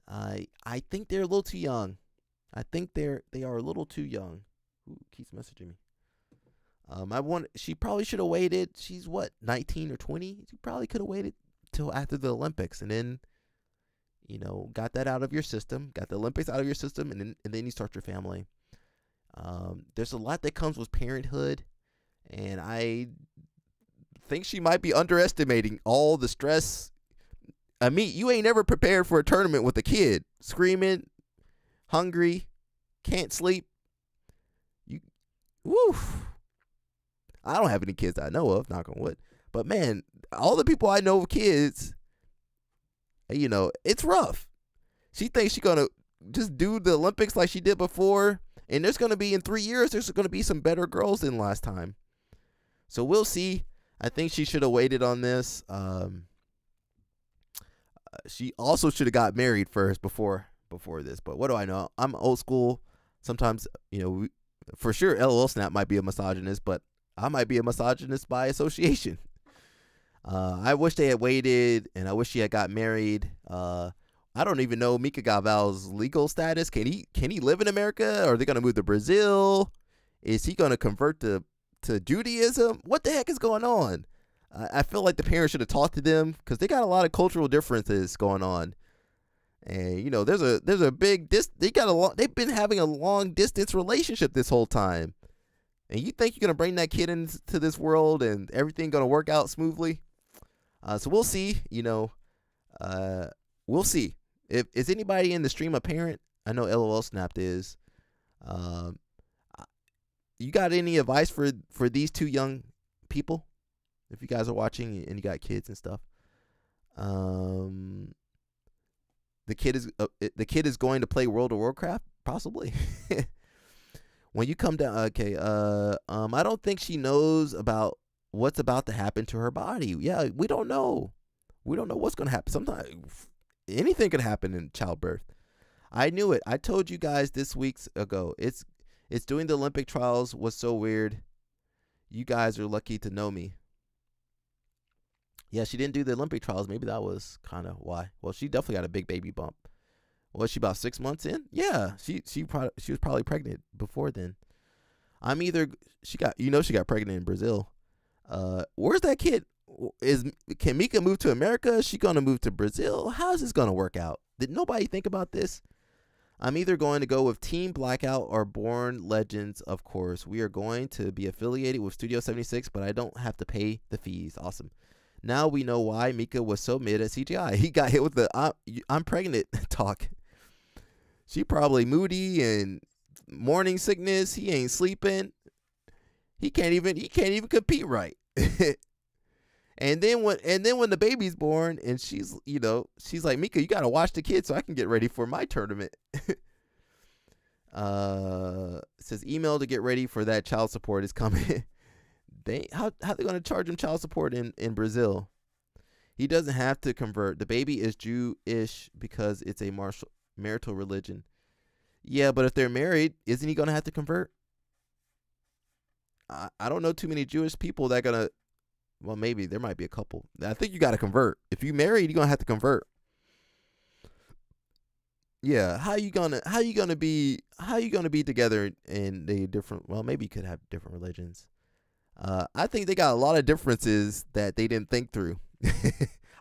I think they're a little too young. I think they are a little too young. Who keeps messaging me? She probably should have waited. She's what, 19 or 20? She probably could have waited till after the Olympics and then, got that out of your system, got the Olympics out of your system, and then you start your family. There's a lot that comes with parenthood, and I think she might be underestimating all the stress. You ain't never prepared for a tournament with a kid screaming, hungry, can't sleep. woo. I don't have any kids that I know of, knock on wood. But man, all the people I know with kids, you know, it's rough. She thinks she's gonna just do the Olympics like she did before, and there's gonna be in 3 years, there's gonna be some better girls than last time. So we'll see. I think she should have waited on this. She also should have got married first before this. But what do I know? I'm old school. Sometimes, you know, for sure, LOL Snap might be a misogynist, but I might be a misogynist by association. I wish they had waited, and I wish she had got married. I don't even know Mika Gaval's legal status. Can he live in America? Or are they going to move to Brazil? Is he going to convert to Judaism? What the heck is going on? I feel like the parents should have talked to them because they got a lot of cultural differences going on. And you know, there's a big they've been having a long distance relationship this whole time. And you think you're gonna bring that kid into this world and everything gonna work out smoothly? So we'll see. You know, we'll see. If is anybody in the stream a parent? I know LOL Snapped is. You got any advice for these two young people? If you guys are watching and you got kids and stuff, the kid is going to play World of Warcraft possibly. When you come down, okay. I don't think she knows about what's about to happen to her body. Yeah, we don't know. We don't know what's going to happen. Sometimes anything could happen in childbirth. I knew it. I told you guys this weeks ago. It's doing the Olympic trials was so weird. You guys are lucky to know me. Yeah, she didn't do the Olympic trials. Maybe that was kind of why. Well, she definitely got a big baby bump. Was she about 6 months in? Yeah, she was probably pregnant before then. She got pregnant in Brazil. Where's that kid? Can Mika move to America? Is she gonna move to Brazil? How's this gonna work out? Did nobody think about this? I'm either going to go with Team Blackout or Born Legends, of course. We are going to be affiliated with Studio 76, but I don't have to pay the fees. Awesome. Now we know why Mika was so mid at CGI. He got hit with the I'm pregnant talk. She probably moody and morning sickness. He ain't sleeping. He can't even compete right. And then when the baby's born and she's like, Mika, you gotta watch the kid so I can get ready for my tournament. Says email to get ready for that child support is coming. How they gonna charge him child support in Brazil? He doesn't have to convert. The baby is Jewish because it's a marital religion. Yeah, but if they're married, isn't he gonna have to convert? I don't know too many Jewish people that gonna. Well, maybe there might be a couple. I think you got to convert. If you married, you're gonna have to convert. Yeah, how you gonna be together in the different? Well, maybe you could have different religions. I think they got a lot of differences that they didn't think through.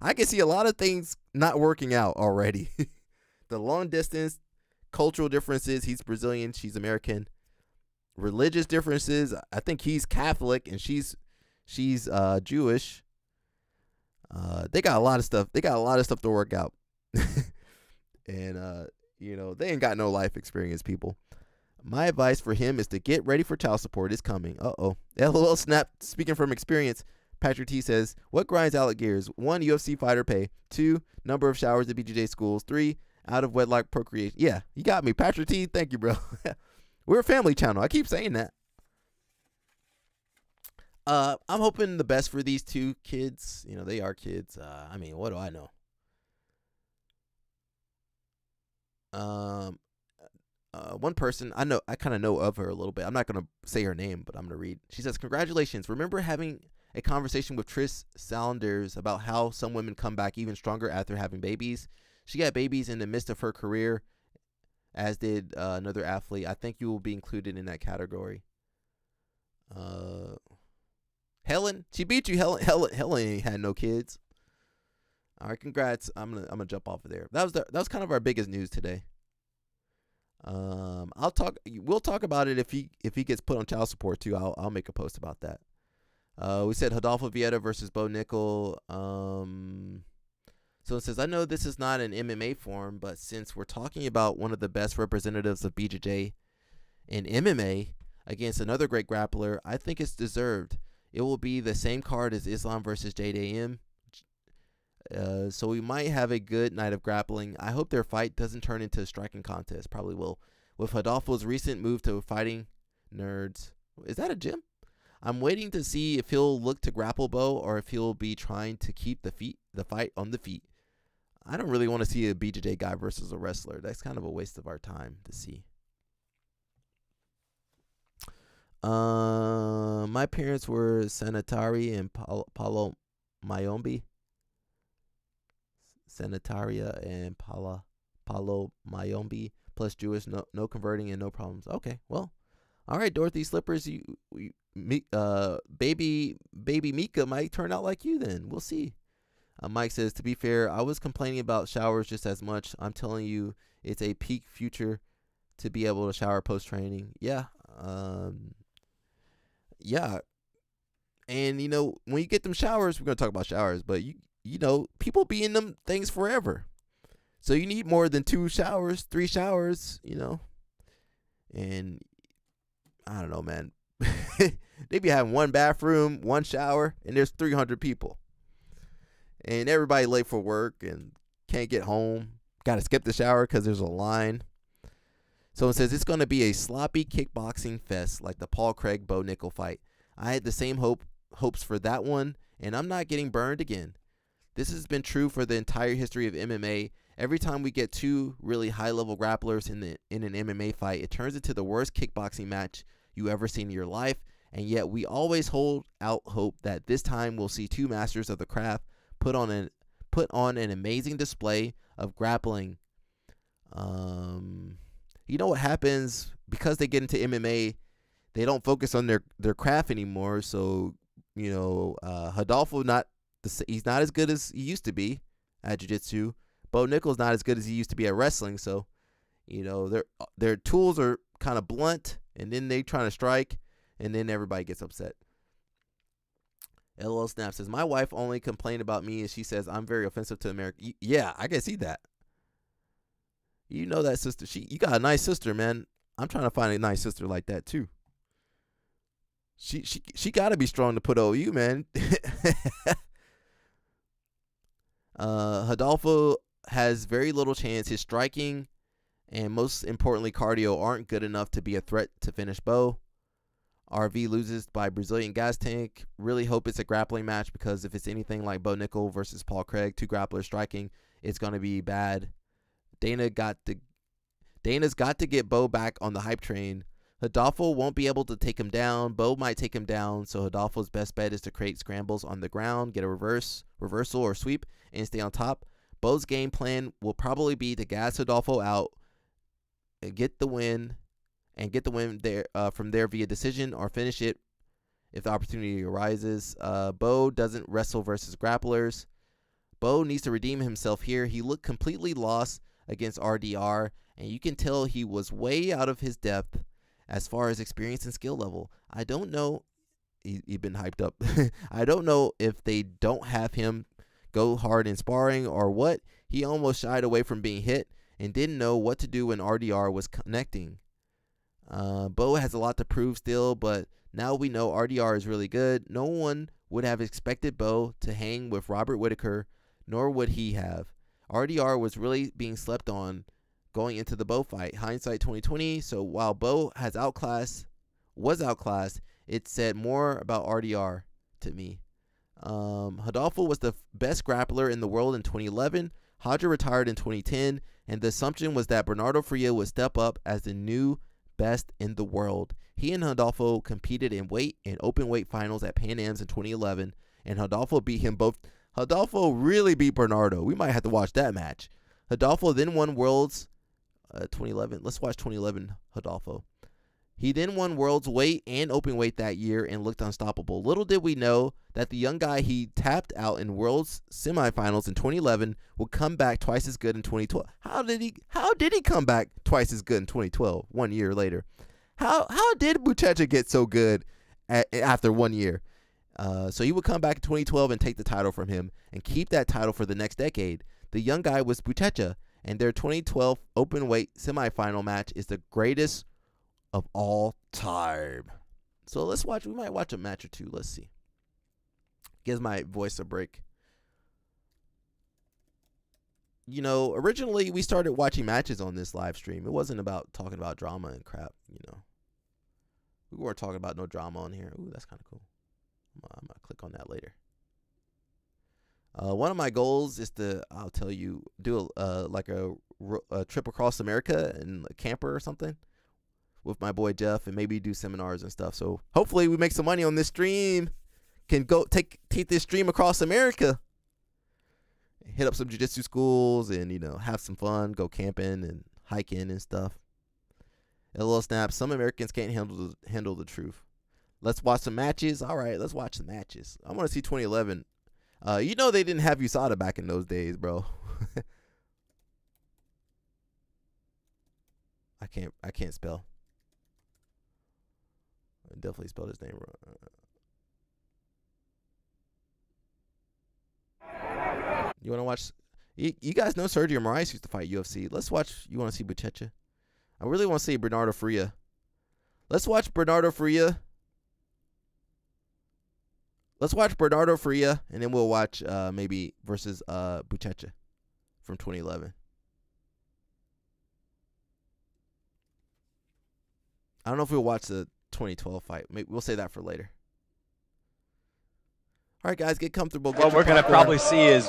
I can see a lot of things not working out already. The long distance, cultural differences. He's Brazilian, she's American. Religious differences. I think he's Catholic and she's Jewish. They got a lot of stuff. They got a lot of stuff to work out. And they ain't got no life experience, people. My advice for him is to get ready for child support. It's coming. LOL Snap. Speaking from experience, Patrick T says, what grinds Alec gears? 1, UFC fighter pay. 2, number of showers at BJJ schools. 3, out of wedlock procreation. Yeah, you got me. Patrick T, thank you, bro. We're a family channel. I keep saying that. I'm hoping the best for these two kids. They are kids. What do I know? One person I kind of know of her a little bit. I'm not gonna say her name, but I'm gonna read. She says, "Congratulations! Remember having a conversation with Trish Saunders about how some women come back even stronger after having babies. She got babies in the midst of her career, as did another athlete. I think you will be included in that category." Helen, she beat you. Helen ain't had no kids. All right, congrats. I'm gonna jump off of there. That was kind of our biggest news today. We'll talk about it if he gets put on child support too. I'll make a post about that. We said Rodolfo Vieira versus Bo Nickel. So it says, I know this is not an MMA form, but since we're talking about one of the best representatives of BJJ in MMA, against another great grappler, I think it's deserved. It will be the same card as Islam versus Jade AM. So we might have a good night of grappling. I hope their fight doesn't turn into a striking contest. Probably will. With Rodolfo's recent move to fighting nerds. Is that a gym? I'm waiting to see if he'll look to grapple Bo or if he'll be trying to keep the fight on the feet. I don't really want to see a BJJ guy versus a wrestler. That's kind of a waste of our time to see. My parents were Sanitari and Paulo Mayombe. Sanitaria and Paulo Mayombe plus Jewish, no converting and no problems. Okay, well, all right, Dorothy Slippers, baby Mika might turn out like you then. We'll see. Mike says, to be fair, I was complaining about showers just as much. I'm telling you, it's a peak future to be able to shower post training. Yeah. Yeah. And when you get them showers, we're gonna talk about showers, but people be in them things forever. So you need more than 2 showers, 3 showers, And I don't know, man. They be having 1 bathroom, 1 shower, and there's 300 people. And everybody late for work and can't get home. Got to skip the shower because there's a line. Someone says it's going to be a sloppy kickboxing fest like the Paul Craig Bo Nickel fight. I had the same hopes for that one, and I'm not getting burned again. This has been true for the entire history of MMA. Every time we get 2 really high-level grapplers in an MMA fight, it turns into the worst kickboxing match you ever seen in your life, and yet we always hold out hope that this time we'll see 2 masters of the craft put on an amazing display of grappling. You know what happens because they get into MMA, they don't focus on their craft anymore. So Rodolfo he's not as good as he used to be at jiu-jitsu. Bo Nickel's not as good as he used to be at wrestling. So their tools are kind of blunt, and then they trying to strike, and then everybody gets upset. LL Snap says, my wife only complained about me and she says I'm very offensive to America. Yeah, I can see that. You know that sister. You got a nice sister, man. I'm trying to find a nice sister like that too. She got to be strong to put OU, man. Rodolfo has very little chance. His striking and most importantly cardio aren't good enough to be a threat to finish Bo. RV loses by Brazilian gas tank. Really hope it's a grappling match because if it's anything like Bo Nickel versus Paul Craig, 2 grapplers striking, it's going to be bad. Dana's got to get Bo back on the hype train. Rodolfo won't be able to take him down. Bo might take him down, so Rodolfo's best bet is to create scrambles on the ground, get a reversal or sweep, and stay on top. Bo's game plan will probably be to gas Rodolfo out and get the win there from there via decision or finish it if the opportunity arises. Bo doesn't wrestle versus grapplers. Bo needs to redeem himself here. He looked completely lost against RDR, and you can tell he was way out of his depth as far as experience and skill level. I don't know. He's been hyped up. I don't know if they don't have him go hard in sparring or what. He almost shied away from being hit and didn't know what to do when RDR was connecting. Bo has a lot to prove still, but now we know RDR is really good. No one would have expected Bo to hang with Robert Whitaker, nor would he have. RDR was really being slept on going into the Bo fight. Hindsight 2020. So while Bo was outclassed, it said more about RDR to me. Rodolfo was the best grappler in the world in 2011. Hodger retired in 2010, and the assumption was that Bernardo Fria would step up as the new best in the world. He and Rodolfo competed in weight and open weight finals at Pan Am's in 2011, and Rodolfo beat him both. Rodolfo really beat Bernardo. We might have to watch that match. Rodolfo then won Worlds 2011. Let's watch 2011 Rodolfo. He then won Worlds weight and open weight that year and looked unstoppable. Little did we know that the young guy he tapped out in Worlds semifinals in 2011 would come back twice as good in 2012. How did he come back twice as good in 2012, 1 year later? How did Buchecha get so good after 1 year? So he would come back in 2012 and take the title from him and keep that title for the next decade. The young guy was Buchecha, and their 2012 open weight semifinal match is the greatest of all time. So let's watch. We might watch a match or two. Let's see. Gives my voice a break. You know, originally we started watching matches on this live stream. It wasn't about talking about drama and crap, you know. We weren't talking about no drama on here. Ooh, that's kind of cool. I'm going to click on that later. One of my goals is to, I'll tell you, do like a trip across America in a camper or something with my boy Jeff, and maybe do seminars and stuff. So hopefully we make some money on this stream. Can go take this stream across America. Hit up some jiu-jitsu schools and, you know, have some fun, go camping and hiking and stuff. A little snap. Some Americans can't handle the truth. Let's watch some matches. All right, let's watch the matches. I want to see 2011. You know they didn't have USADA back in those days, bro. I can't spell. I definitely spelled his name wrong. You want to watch? You guys know Sergio Moraes used to fight UFC. Let's watch. You want to see Buchecha? I really want to see Bernardo Faria. Let's watch Bernardo Faria. Let's watch Bernardo Faria, and then we'll watch maybe versus Buchecha from 2011. I don't know if we'll watch the 2012 fight. Maybe we'll say that for later. All right, guys, get comfortable. What we're going to probably see is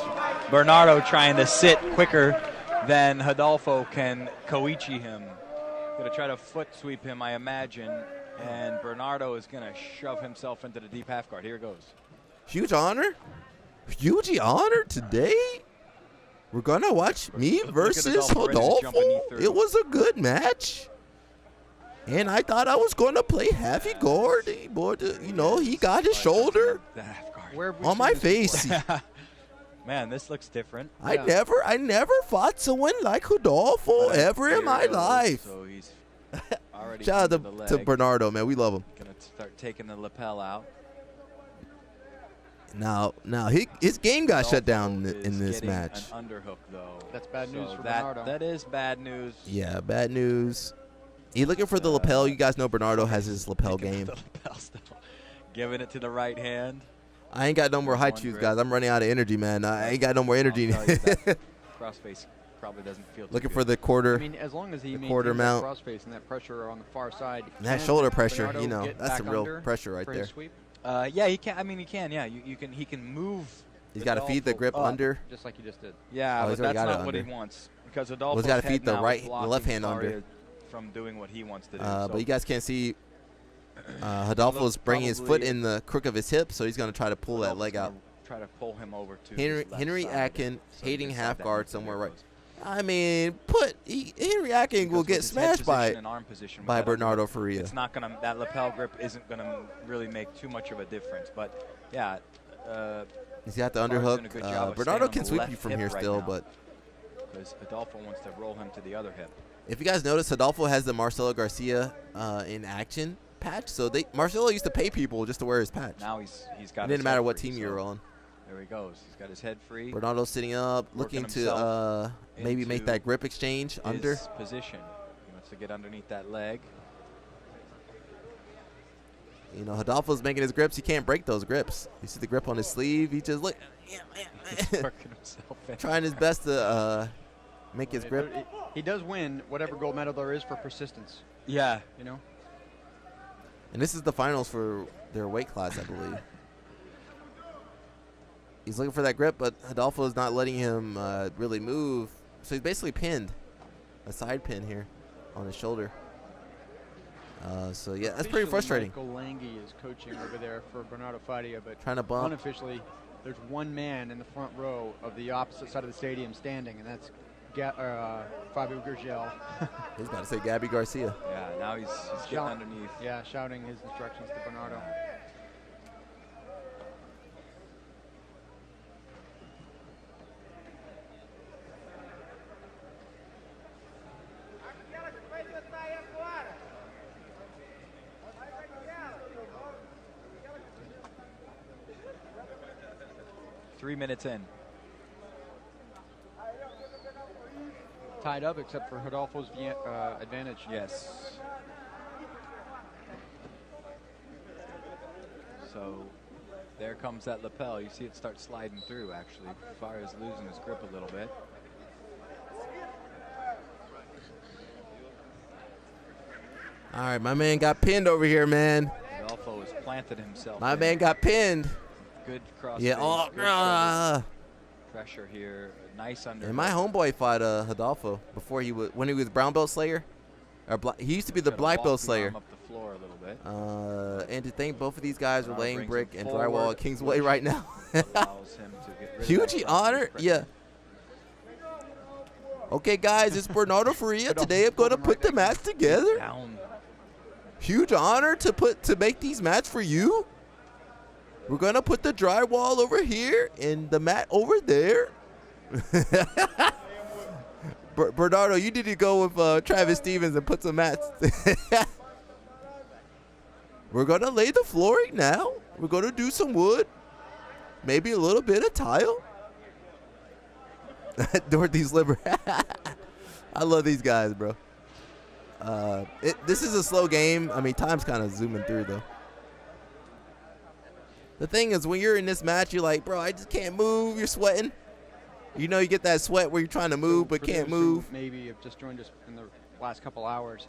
Bernardo trying to sit quicker than Rodolfo can Koichi him. Going to try to foot sweep him, I imagine, and Bernardo is going to shove himself into the deep half guard. Here it goes. Huge honor today. We're going to watch me versus Rodolfo. It was a good match. And I thought I was going to play heavy guard. You know, he got his shoulder on my face. Man, this looks different. I never fought someone like Rodolfo ever in my life. So he's already Shout out to Bernardo, man. We love him. Gonna start taking the lapel out. Now his game got shut down in this match. An underhook, though. That's bad news for Bernardo. That is bad news. Yeah, bad news. He's looking for the lapel. You guys know Bernardo has his lapel game. Giving it to the right hand. I ain't got no more high chews, guys. I'm running out of energy, man. I ain't got no more energy. Crossface probably doesn't feel too looking good. for the quarter. I mean, as long as he quarter mount. Crossface and that pressure on the far side. And that shoulder pressure, Bernardo you know, that's some real pressure right there. Yeah, he can. I mean, he can. Yeah, he can move. He's got to feed the grip under. Just like you just did. Yeah, but that's not what he wants. Because Adolfo's he's got to feed the left hand Faria under. From doing what he wants to do. But you guys can't see. Rodolfo's bringing his foot in the crook of his hip, so he's going to try to pull that leg out. Try to pull him over to Henry Akin hating half guard somewhere right. I mean, Henry Akin will get smashed by Bernardo Faria. It's not gonna. That lapel grip isn't gonna really make too much of a difference. But yeah, he's got the underhook. Bernardo can sweep you from here still, but because Adolfo wants to roll him to the other hip. If you guys notice, Adolfo has the Marcelo Garcia in action patch. So Marcelo used to pay people just to wear his patch. Now he's got. It didn't matter what team you were on. There he goes. He's got his head free. Bernardo sitting up, looking to maybe make that grip exchange under. Position. He wants to get underneath that leg. You know, Rodolfo's making his grips. He can't break those grips. You see the grip on his sleeve. He just trying his best to make his grip. He does win whatever gold medal there is for persistence. Yeah. You know. And this is the finals for their weight class, I believe. He's looking for that grip, but Rodolfo is not letting him really move. So he's basically pinned, a side pin here on his shoulder. So, yeah, that's pretty frustrating. Michael Lange is coaching over there for Bernardo Faria, but trying to bump. Unofficially, there's one man in the front row of the opposite side of the stadium standing, and that's Fabio Gurgel. He's about to say Gabby Garcia. Yeah, now he's getting underneath. Yeah, shouting his instructions to Bernardo. Three minutes in. Tied up except for Rodolfo's advantage. Yes. So there comes that lapel. You see it start sliding through, actually. Faria's losing his grip a little bit. All right, my man got pinned over here, man. Rodolfo has planted himself. My man got pinned. Good cross. Yeah. Oh, pressure here. Nice under. and my homeboy fought Rodolfo before when he was brown belt slayer. Or he used to be the black belt slayer. Up the floor a little bit. And to think both of these guys are laying brick and forward, drywall at Kingsway right now. allows him to get rid of Huge that honor. Yeah. Okay, guys, it's Bernardo Faria. Today I'm going to put the match together. Down. Huge honor to make these mats for you. We're going to put the drywall over here and the mat over there. Bernardo, you need to go with Travis Stevens and put some mats. We're going to lay the flooring now. We're going to do some wood. Maybe a little bit of tile. Dorothy's liver. I love these guys, bro. This is a slow game. I mean, time's kind of zooming through, though. The thing is, when you're in this match, you're like, bro, I just can't move. You're sweating. You know, you get that sweat where you're trying to move but can't move. Maybe have just joined us in the last couple hours.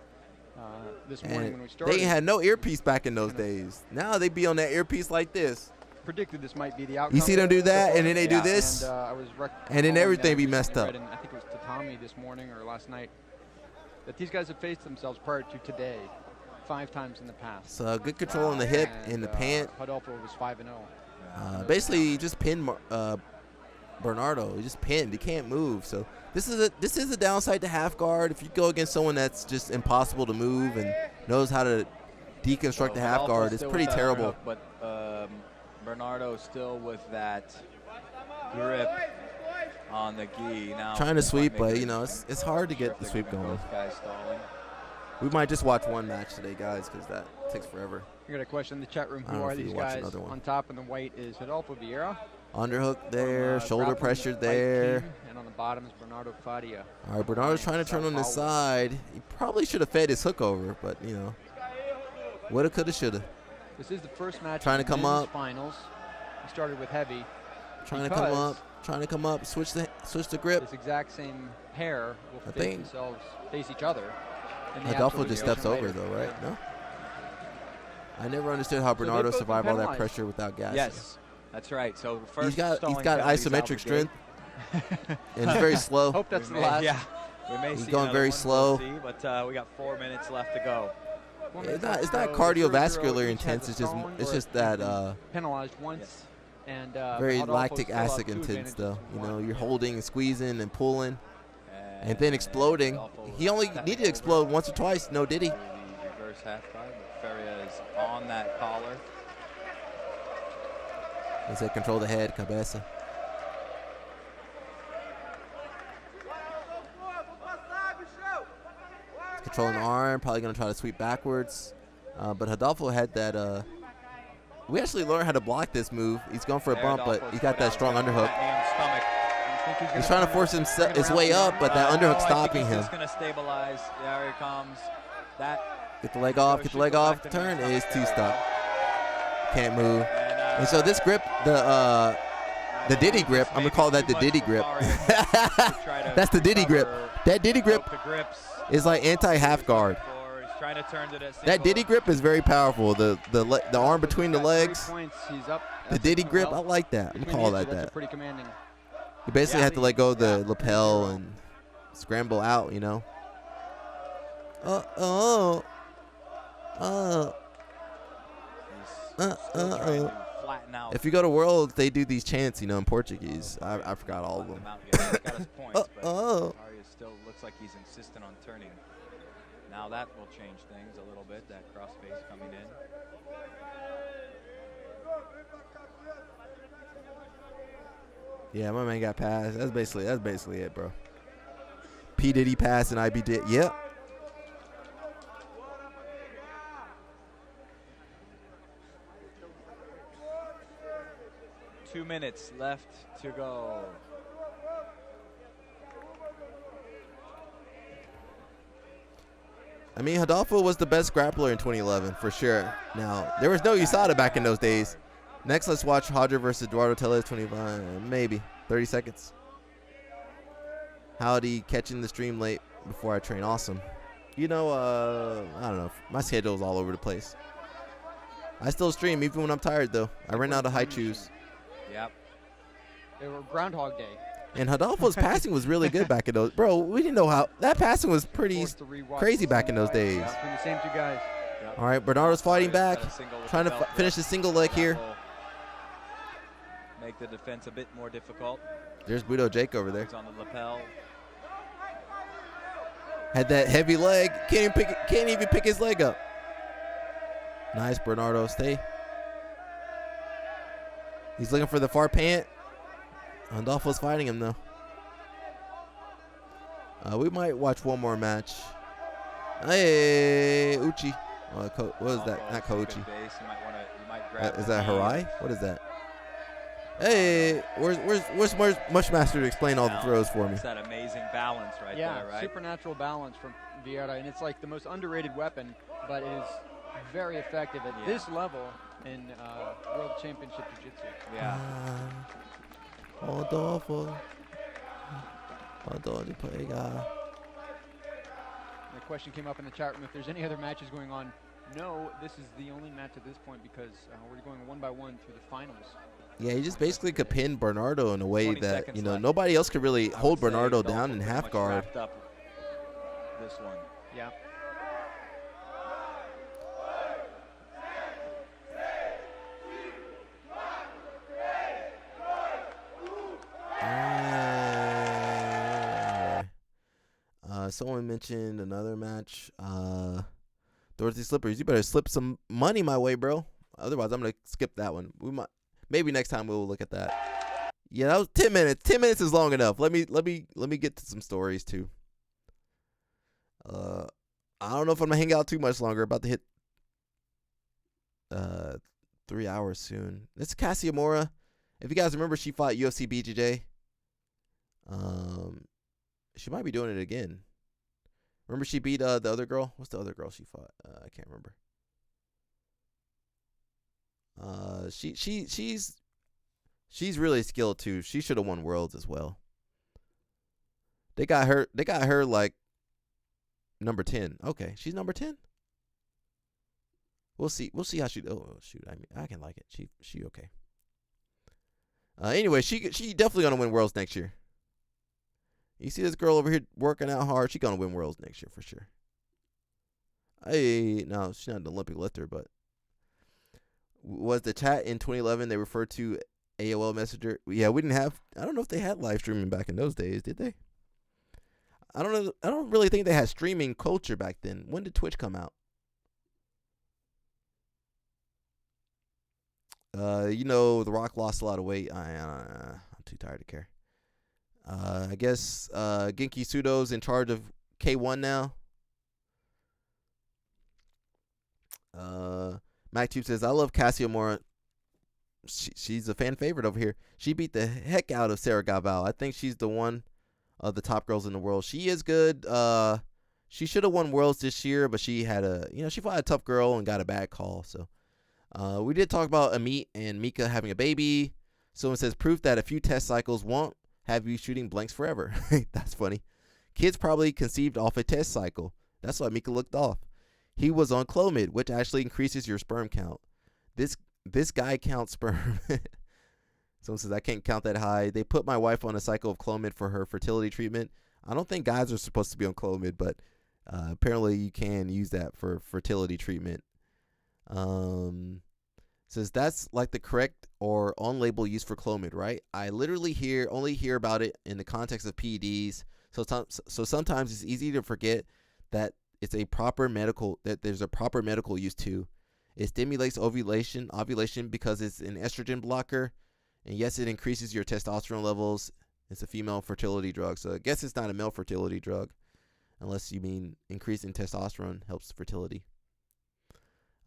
This morning when we started, they had no earpiece back in those days. Now they be on that earpiece like this. Predicted this might be the outcome. You see them do that, and then they do this, and, I was and then everything be messed up. I think it was Tatami this morning or last night that these guys have faced themselves prior to today 5 times in the past. So good control on the hip and the pant. Rodolfo was 5-0. Basically, he just pinned Bernardo. He just pinned. He can't move. So this is a downside to half guard. If you go against someone that's just impossible to move and knows how to deconstruct the half guard, it's pretty terrible. But Bernardo still with that grip on the gi. Now trying to sweep, but you know it's hard to get the sweep going. Both guys stalling. We might just watch one match today, guys, because that takes forever. I got a question in the chat room. Who are these guys? On top in the white is Rodolfo Vieira. Underhook there, shoulder pressure there. And on the bottom is Bernardo Faria. All right, Bernardo's trying to turn on the side. He probably should have fed his hook over, but you know, woulda, coulda, shoulda. This is the first match trying to of come the up. Finals. He started with heavy. Trying to come up, switch the grip. This exact same pair will face each other. Rodolfo just steps over though, right? No. I never understood how Bernardo survived all that pressure without gas. Yes, that's right. So first he's got isometric strength, and he's very slow. Hope that's the last. Yeah, we may he's see going very slow. We'll see, but we got 4 minutes left to go. It's not cardiovascular intense. It's just that penalized once, and very lactic acid intense though. You know, you're holding and squeezing and pulling, and then exploding. He only needed to explode once or twice. No, did he? Reverse half guard, but Feria is on that collar. He said, "Control the head, cabeza." Controlling the arm, probably going to try to sweep backwards. But Rodolfo had that. We actually learned how to block this move. He's going for a bump, but he got that strong underhook. He's trying to force his way up, but that underhook stopping him. He's going to stabilize. There he comes. Get the leg off. Get the leg off. Turn is two-stop. Can't move. And so this grip, the Diddy grip, I'm going to call that the Diddy grip. That's the Diddy grip. That Diddy grip is like anti-half guard. That Diddy grip is very powerful. The arm between the legs. The Diddy grip, I like that. I'm going to call that that. Pretty commanding. You basically have to let go of the lapel and scramble out, you know. If you go to Worlds, they do these chants, you know, in Portuguese. I forgot all of them. Faria still looks like he's insistent on turning. Now that will change things a little bit, that crossface coming in. Yeah, my man got passed. That's basically it, bro. P. Diddy passed and IB did. Yep. Two minutes left to go. I mean, Rodolfo was the best grappler in 2011 for sure. Now, there was no USADA back in those days. Next, let's watch Hodger versus Eduardo Tellez 25, maybe 30 seconds. Howdy, catching the stream late before I train. Awesome. You know, I don't know. My schedule's all over the place. I still stream even when I'm tired, though. I ran out of high chews. Yep. It was Groundhog Day. And Rodolfo's passing was really good back in those. Bro, we didn't know how. That passing was pretty crazy back in those days. Between the same two guys. Yep. All right, Bernardo's fighting back. Trying to finish his single leg here. Make the defense a bit more difficult. There's Budo Jake over there. He's on the lapel. Had that heavy leg. Can't even pick his leg up. Nice, Bernardo. Stay. He's looking for the far pant. Rodolfo's fighting him, though. We might watch one more match. Hey, Uchi. What is that? Not Koichi. Is that Harai? What is that? Hey, where's Mushmaster to explain all the throws for me? It's that amazing balance right there, right? Supernatural balance from Vieira, and it's like the most underrated weapon, but it is very effective at this level in World Championship Jiu-Jitsu. Yeah. Rodolfo. The question came up in the chat room if there's any other matches going on. No, this is the only match at this point because we're going one by one through the finals. Yeah, he just basically could pin Bernardo in a way that, you know, nobody else could really hold Bernardo down in half guard. This one. Yeah. Someone mentioned another match. Dorothy Slippers, you better slip some money my way, bro. Otherwise, I'm gonna skip that one. We might, maybe next time we'll look at that. Yeah, that was 10 minutes. 10 minutes is long enough. Let me get to some stories too. I don't know if I'm gonna hang out too much longer. About to hit 3 hours soon. This is Cassia Mora. If you guys remember, she fought UFC BJJ. She might be doing it again. Remember she beat the other girl? What's the other girl she fought? I can't remember. She's really skilled too. She should have won Worlds as well. They got her like number 10. Okay, she's number 10. We'll see how she. Oh shoot! I mean, I can like it. She okay. Anyway, she definitely gonna win Worlds next year. You see this girl over here working out hard. She's gonna win Worlds next year for sure. Hey, no, she's not an Olympic lifter, but was the chat in 2011 they referred to AOL Messenger? Yeah, we didn't have. I don't know if they had live streaming back in those days, did they? I don't know. I don't really think they had streaming culture back then. When did Twitch come out? You know, The Rock lost a lot of weight. I'm too tired to care. I guess Genki Sudo's in charge of K1 now. MacTube says, I love Cassia Mora. She's a fan favorite over here. She beat the heck out of Sarah Gaval. I think she's the one of the top girls in the world. She is good. She should have won Worlds this year, but she had she fought a tough girl and got a bad call. So we did talk about Amit and Mika having a baby. Someone says, proof that a few test cycles won't have you shooting blanks forever. That's funny. Kids probably conceived off a test cycle. That's why Mika looked off. He was on Clomid, which actually increases your sperm count. This guy counts sperm. Someone says, I can't count that high. They put my wife on a cycle of Clomid for her fertility treatment. I don't think guys are supposed to be on Clomid, but apparently you can use that for fertility treatment. Says that's like the correct or on-label use for Clomid, right? I literally only hear about it in the context of PEDs. So sometimes it's easy to forget that there's a proper medical use too. It stimulates ovulation because it's an estrogen blocker, and yes, it increases your testosterone levels. It's a female fertility drug, so I guess it's not a male fertility drug, unless you mean increasing testosterone helps fertility.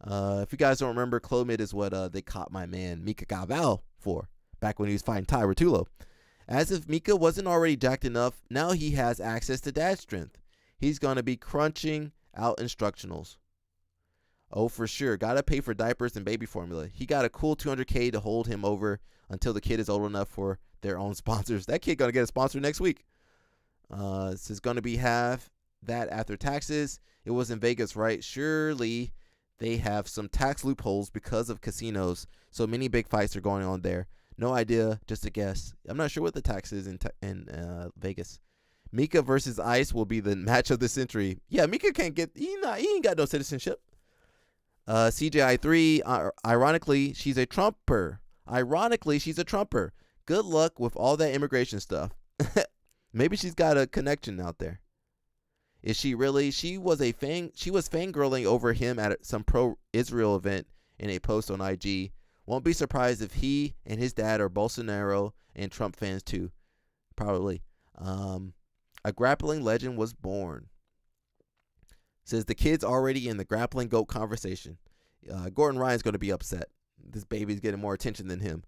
If you guys don't remember, Clomid is what they caught my man Mika Gaval for back when he was fighting Ty Rotullo. As if Mika wasn't already jacked enough, now he has access to dad strength. He's going to be crunching out instructionals. Oh, for sure. Gotta pay for diapers and baby formula. He got a cool $200K to hold him over until the kid is old enough for their own sponsors. That kid gonna get a sponsor next week. This is gonna be half that after taxes. It was in Vegas, right? Surely they have some tax loopholes because of casinos. So many big fights are going on there. No idea, just a guess. I'm not sure what the tax is in Vegas. Mika versus Ice will be the match of the century. Yeah, Mika can't get. He ain't got no citizenship. CJI3. Ironically, she's a Trumper. Good luck with all that immigration stuff. Maybe she's got a connection out there. Is she really? She was fangirling over him at some pro-Israel event in a post on IG. Won't be surprised if he and his dad are Bolsonaro and Trump fans too. Probably. A grappling legend was born. Says the kid's already in the grappling GOAT conversation. Gordon Ryan's going to be upset. This baby's getting more attention than him.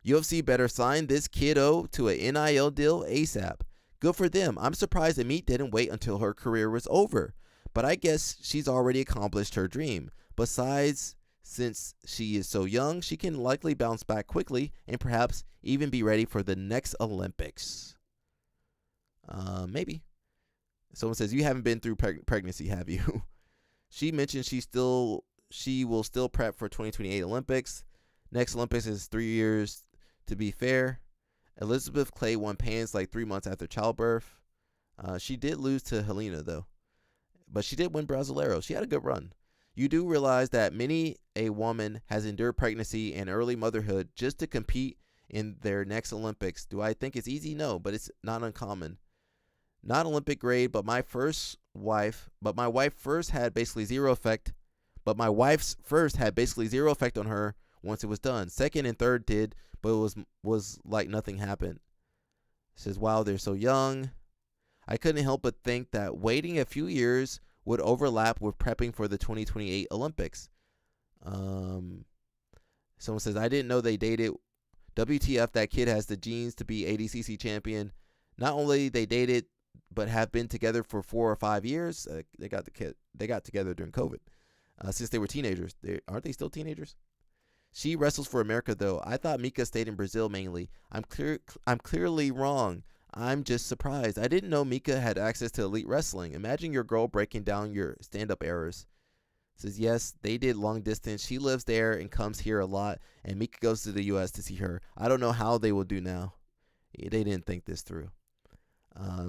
UFC better sign this kiddo to an NIL deal ASAP. Good for them. I'm surprised Amit didn't wait until her career was over. But I guess she's already accomplished her dream. Besides, since she is so young, she can likely bounce back quickly and perhaps even be ready for the next Olympics. Maybe. Someone says, you haven't been through pregnancy, have you? She mentioned she will still prep for 2028 Olympics. Next Olympics is 3 years to be fair. Elizabeth Clay won pans like 3 months after childbirth. She did lose to Helena, though. But she did win Brasileiro. She had a good run. You do realize that many a woman has endured pregnancy and early motherhood just to compete in their next Olympics. Do I think it's easy? No, but it's not uncommon. Not Olympic grade, but my wife first had basically zero effect. But my wife's first had basically zero effect on her once it was done. Second and third did, but it was like nothing happened. It says, wow, they're so young. I couldn't help but think that waiting a few years would overlap with prepping for the 2028 Olympics. Someone says, I didn't know they dated. WTF, that kid has the genes to be ADCC champion. Not only they dated, but have been together for 4 or 5 years. They got together during COVID. Since they were teenagers. Aren't they still teenagers? She wrestles for America, though. I thought Mika stayed in Brazil mainly. I'm clearly wrong. I'm just surprised. I didn't know Mika had access to elite wrestling. Imagine your girl breaking down your stand-up errors. Says, yes, they did long distance. She lives there and comes here a lot, and Mika goes to the U.S. to see her. I don't know how they will do now. They didn't think this through.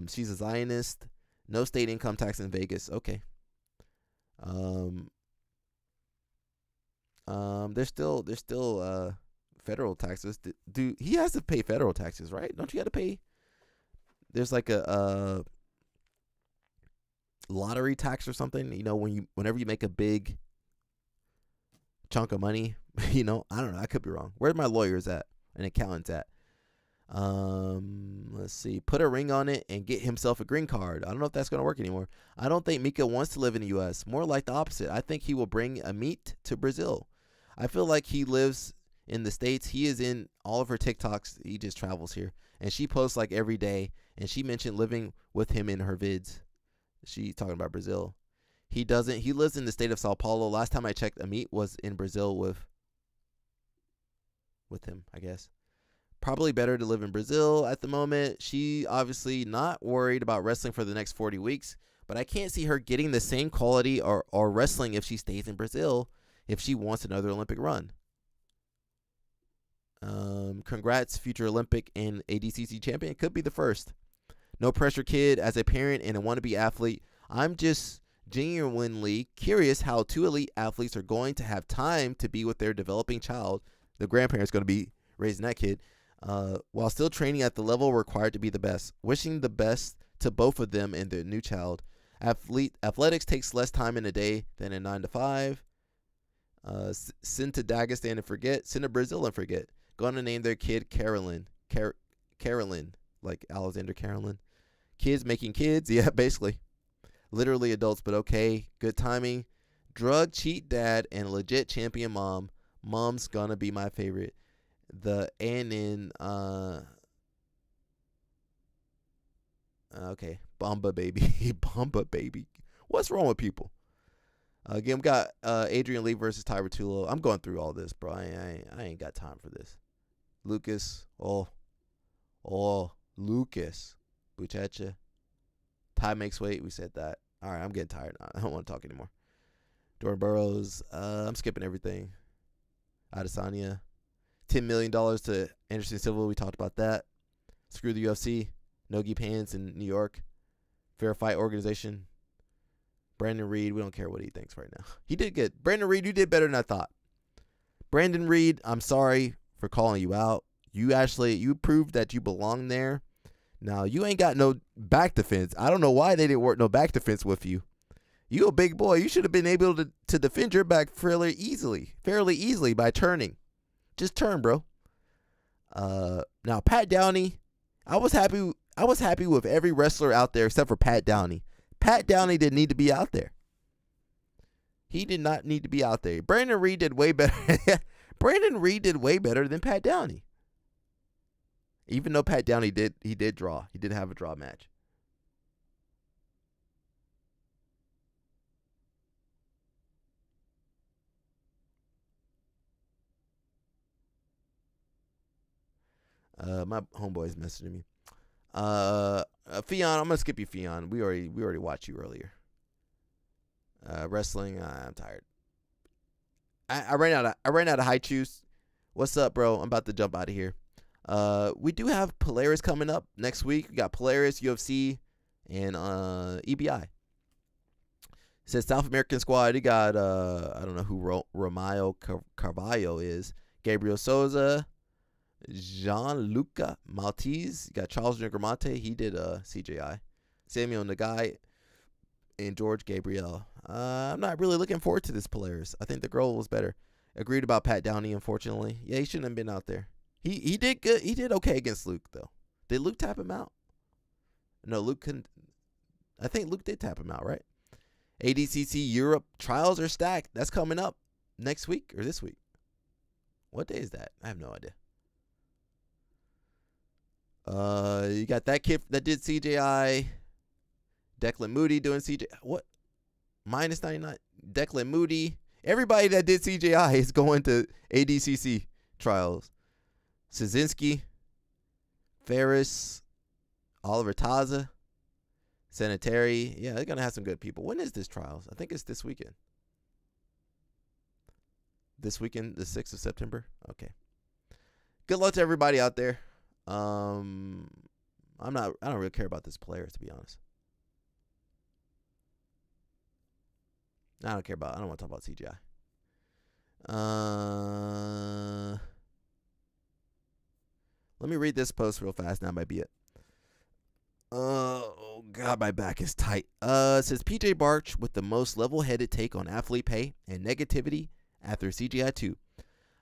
She's a Zionist. No state income tax in Vegas. Okay. There's still federal taxes. He has to pay federal taxes, right? Don't you have to pay? There's like a lottery tax or something. You know, whenever you make a big chunk of money, I don't know. I could be wrong. Where's my lawyers at and accountants at? Let's see. Put a ring on it and get himself a green card. I don't know if that's going to work anymore. I don't think Mika wants to live in the U.S. More like the opposite. I think he will bring Amit to Brazil. I feel like he lives in the States. He is in all of her TikToks. He just travels here. And she posts like every day. And she mentioned living with him in her vids. She talking about Brazil. He doesn't. He lives in the state of Sao Paulo. Last time I checked, Amit was in Brazil with him, I guess. Probably better to live in Brazil at the moment. She obviously not worried about wrestling for the next 40 weeks. But I can't see her getting the same quality or wrestling if she stays in Brazil if she wants another Olympic run. Congrats, future Olympic and ADCC champion. Could be the first. No pressure, kid. As a parent and a wannabe athlete, I'm just genuinely curious how 2 elite athletes are going to have time to be with their developing child. The grandparent's going to be raising that kid while still training at the level required to be the best. Wishing the best to both of them and their new child. Athletics takes less time in a day than a 9 to 5. Send to Dagestan and forget. Send to Brazil and forget. Going to name their kid Carolyn. Carolyn, like Alexander Carolyn. Kids making kids. Yeah, basically. Literally adults, but okay. Good timing. Drug cheat dad and legit champion mom. Mom's gonna be my favorite. The Anin, okay. Bamba baby. Bamba baby. What's wrong with people? Again, we got Adrian Lee versus Ty Rotullo. I'm going through all this, bro. I ain't got time for this. Lucas. Lucas. Buchecha. Ty makes weight. We said that. All right, I'm getting tired now. I don't want to talk anymore. Jordan Burroughs. I'm skipping everything. Adesanya. $10 million to Anderson Silva. We talked about that. Screw the UFC. Nogi Pants in New York. Fair Fight Organization. Brandon Reed. We don't care what he thinks right now. He did good. Brandon Reed, you did better than I thought. Brandon Reed, I'm sorry for calling you out. You proved that you belong there. Now, you ain't got no back defense. I don't know why they didn't work no back defense with you. You a big boy. You should have been able to defend your back fairly easily by turning. Just turn, bro. Now, Pat Downey, I was happy with every wrestler out there except for Pat Downey. Pat Downey didn't need to be out there. He did not need to be out there. Brandon Reed did way better. Brandon Reed did way better than Pat Downey. Even though Pat Downey did draw. He did have a draw match. My homeboy's messaging me. Fion, I'm gonna skip you, Fion. We already watched you earlier. Wrestling, I'm tired. I ran out of high chews. What's up, bro? I'm about to jump out of here. We do have Polaris coming up next week. We got Polaris, UFC, and EBI. It says South American squad. You got I don't know who Romayo Carvalho is. Gabriel Souza, Gianluca Maltese. You got Charles Negromante. He did CJI. Samuel Nagai and George Gabriel. I'm not really looking forward to this Polaris. I think the girl was better. Agreed about Pat Downey, unfortunately. Yeah, he shouldn't have been out there. He did good. He did okay against Luke, though. Did Luke tap him out? No, Luke couldn't. I think Luke did tap him out, right? ADCC Europe trials are stacked. That's coming up next week or this week. What day is that? I have no idea. You got that kid that did CJI. Declan Moody doing CJI. What? Minus 99. Declan Moody. Everybody that did CJI is going to ADCC trials. Szynski, Ferris, Oliver Taza, Sanitary. Yeah, they're going to have some good people. When is this trials? I think it's this weekend. This weekend, the 6th of September? Okay. Good luck to everybody out there. I don't really care about this player, to be honest. I don't want to talk about CGI. Let me read this post real fast. That might be it. Oh, God, my back is tight. It says, PJ Barch with the most level-headed take on athlete pay and negativity after CGI 2.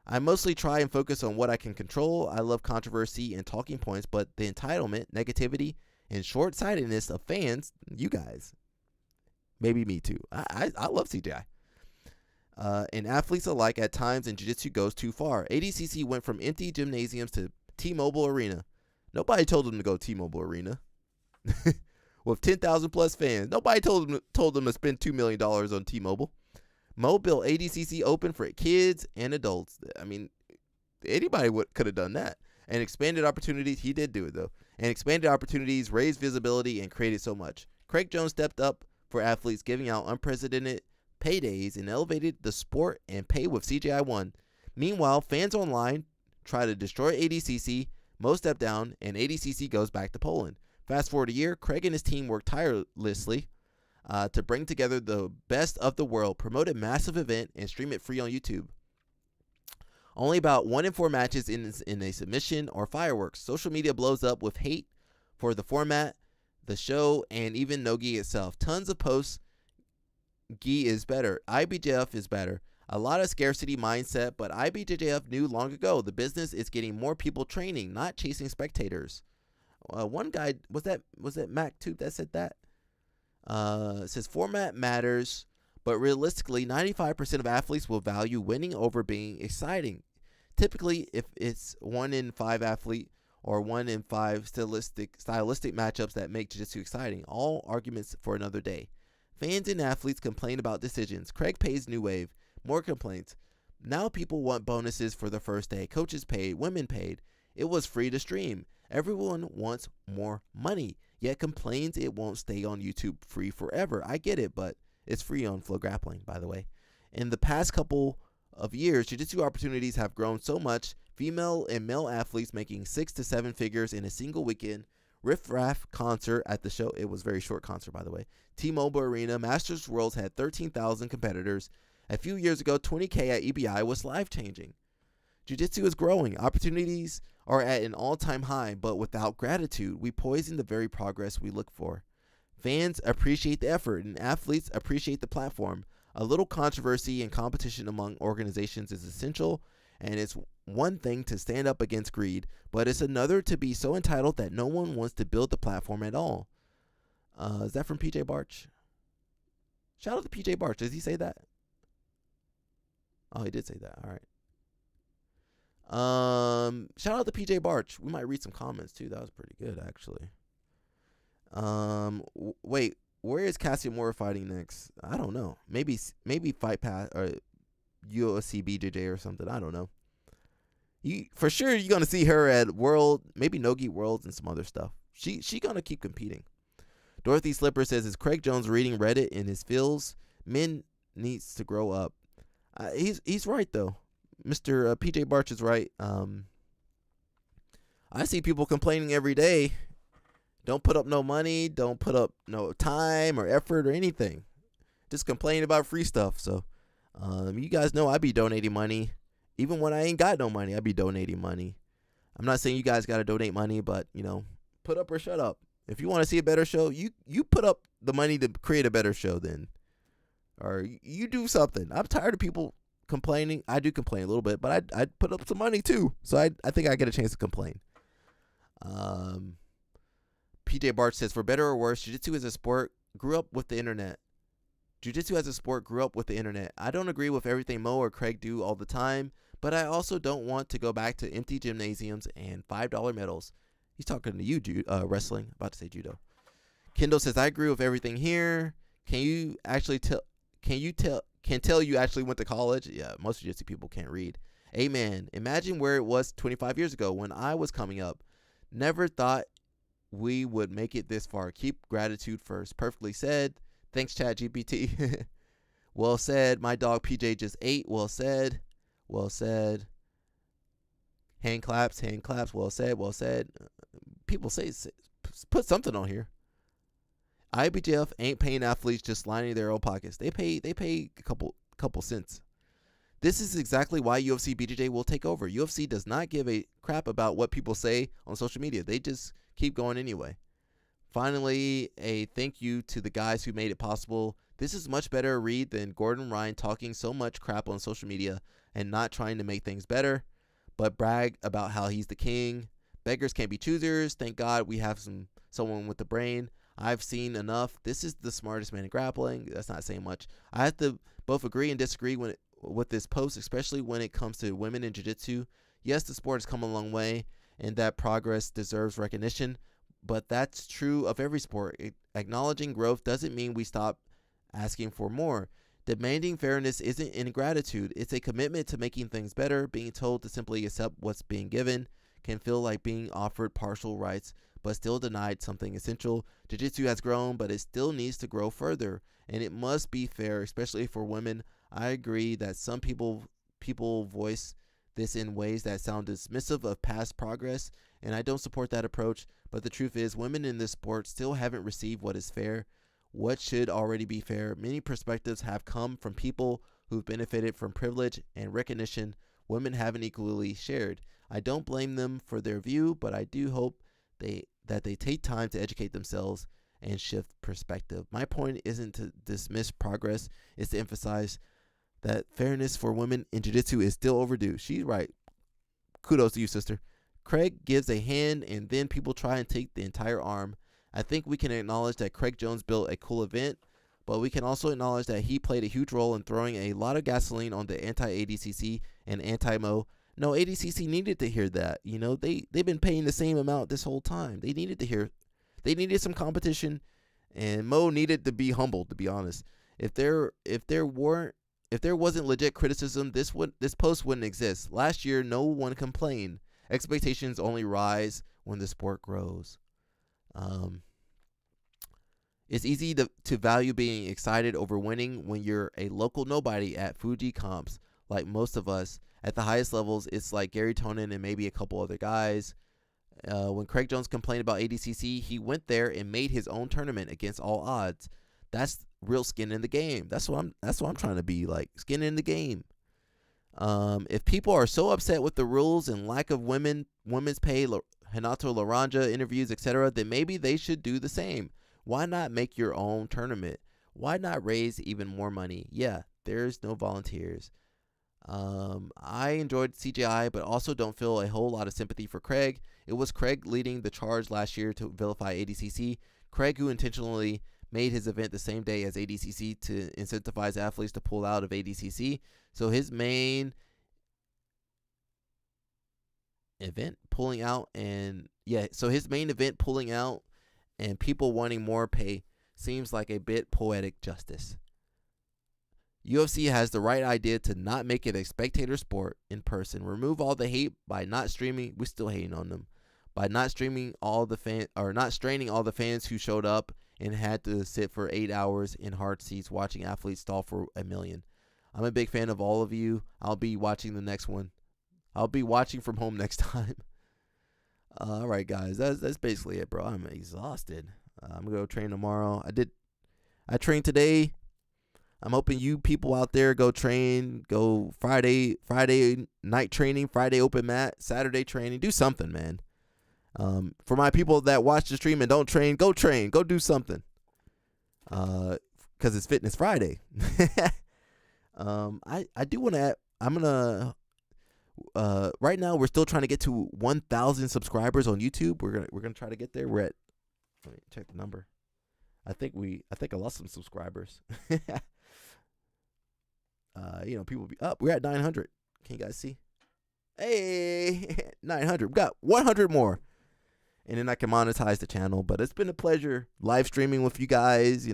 I mostly try and focus on what I can control. I love controversy and talking points, but the entitlement, negativity, and short-sightedness of fans, you guys, maybe me too. I love CGI. And athletes alike at times in jiu-jitsu goes too far. ADCC went from empty gymnasiums to T-Mobile Arena. Nobody told them to go T-Mobile Arena. With 10,000 plus fans. Nobody told them to spend $2 million on T-Mobile. Mo built ADCC open for kids and adults. I mean, anybody could have done that. And expanded opportunities. He did do it, though. And expanded opportunities, raised visibility, and created so much. Craig Jones stepped up for athletes, giving out unprecedented paydays and elevated the sport and pay with CGI 1. Meanwhile, fans online try to destroy ADCC. Mo stepped down, and ADCC goes back to Poland. Fast forward a year, Craig and his team worked tirelessly to bring together the best of the world, promote a massive event, and stream it free on YouTube. Only about 1 in 4 matches in a submission or fireworks. Social media blows up with hate for the format, the show, and even no-gi itself. Tons of posts. Gi is better. IBJF is better. A lot of scarcity mindset, but IBJJF knew long ago the business is getting more people training, not chasing spectators. One guy, was that MacTube that said that? Says format matters, but realistically, 95% of athletes will value winning over being exciting. Typically, if it's 1 in 5 athlete or 1 in 5 stylistic matchups that make jiu-jitsu exciting, all arguments for another day. Fans and athletes complain about decisions. Craig pays New Wave. More complaints. Now people want bonuses for the first day. Coaches paid. Women paid. It was free to stream. Everyone wants more money, yet complains it won't stay on YouTube free forever. I get it, but it's free on Flow Grappling, by the way. In the past couple of years, jiu-jitsu opportunities have grown so much. Female and male athletes making 6 to 7 figures in a single weekend. Riff Raff concert at the show. It was a very short concert, by the way. T-Mobile Arena. Masters Worlds had 13,000 competitors. A few years ago, 20K at EBI was life-changing. Jiu-jitsu is growing. Opportunities are at an all-time high, but without gratitude, we poison the very progress we look for. Fans appreciate the effort, and athletes appreciate the platform. A little controversy and competition among organizations is essential, and it's one thing to stand up against greed, but it's another to be so entitled that no one wants to build the platform at all. Is that from PJ Barch? Shout out to PJ Barch. Does he say that? Oh, he did say that. All right. Shout out to PJ Barch. We might read some comments too. That was pretty good, actually. Wait, where is Cassie Moore fighting next? I don't know. Maybe Fight Pass or UFC BJJ or something. I don't know. For sure you're gonna see her at World, maybe Nogi Worlds and some other stuff. She gonna keep competing. Dorothy Slipper says, "Is Craig Jones reading Reddit in his feels? Men needs to grow up." He's right though. Mr. PJ Barch is right. I see people complaining every day. Don't put up no money. Don't put up no time or effort or anything. Just complain about free stuff. So, you guys know I be donating money. Even when I ain't got no money, I be donating money. I'm not saying you guys got to donate money, but, put up or shut up. If you want to see a better show, you put up the money to create a better show then. Or you do something. I'm tired of people complaining. I do complain a little bit, but I'd put up some money too. So I think I get a chance to complain. PJ Barch says, "For better or worse, jiu-jitsu as a sport grew up with the internet. Jiu-jitsu as a sport grew up with the internet. I don't agree with everything Mo or Craig do all the time, but I also don't want to go back to empty gymnasiums and $5 medals." He's talking to you, wrestling. About to say judo. Kendall says, "I agree with everything here. Can you tell you actually went to college?" Yeah, most jiu-jitsu people can't read. Amen. Imagine where it was 25 years ago when I was coming up. Never thought we would make it this far. Keep gratitude first. Perfectly said. Thanks, ChatGPT. Well said. My dog PJ just ate. Well said. Well said. Hand claps. Hand claps. Well said. Well said. People say put something on here. IBJF ain't paying athletes just lining their own pockets. They pay a couple cents. This is exactly why UFC BJJ will take over. UFC does not give a crap about what people say on social media. They just keep going anyway. Finally, a thank you to the guys who made it possible. This is much better a read than Gordon Ryan talking so much crap on social media and not trying to make things better, but brag about how he's the king. Beggars can't be choosers. Thank God we have someone with the brain. I've seen enough. This is the smartest man in grappling. That's not saying much. I have to both agree and disagree with this post, especially when it comes to women in jiu-jitsu. Yes, the sport has come a long way, and that progress deserves recognition, but that's true of every sport. Acknowledging growth doesn't mean we stop asking for more. Demanding fairness isn't ingratitude. It's a commitment to making things better. Being told to simply accept what's being given can feel like being offered partial rights but still denied something essential. Jiu-jitsu has grown, but it still needs to grow further, and it must be fair, especially for women. I agree that some people voice this in ways that sound dismissive of past progress, and I don't support that approach, but the truth is women in this sport still haven't received what is fair, what should already be fair. Many perspectives have come from people who've benefited from privilege and recognition women haven't equally shared. I don't blame them for their view, but I do hope that they take time to educate themselves and shift perspective. My point isn't to dismiss progress, it's to emphasize that fairness for women in jiu-jitsu is still overdue. She's right. Kudos to you, sister. Craig gives a hand and then people try and take the entire arm. I think we can acknowledge that Craig Jones built a cool event, but we can also acknowledge that he played a huge role in throwing a lot of gasoline on the anti-ADCC and anti-Mo. No, ADCC needed to hear that. They've been paying the same amount this whole time. They needed to hear. They needed some competition, And Mo needed to be humbled, to be honest. If there wasn't legit criticism, this post wouldn't exist. Last year, no one complained. Expectations only rise when the sport grows. It's easy to value being excited over winning when you're a local nobody at Fuji comps, like most of us. At the highest levels, it's like Gary Tonin and maybe a couple other guys. When Craig Jones complained about ADCC, he went there and made his own tournament against all odds. That's real skin in the game. That's what I'm trying to be, like, skin in the game. If people are so upset with the rules and lack of women's pay, Hanato Laranja interviews, etc., then maybe they should do the same. Why not make your own tournament? Why not raise even more money? Yeah, there's no volunteers. I enjoyed CJI, but also don't feel a whole lot of sympathy for Craig. It was Craig leading the charge last year to vilify ADCC. Craig, who intentionally made his event the same day as ADCC to incentivize athletes to pull out of ADCC. So his main event pulling out and people wanting more pay seems like a bit poetic justice. UFC has the right idea to not make it a spectator sport in person. Remove all the hate by not streaming. We're still hating on them. By not streaming all the not straining all the fans who showed up and had to sit for 8 hours in hard seats watching athletes stall for $1 million. I'm a big fan of all of you. I'll be watching the next one. I'll be watching from home next time. All right, guys. That's basically it, bro. I'm exhausted. I'm going to go train tomorrow. I trained today. I'm hoping you people out there go train. Go Friday night training, Friday open mat, Saturday training. Do something, man. For my people that watch the stream and don't train. Go do something. Because it's Fitness Friday. I do want to. I'm gonna. Right now we're still trying to get to 1,000 subscribers on YouTube. We're gonna try to get there. We're at. Let me check the number. I think I lost some subscribers. People be up. We're at 900. Can you guys see? Hey, 900. We got 100 more, and then I can monetize the channel. But it's been a pleasure live streaming with you guys.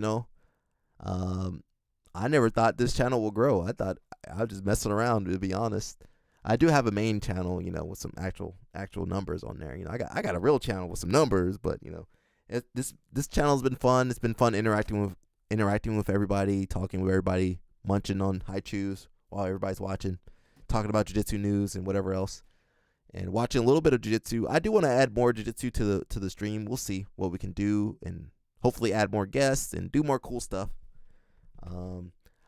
I never thought this channel will grow. I thought I was just messing around, to be honest. I do have a main channel, with some actual numbers on there. I got a real channel with some numbers, but this channel's been fun. It's been fun interacting with everybody, talking with everybody, munching on high chews while everybody's watching, talking about jiu-jitsu news and whatever else, and watching a little bit of jiu-jitsu. I do want to add more jiu-jitsu to the stream. We'll see what we can do, and hopefully add more guests and do more cool stuff.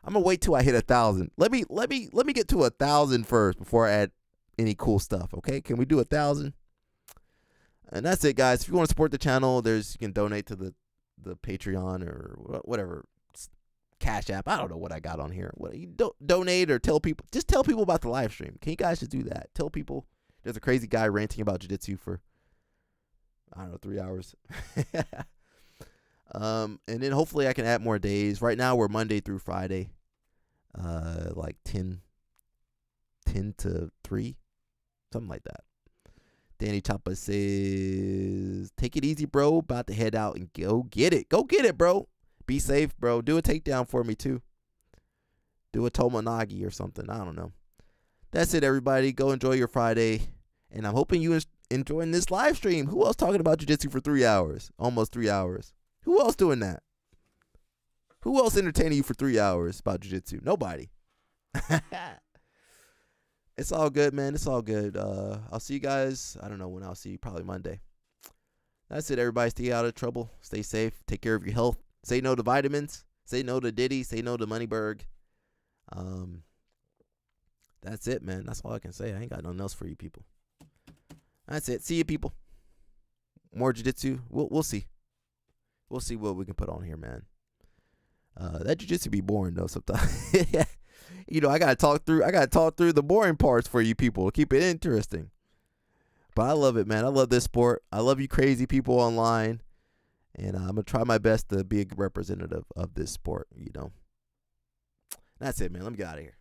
I'm gonna wait till I hit 1,000. Let me get to 1,000 first before I add any cool stuff. Okay, can we do 1,000? And that's it, guys. If you want to support the channel, you can donate to the Patreon or whatever Cash App. I don't know what I got on here. What you donate or tell people? Just tell people about the live stream. Can you guys just do that? Tell people there's a crazy guy ranting about jiu-jitsu for 3 hours. And then hopefully I can add more days. Right now we're Monday through Friday, like 10 to 3, something like that. Danny Choppa says, take it easy, bro. About to head out and go get it. Go get it, bro. Be safe, bro. Do a takedown for me, too. Do a Tomonagi or something. I don't know. That's it, everybody. Go enjoy your Friday. And I'm hoping you enjoying this live stream. Who else talking about jiu-jitsu for 3 hours? Almost 3 hours. Who else doing that? Who else entertaining you for 3 hours about jiu-jitsu? Nobody. It's all good, man. It's all good. I'll see you guys. I don't know when I'll see you. Probably Monday. That's it, everybody. Stay out of trouble. Stay safe. Take care of your health. Say no to vitamins. Say no to Diddy. Say no to Moneyberg. That's it, man. That's all I can say. I ain't got nothing else for you people. That's it. See you, people. More jiu-jitsu. We'll see. We'll see what we can put on here, man. That jiu-jitsu be boring though sometimes. I gotta talk through the boring parts for you people to keep it interesting. But I love it, man. I love this sport. I love you crazy people online. And I'm gonna try my best to be a representative of this sport, That's it, man. Let me get out of here.